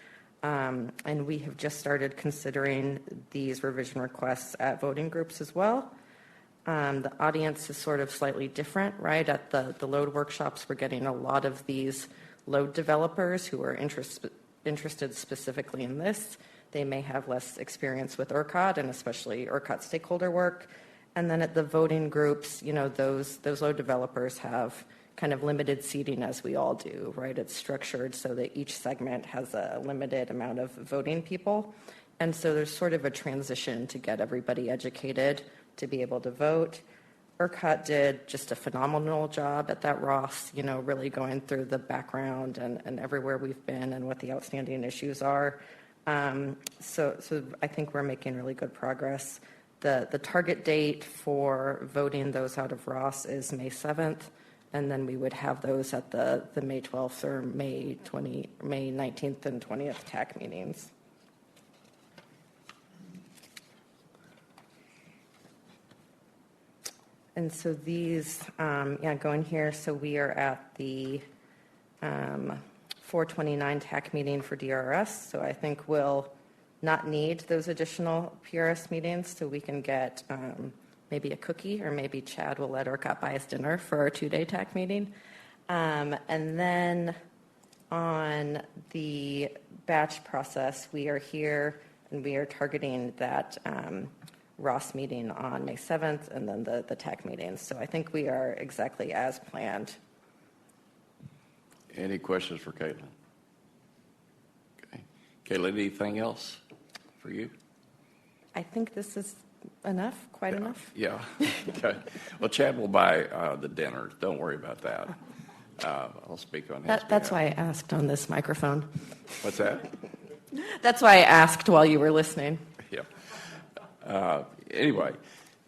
And we have just started considering these revision requests at voting groups as well. The audience is sort of slightly different, right? At the load workshops, we're getting a lot of these load developers who are interested specifically in this. They may have less experience with ERCOT and especially ERCOT stakeholder work. And then at the voting groups, those load developers have kind of limited seating as we all do, right? It's structured so that each segment has a limited amount of voting people. And so there's sort of a transition to get everybody educated to be able to vote. ERCOT did just a phenomenal job at that Ross, really going through the background and everywhere we've been and what the outstanding issues are. So I think we're making really good progress. The target date for voting those out of Ross is May 7th. And then we would have those at the May 12th or May 19th and 20th TAC meetings. And so these, going here, so we are at the 429 TAC meeting for DRRS. So I think we'll not need those additional PRS meetings so we can get maybe a cookie, or maybe Chad will let ERCOT buy us dinner for our 2-day TAC meeting. And then on the batch process, we are here and we are targeting that Ross meeting on May 7th and then the TAC meetings. So I think we are exactly as planned. Any questions for Caitlin? Okay. Caitlin, anything else for you? I think this is enough, quite enough. Yeah. Okay. Well, Chad will buy the dinner. Don't worry about that. I'll speak on his That's why I asked on this microphone. What's that? That's why I asked while you were listening. Yeah. Anyway,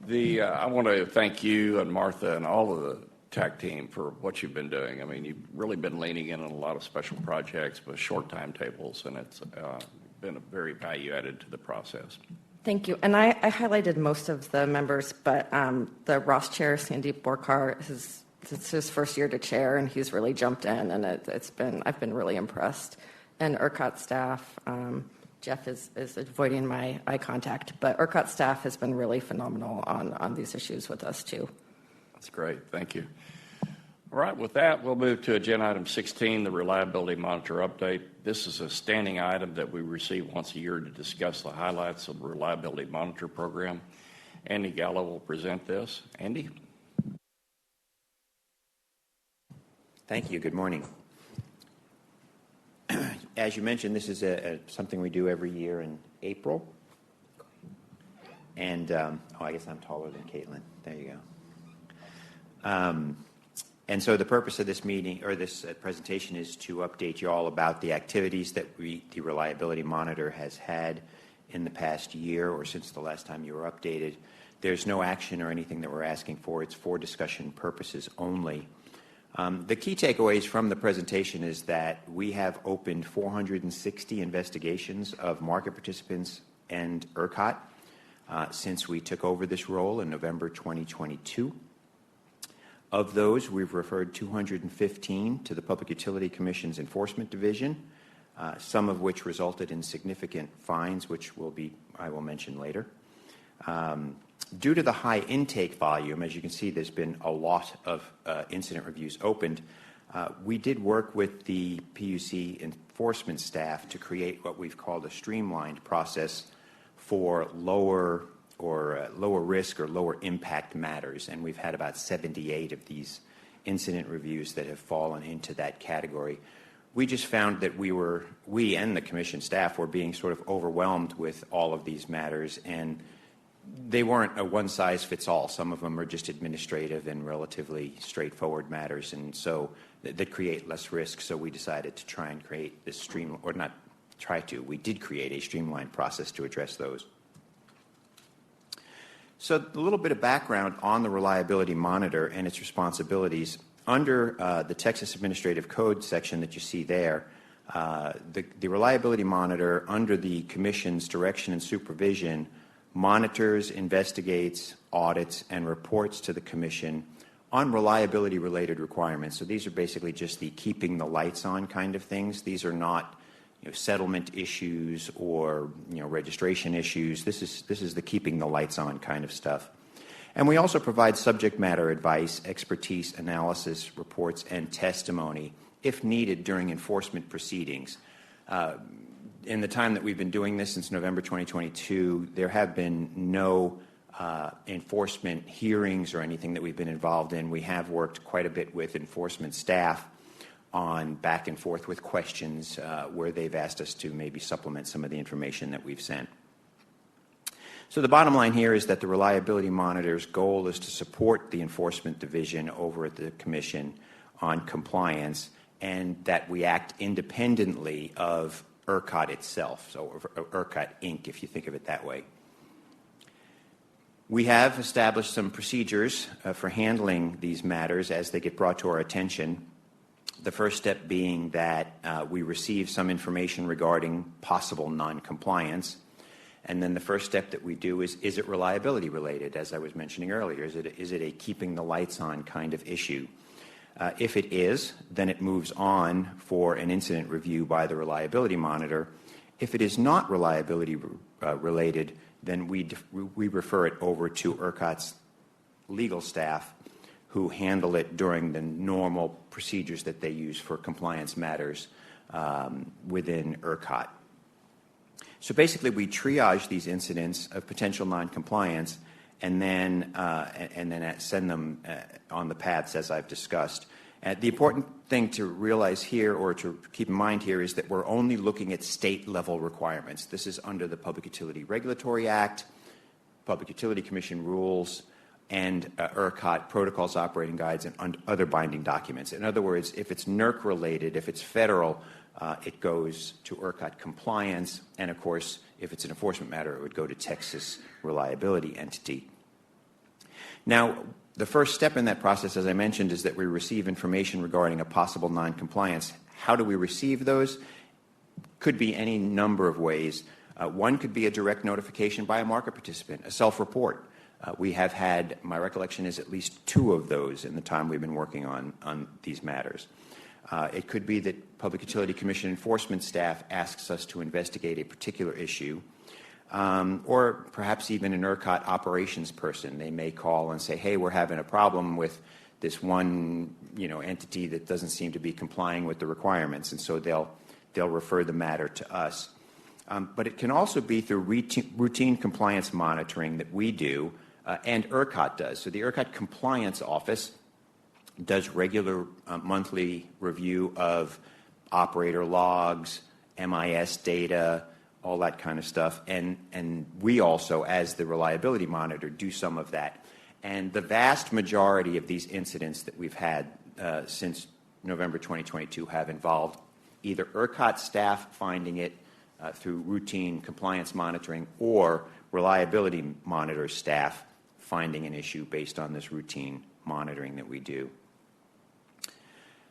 I want to thank you and Martha and all of the TAC team for what you've been doing. I mean, you've really been leaning in on a lot of special projects with short timetables, and it's been a very value added to the process. Thank you. And I highlighted most of the members, but the Ross chair, Sandeep Borkar, it's his first year to chair, and he's really jumped in, and I've been really impressed. And ERCOT staff, Jeff is avoiding my eye contact, but ERCOT staff has been really phenomenal on these issues with us too. That's great. Thank you. All right, with that, we'll move to agenda item 16, the Reliability Monitor Update. This is a standing item that we receive once a year to discuss the highlights of the Reliability Monitor Program. Andy Gallo will present this. Andy? Thank you. Good morning. As you mentioned, this is something we do every year in April. And, I guess I'm taller than Caitlin. There you go. And so the purpose of this meeting, or this presentation, is to update you all about the activities that the Reliability Monitor has had in the past year or since the last time you were updated. There's no action or anything that we're asking for. It's for discussion purposes only. The key takeaways from the presentation is that we have opened 460 investigations of market participants and ERCOT since we took over this role in November 2022. Of those, we've referred 215 to the Public Utility Commission's Enforcement Division, some of which resulted in significant fines, which I will mention later. Due to the high intake volume, as you can see, there's been a lot of incident reviews opened. We did work with the PUC enforcement staff to create what we've called a streamlined process for lower risk or lower impact matters, and we've had about 78 of these incident reviews that have fallen into that category. We just found that we and the Commission staff were being sort of overwhelmed with all of these matters, and they weren't a one-size-fits-all. Some of them are just administrative and relatively straightforward matters, and so that create less risk. So we decided to try and create this We did create a streamlined process to address those. So a little bit of background on the Reliability Monitor and its responsibilities. Under the Texas Administrative Code section that you see there, the Reliability Monitor, under the Commission's direction and supervision, monitors, investigates, audits, and reports to the Commission on reliability-related requirements. So these are basically just the keeping the lights on kind of things. These are not settlement issues or registration issues. This is the keeping the lights on kind of stuff. And we also provide subject matter advice, expertise, analysis, reports, and testimony if needed during enforcement proceedings. In the time that we've been doing this since November 2022, there have been no enforcement hearings or anything that we've been involved in. We have worked quite a bit with enforcement staff on back and forth with questions where they've asked us to maybe supplement some of the information that we've sent. So the bottom line here is that the Reliability Monitor's goal is to support the Enforcement Division over at the Commission on compliance, and that we act independently of ERCOT itself, so ERCOT Inc., if you think of it that way. We have established some procedures for handling these matters as they get brought to our attention. The first step being that we receive some information regarding possible noncompliance. And then the first step that we do is it reliability related, as I was mentioning earlier? Is it a keeping the lights on kind of issue? If it is, then it moves on for an incident review by the Reliability Monitor. If it is not reliability related, then we refer it over to ERCOT's legal staff, who handle it during the normal procedures that they use for compliance matters within ERCOT. So basically, we triage these incidents of potential noncompliance and then send them on the paths as I've discussed. The important thing to realize here, or to keep in mind here, is that we're only looking at state-level requirements. This is under the Public Utility Regulatory Act, Public Utility Commission rules, and ERCOT protocols, operating guides, and other binding documents. In other words, if it's NERC-related, if it's federal, it goes to ERCOT compliance, and of course, if it's an enforcement matter, it would go to Texas Reliability Entity. Now, the first step in that process, as I mentioned, is that we receive information regarding a possible noncompliance. How do we receive those? Could be any number of ways. One could be a direct notification by a market participant, a self-report. We have had, my recollection is, at least 2 of those in the time we've been working on these matters. It could be that Public Utility Commission enforcement staff asks us to investigate a particular issue, or perhaps even an ERCOT operations person. They may call and say, hey, we're having a problem with this one entity that doesn't seem to be complying with the requirements, and so they'll refer the matter to us. But it can also be through routine compliance monitoring that we do, and ERCOT does. So the ERCOT Compliance Office does regular monthly review of operator logs, MIS data, all that kind of stuff. And we also, as the Reliability Monitor, do some of that. And the vast majority of these incidents that we've had since November 2022 have involved either ERCOT staff finding it through routine compliance monitoring, or Reliability Monitor staff finding an issue based on this routine monitoring that we do.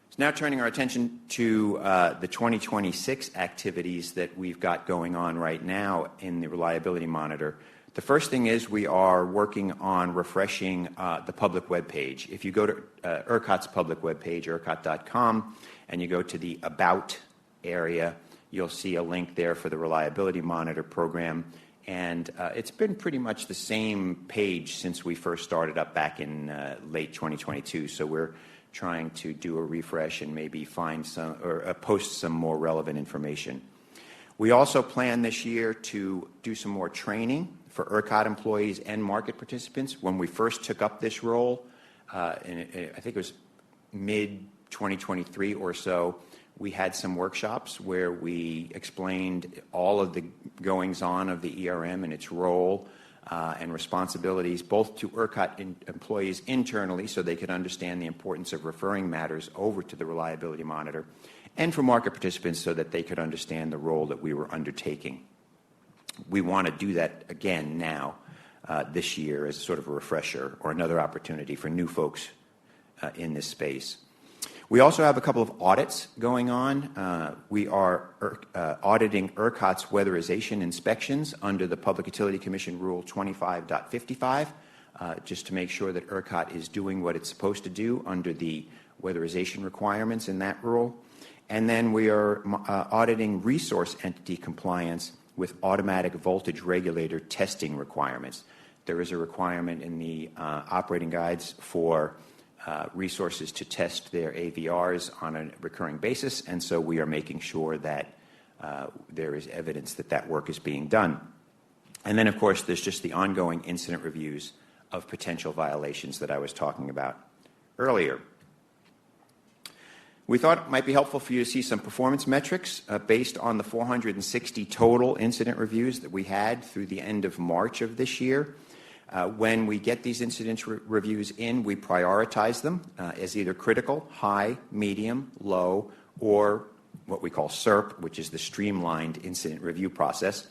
So now turning our attention to the 2026 activities that we've got going on right now in the Reliability Monitor. The first thing is we are working on refreshing the public web page. If you go to ERCOT's public web page, ERCOT.com, and you go to the About area, you'll see a link there for the Reliability Monitor program. And it's been pretty much the same page since we first started up back in late 2022. So we're trying to do a refresh and maybe find some or post some more relevant information. We also plan this year to do some more training for ERCOT employees and market participants. When we first took up this role, I think it was mid-2023 or so, we had some workshops where we explained all of the goings-on of the ERM and its role and responsibilities, both to ERCOT employees internally so they could understand the importance of referring matters over to the Reliability Monitor, and for market participants so that they could understand the role that we were undertaking. We want to do that again now this year as sort of a refresher or another opportunity for new folks in this space. We also have a couple of audits going on. We are auditing ERCOT's weatherization inspections under the Public Utility Commission Rule 25.55, just to make sure that ERCOT is doing what it's supposed to do under the weatherization requirements in that rule. And then we are auditing resource entity compliance with automatic voltage regulator testing requirements. There is a requirement in the operating guides for resources to test their AVRs on a recurring basis, and so we are making sure that there is evidence that that work is being done. And then, of course, there's just the ongoing incident reviews of potential violations that I was talking about earlier. We thought it might be helpful for you to see some performance metrics based on the 460 total incident reviews that we had through the end of March of this year. When we get these incident reviews in, we prioritize them as either critical, high, medium, low, or what we call SERP, which is the streamlined incident review process.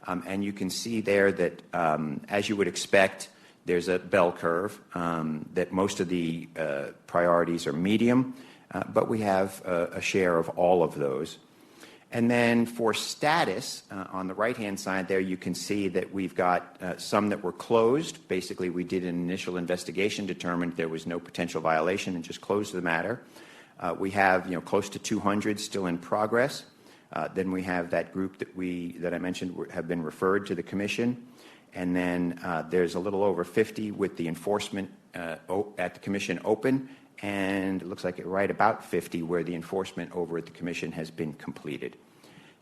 And you can see there that, as you would expect, there's a bell curve, that most of the priorities are medium, but we have a share of all of those. And then for status, on the right-hand side there, you can see that we've got some that were closed. Basically, we did an initial investigation, determined there was no potential violation, and just closed the matter. We have, close to 200 still in progress. Then we have that group that I mentioned have been referred to the Commission. And then there's a little over 50 with the enforcement at the Commission open. And it looks like right about 50 where the enforcement over at the Commission has been completed.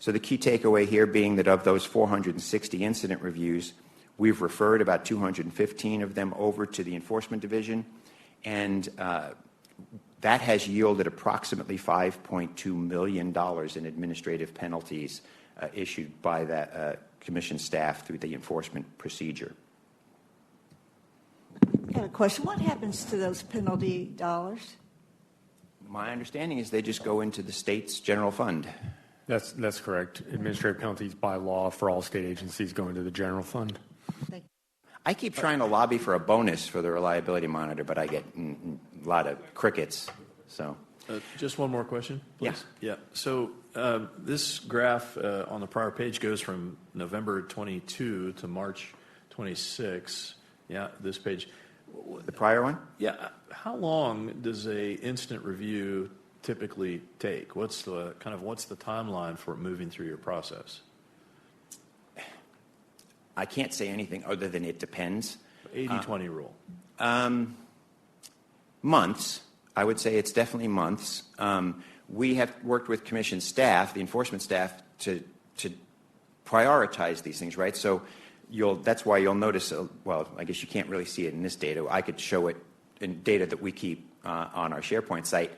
So the key takeaway here being that of those 460 incident reviews, we've referred about 215 of them over to the Enforcement Division, and that has yielded approximately $5.2 million in administrative penalties issued by that Commission staff through the enforcement procedure. I have a question. What happens to those penalty dollars? My understanding is they just go into the state's general fund. That's correct. Administrative penalties by law for all state agencies go into the general fund. Thank you. I keep trying to lobby for a bonus for the reliability monitor, but I get a lot of crickets. So, just one more question, please. Yeah. So this graph on the prior page goes from November 22 to March 26. Yeah, this page. The prior one? Yeah. How long does a incident review typically take? What's the timeline for moving through your process? I can't say anything other than it depends. 80-20 rule. Months. I would say it's definitely months. We have worked with Commission staff, the enforcement staff, to prioritize these things, right? So that's why you'll notice, well, I guess you can't really see it in this data. I could show it in data that we keep on our SharePoint site.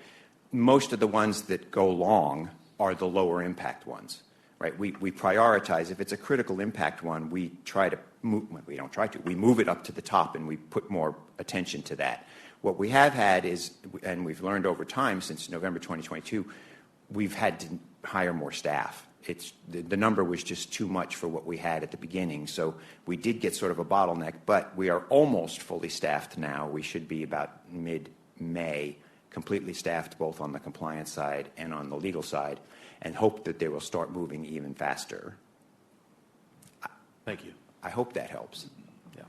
Most of the ones that go long are the lower impact ones, right? We prioritize. If it's a critical impact one, we try to move, we don't try to, we move it up to the top and we put more attention to that. What we have had is, and we've learned over time since November 2022, we've had to hire more staff. The number was just too much for what we had at the beginning. So we did get sort of a bottleneck, but we are almost fully staffed now. We should be about mid-May, completely staffed both on the compliance side and on the legal side, and hope that they will start moving even faster. Thank you. I hope that helps. Yeah.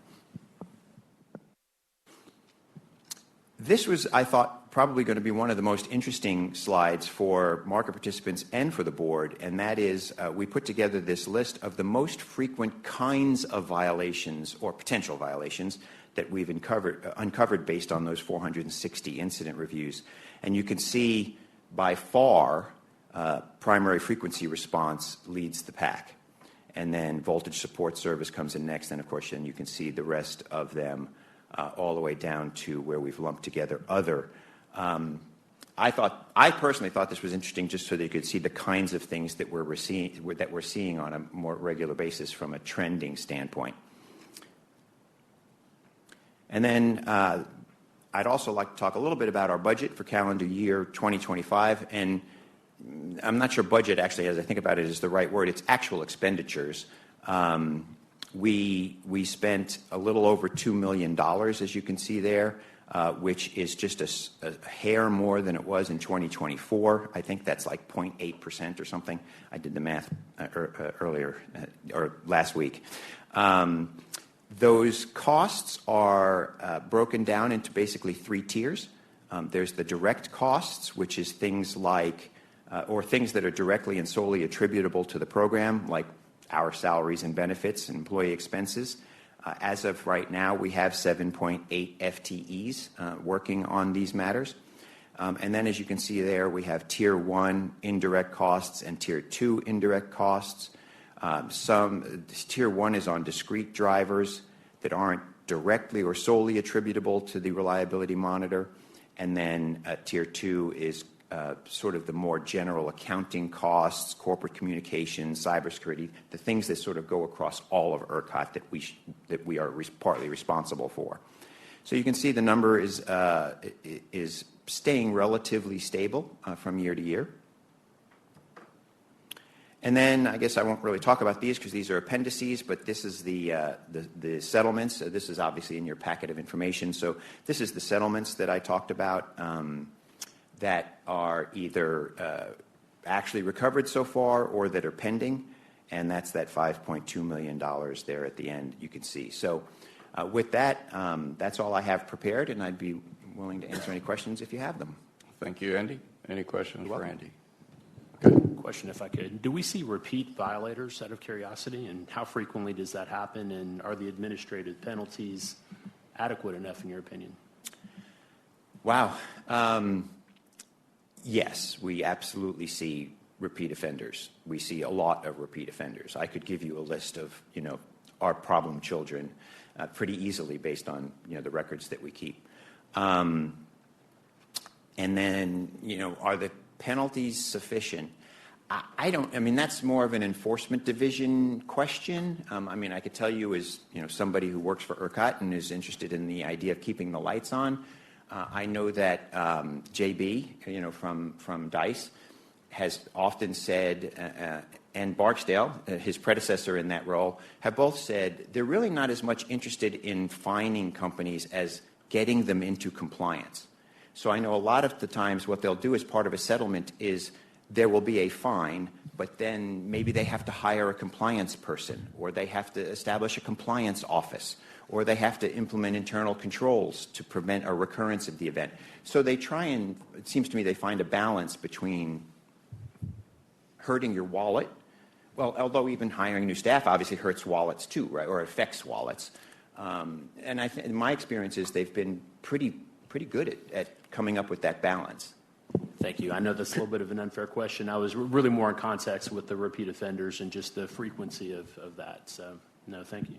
This was, I thought, probably going to be one of the most interesting slides for market participants and for the board, and that is we put together this list of the most frequent kinds of violations or potential violations that we've uncovered based on those 460 incident reviews. And you can see by far primary frequency response leads the pack. And then voltage support service comes in next, and of course then you can see the rest of them all the way down to where we've lumped together other. I personally thought this was interesting just so that you could see the kinds of things that we're seeing on a more regular basis from a trending standpoint. And then I'd also like to talk a little bit about our budget for calendar year 2025. And I'm not sure budget actually, as I think about it, is the right word. It's actual expenditures. We spent a little over $2 million, as you can see there, which is just a hair more than it was in 2024. I think that's like 0.8% or something. I did the math earlier or last week. Those costs are broken down into basically 3 tiers. There's the direct costs, which is things like, or things that are directly and solely attributable to the program, like our salaries and benefits and employee expenses. As of right now, we have 7.8 FTEs working on these matters. And then, as you can see there, we have Tier 1 indirect costs and Tier 2 indirect costs. Tier 1 is on discrete drivers that aren't directly or solely attributable to the reliability monitor. And then Tier 2 is sort of the more general accounting costs, corporate communications, cybersecurity, the things that sort of go across all of ERCOT that we are partly responsible for. So you can see the number is staying relatively stable from year to year. And then I guess I won't really talk about these because these are appendices, but this is the settlements. This is obviously in your packet of information. So this is the settlements that I talked about that are either actually recovered so far or that are pending, and that's that $5.2 million there at the end you can see. So with that, that's all I have prepared, and I'd be willing to answer any questions if you have them. Thank you, Andy. Any questions for Andy? Question, if I could. Do we see repeat violators out of curiosity, and how frequently does that happen, and are the administrative penalties adequate enough in your opinion? Wow. Yes, we absolutely see repeat offenders. We see a lot of repeat offenders. I could give you a list of, our problem children pretty easily based on, the records that we keep. And then, are the penalties sufficient? That's more of an enforcement division question. I could tell you as, somebody who works for ERCOT and is interested in the idea of keeping the lights on. I know that JB, from DICE, has often said, and Barksdale, his predecessor in that role, have both said they're really not as much interested in fining companies as getting them into compliance. So I know a lot of the times what they'll do as part of a settlement is there will be a fine, but then maybe they have to hire a compliance person, or they have to establish a compliance office, or they have to implement internal controls to prevent a recurrence of the event. So they try and, it seems to me, they find a balance between hurting your wallet. Well, although even hiring new staff obviously hurts wallets too, right, or affects wallets. And in my experience is they've been pretty good at coming up with that balance. Thank you. I know that's a little bit of an unfair question. I was really more in context with the repeat offenders and just the frequency of that. So, no, thank you.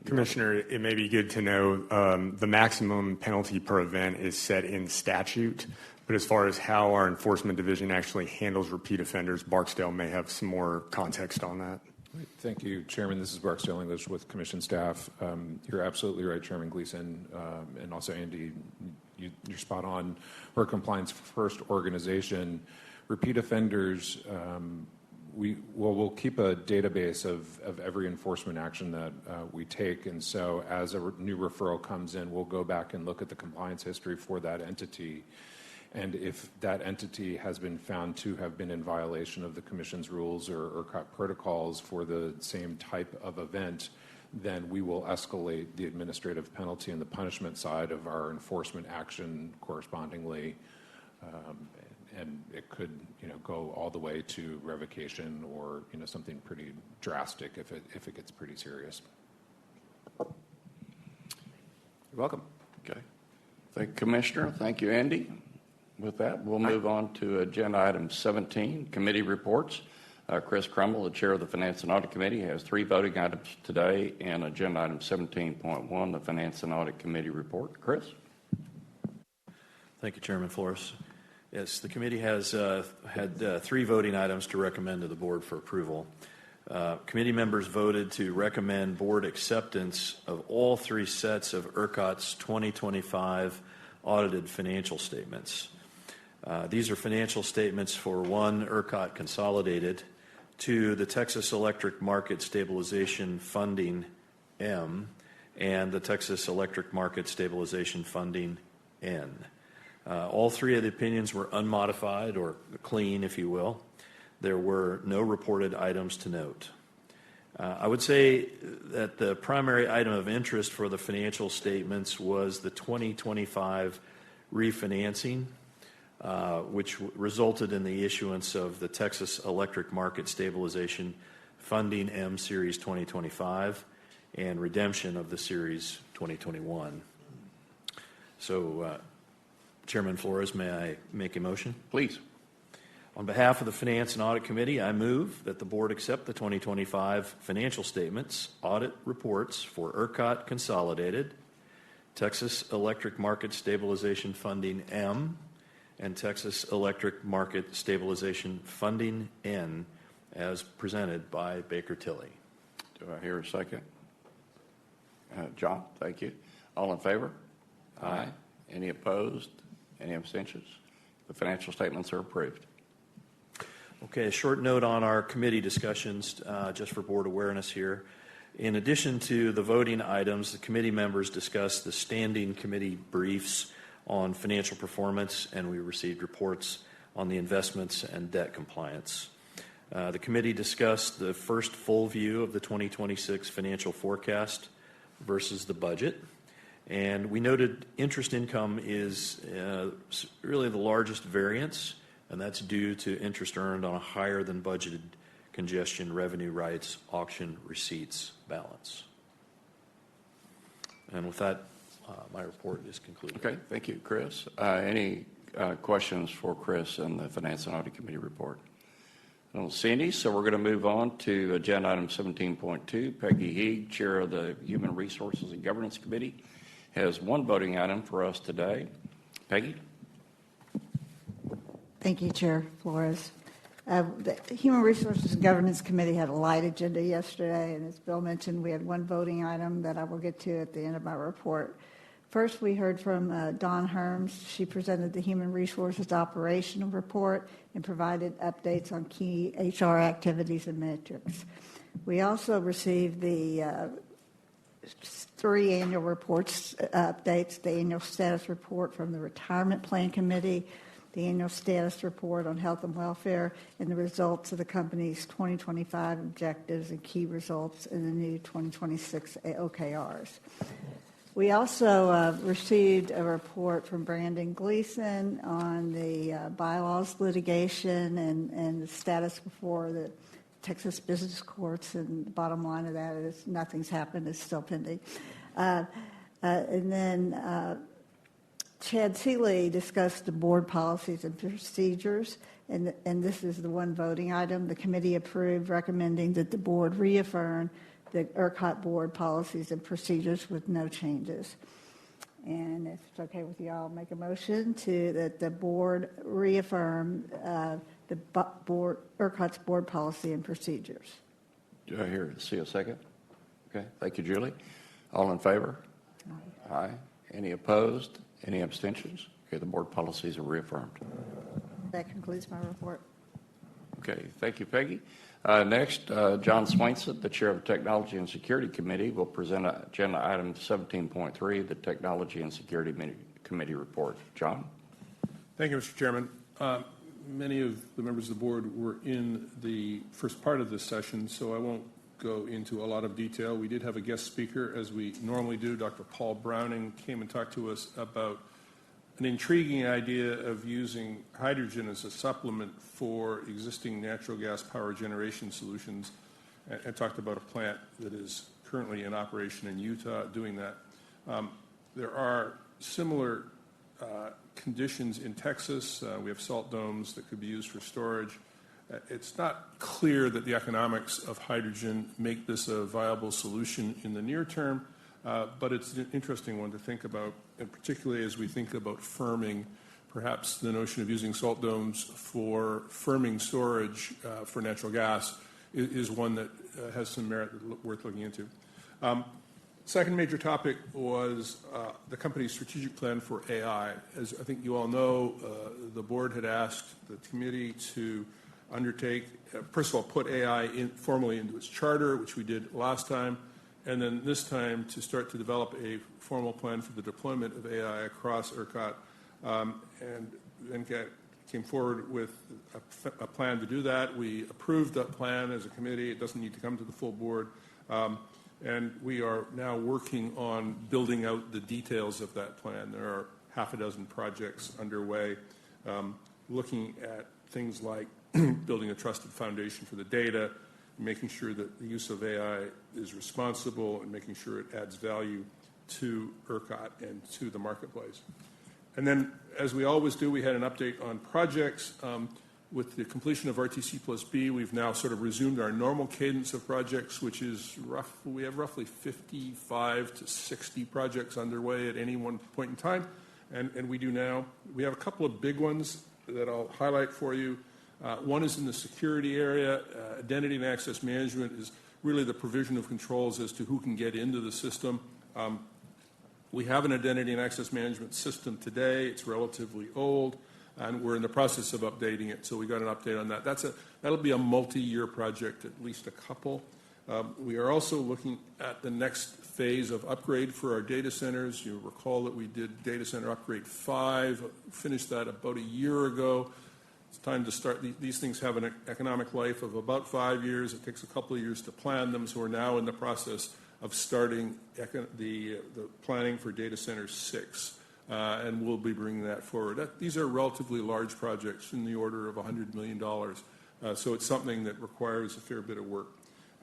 Commissioner, it may be good to know the maximum penalty per event is set in statute, but as far as how our enforcement division actually handles repeat offenders, Barksdale may have some more context on that. Thank you, Chairman. This is Barksdale English with Commission staff. You're absolutely right, Chairman Gleason, and also Andy. You're spot on. We're a compliance-first organization. Repeat offenders, we'll keep a database of every enforcement action that we take, and so as a new referral comes in, we'll go back and look at the compliance history for that entity. And if that entity has been found to have been in violation of the Commission's rules or protocols for the same type of event, then we will escalate the administrative penalty and the punishment side of our enforcement action correspondingly. And it could, go all the way to revocation or, something pretty drastic if it gets pretty serious. You're welcome. Okay. Thank you, Commissioner. Thank you, Andy. With that, we'll move on to agenda item 17, committee reports. Chris Crumble, the chair of the Finance and Audit Committee, has 3 voting items today, and agenda item 17.1, the Finance and Audit Committee report. Chris? Thank you, Chairman Flores. Yes, the committee has had 3 voting items to recommend to the board for approval. Committee members voted to recommend board acceptance of all 3 sets of ERCOT's 2025 audited financial statements. These are financial statements for 1, ERCOT Consolidated, 2, the Texas Electric Market Stabilization Funding, M, and the Texas Electric Market Stabilization Funding, N. All three of the opinions were unmodified or clean, if you will. There were no reported items to note. I would say that the primary item of interest for the financial statements was the 2025 refinancing, which resulted in the issuance of the Texas Electric Market Stabilization Funding M Series 2025 and redemption of the Series 2021. So, Chairman Flores, may I make a motion? Please. On behalf of the Finance and Audit Committee, I move that the Board accept the 2025 financial statements, audit reports for ERCOT Consolidated, Texas Electric Market Stabilization Funding M, and Texas Electric Market Stabilization Funding N as presented by Baker Tilly. Do I hear a second? John, thank you. All in favor? Aye. Any opposed? Any abstentions? The financial statements are approved. Okay, a short note on our committee discussions, just for board awareness here. In addition to the voting items, the committee members discussed the standing committee briefs on financial performance, and we received reports on the investments and debt compliance. The committee discussed the first full view of the 2026 financial forecast versus the budget. And we noted interest income is really the largest variance, and that's due to interest earned on a higher than budgeted congestion revenue rights auction receipts balance. And with that, my report is concluded. Okay, thank you, Chris. Any questions for Chris and the Finance and Audit Committee report? I don't see any, so we're going to move on to agenda item 17.2. Peggy Heeg, Chair of the Human Resources and Governance Committee, has one voting item for us today. Peggy? Thank you, Chair Flores. The Human Resources and Governance Committee had a light agenda yesterday, and as Bill mentioned, we had one voting item that I will get to at the end of my report. First, we heard from Dawn Herms. She presented the Human Resources Operational Report and provided updates on key HR activities and metrics. We also received the 3 annual reports updates, the annual status report from the Retirement Plan Committee, the annual status report on health and welfare, and the results of the company's 2025 objectives and key results in the new 2026 OKRs. We also received a report from Brandon Gleason on the bylaws litigation and the status before the Texas business courts, and the bottom line of that is nothing's happened, it's still pending. And then Chad Seeley discussed the board policies and procedures, and this is the one voting item. The committee approved recommending that the board reaffirm the ERCOT board policies and procedures with no changes. And if it's okay with you, I'll make a motion that the board reaffirm the ERCOT's board policy and procedures. Do I see a second? Okay, thank you, Julie. All in favor? Aye. Aye. Any opposed? Any abstentions? Okay, the board policies are reaffirmed. That concludes my report. Okay, thank you, Peggy. Next, John Swainson, the Chair of the Technology and Security Committee, will present agenda item 17.3, the Technology and Security Committee report. John? Thank you, Mr. Chairman. Many of the members of the board were in the first part of this session, so I won't go into a lot of detail. We did have a guest speaker, as we normally do. Dr. Paul Browning came and talked to us about an intriguing idea of using hydrogen as a supplement for existing natural gas power generation solutions, and talked about a plant that is currently in operation in Utah doing that. There are similar conditions in Texas. We have salt domes that could be used for storage. It's not clear that the economics of hydrogen make this a viable solution in the near term, but it's an interesting one to think about, and particularly as we think about firming, perhaps the notion of using salt domes for firming storage for natural gas is one that has some merit worth looking into. Second major topic was the company's strategic plan for AI. As I think you all know, the board had asked the committee to undertake, first of all, put AI formally into its charter, which we did last time, and then this time to start to develop a formal plan for the deployment of AI across ERCOT, and then came forward with a plan to do that. We approved that plan as a committee. It doesn't need to come to the full board. And we are now working on building out the details of that plan. There are half a dozen projects underway, looking at things like building a trusted foundation for the data, making sure that the use of AI is responsible, and making sure it adds value to ERCOT and to the marketplace. And then, as we always do, we had an update on projects. With the completion of RTC plus B, we've now sort of resumed our normal cadence of projects, which is we have roughly 55 to 60 projects underway at any one point in time. And we do now. We have a couple of big ones that I'll highlight for you. One is in the security area. Identity and access management is really the provision of controls as to who can get into the system. We have an identity and access management system today. It's relatively old, and we're in the process of updating it, so we got an update on that. That'll be a multi-year project, at least a couple. We are also looking at the next phase of upgrade for our data centers. You'll recall that we did Data Center Upgrade 5, finished that about a year ago. It's time to start. These things have an economic life of about 5 years. It takes a couple of years to plan them, so we're now in the process of starting the planning for Data Center 6. And we'll be bringing that forward. These are relatively large projects in the order of $100 million. So it's something that requires a fair bit of work.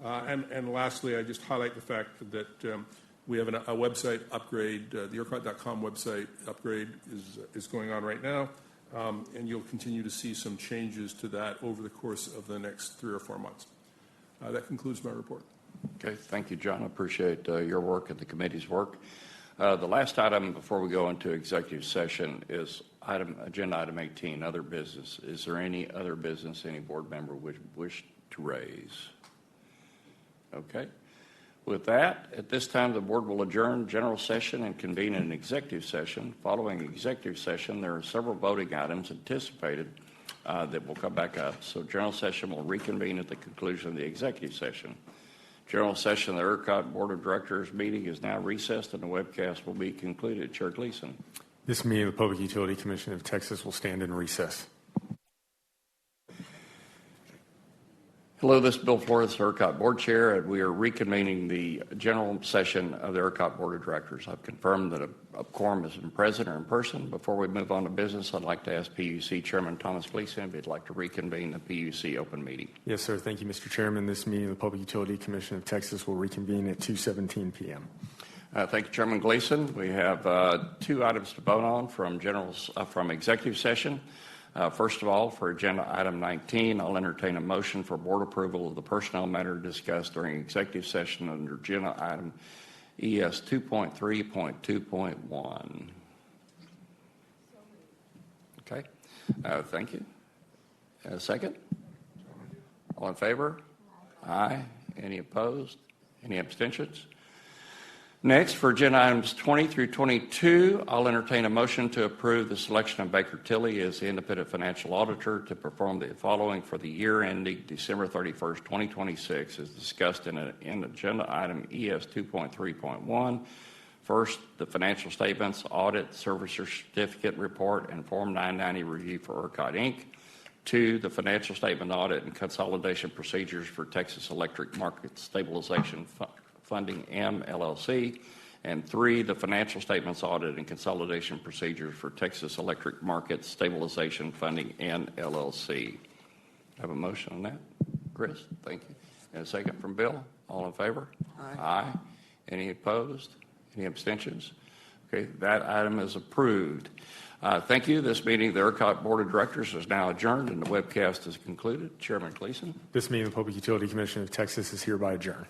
And lastly, I just highlight the fact that we have a website upgrade. The ERCOT.com website upgrade is going on right now. And you'll continue to see some changes to that over the course of the next 3 or 4 months. That concludes my report. Okay, thank you, John. I appreciate your work and the committee's work. The last item before we go into executive session is agenda item 18, other business. Is there any other business any board member would wish to raise? Okay. With that, at this time, the board will adjourn general session and convene an executive session. Following executive session, there are several voting items anticipated that will come back up. So general session will reconvene at the conclusion of the executive session. General session of the ERCOT Board of Directors meeting is now recessed and the webcast will be concluded. Chair Gleason. This meeting of the Public Utility Commission of Texas will stand in recess. Hello, this is Bill Flores, ERCOT Board Chair, and we are reconvening the general session of the ERCOT Board of Directors. I've confirmed that a quorum has been present or in person. Before we move on to business, I'd like to ask PUC Chairman Thomas Gleason if he'd like to reconvene the PUC open meeting. Yes, sir. Thank you, Mr. Chairman. This meeting of the Public Utility Commission of Texas will reconvene at 2:17 p.m. Thank you, Chairman Gleason. We have 2 items to vote on from executive session. First of all, for agenda item 19, I'll entertain a motion for board approval of the personnel matter discussed during executive session under agenda item ES 2.3.2.1. Okay. Thank you. A second? All in favor? Aye. Any opposed? Any abstentions? Next, for agenda items 20 through 22, I'll entertain a motion to approve the selection of Baker Tilly as the independent financial auditor to perform the following for the year ending December 31st, 2026, as discussed in agenda item ES 2.3.1. First, the financial statements, audit, servicer certificate report, and Form 990 review for ERCOT, Inc. 2, the financial statement audit and consolidation procedures for Texas Electric Market Stabilization Funding, M, LLC. And 3, the financial statements audit and consolidation procedures for Texas Electric Market Stabilization Funding, N, LLC. Have a motion on that? Chris, thank you. And a second from Bill. All in favor? Aye. Aye. Any opposed? Any abstentions? Okay, that item is approved. Thank you. This meeting of the ERCOT Board of Directors is now adjourned and the webcast is concluded. Chairman Gleason. This meeting of the Public Utility Commission of Texas is hereby adjourned.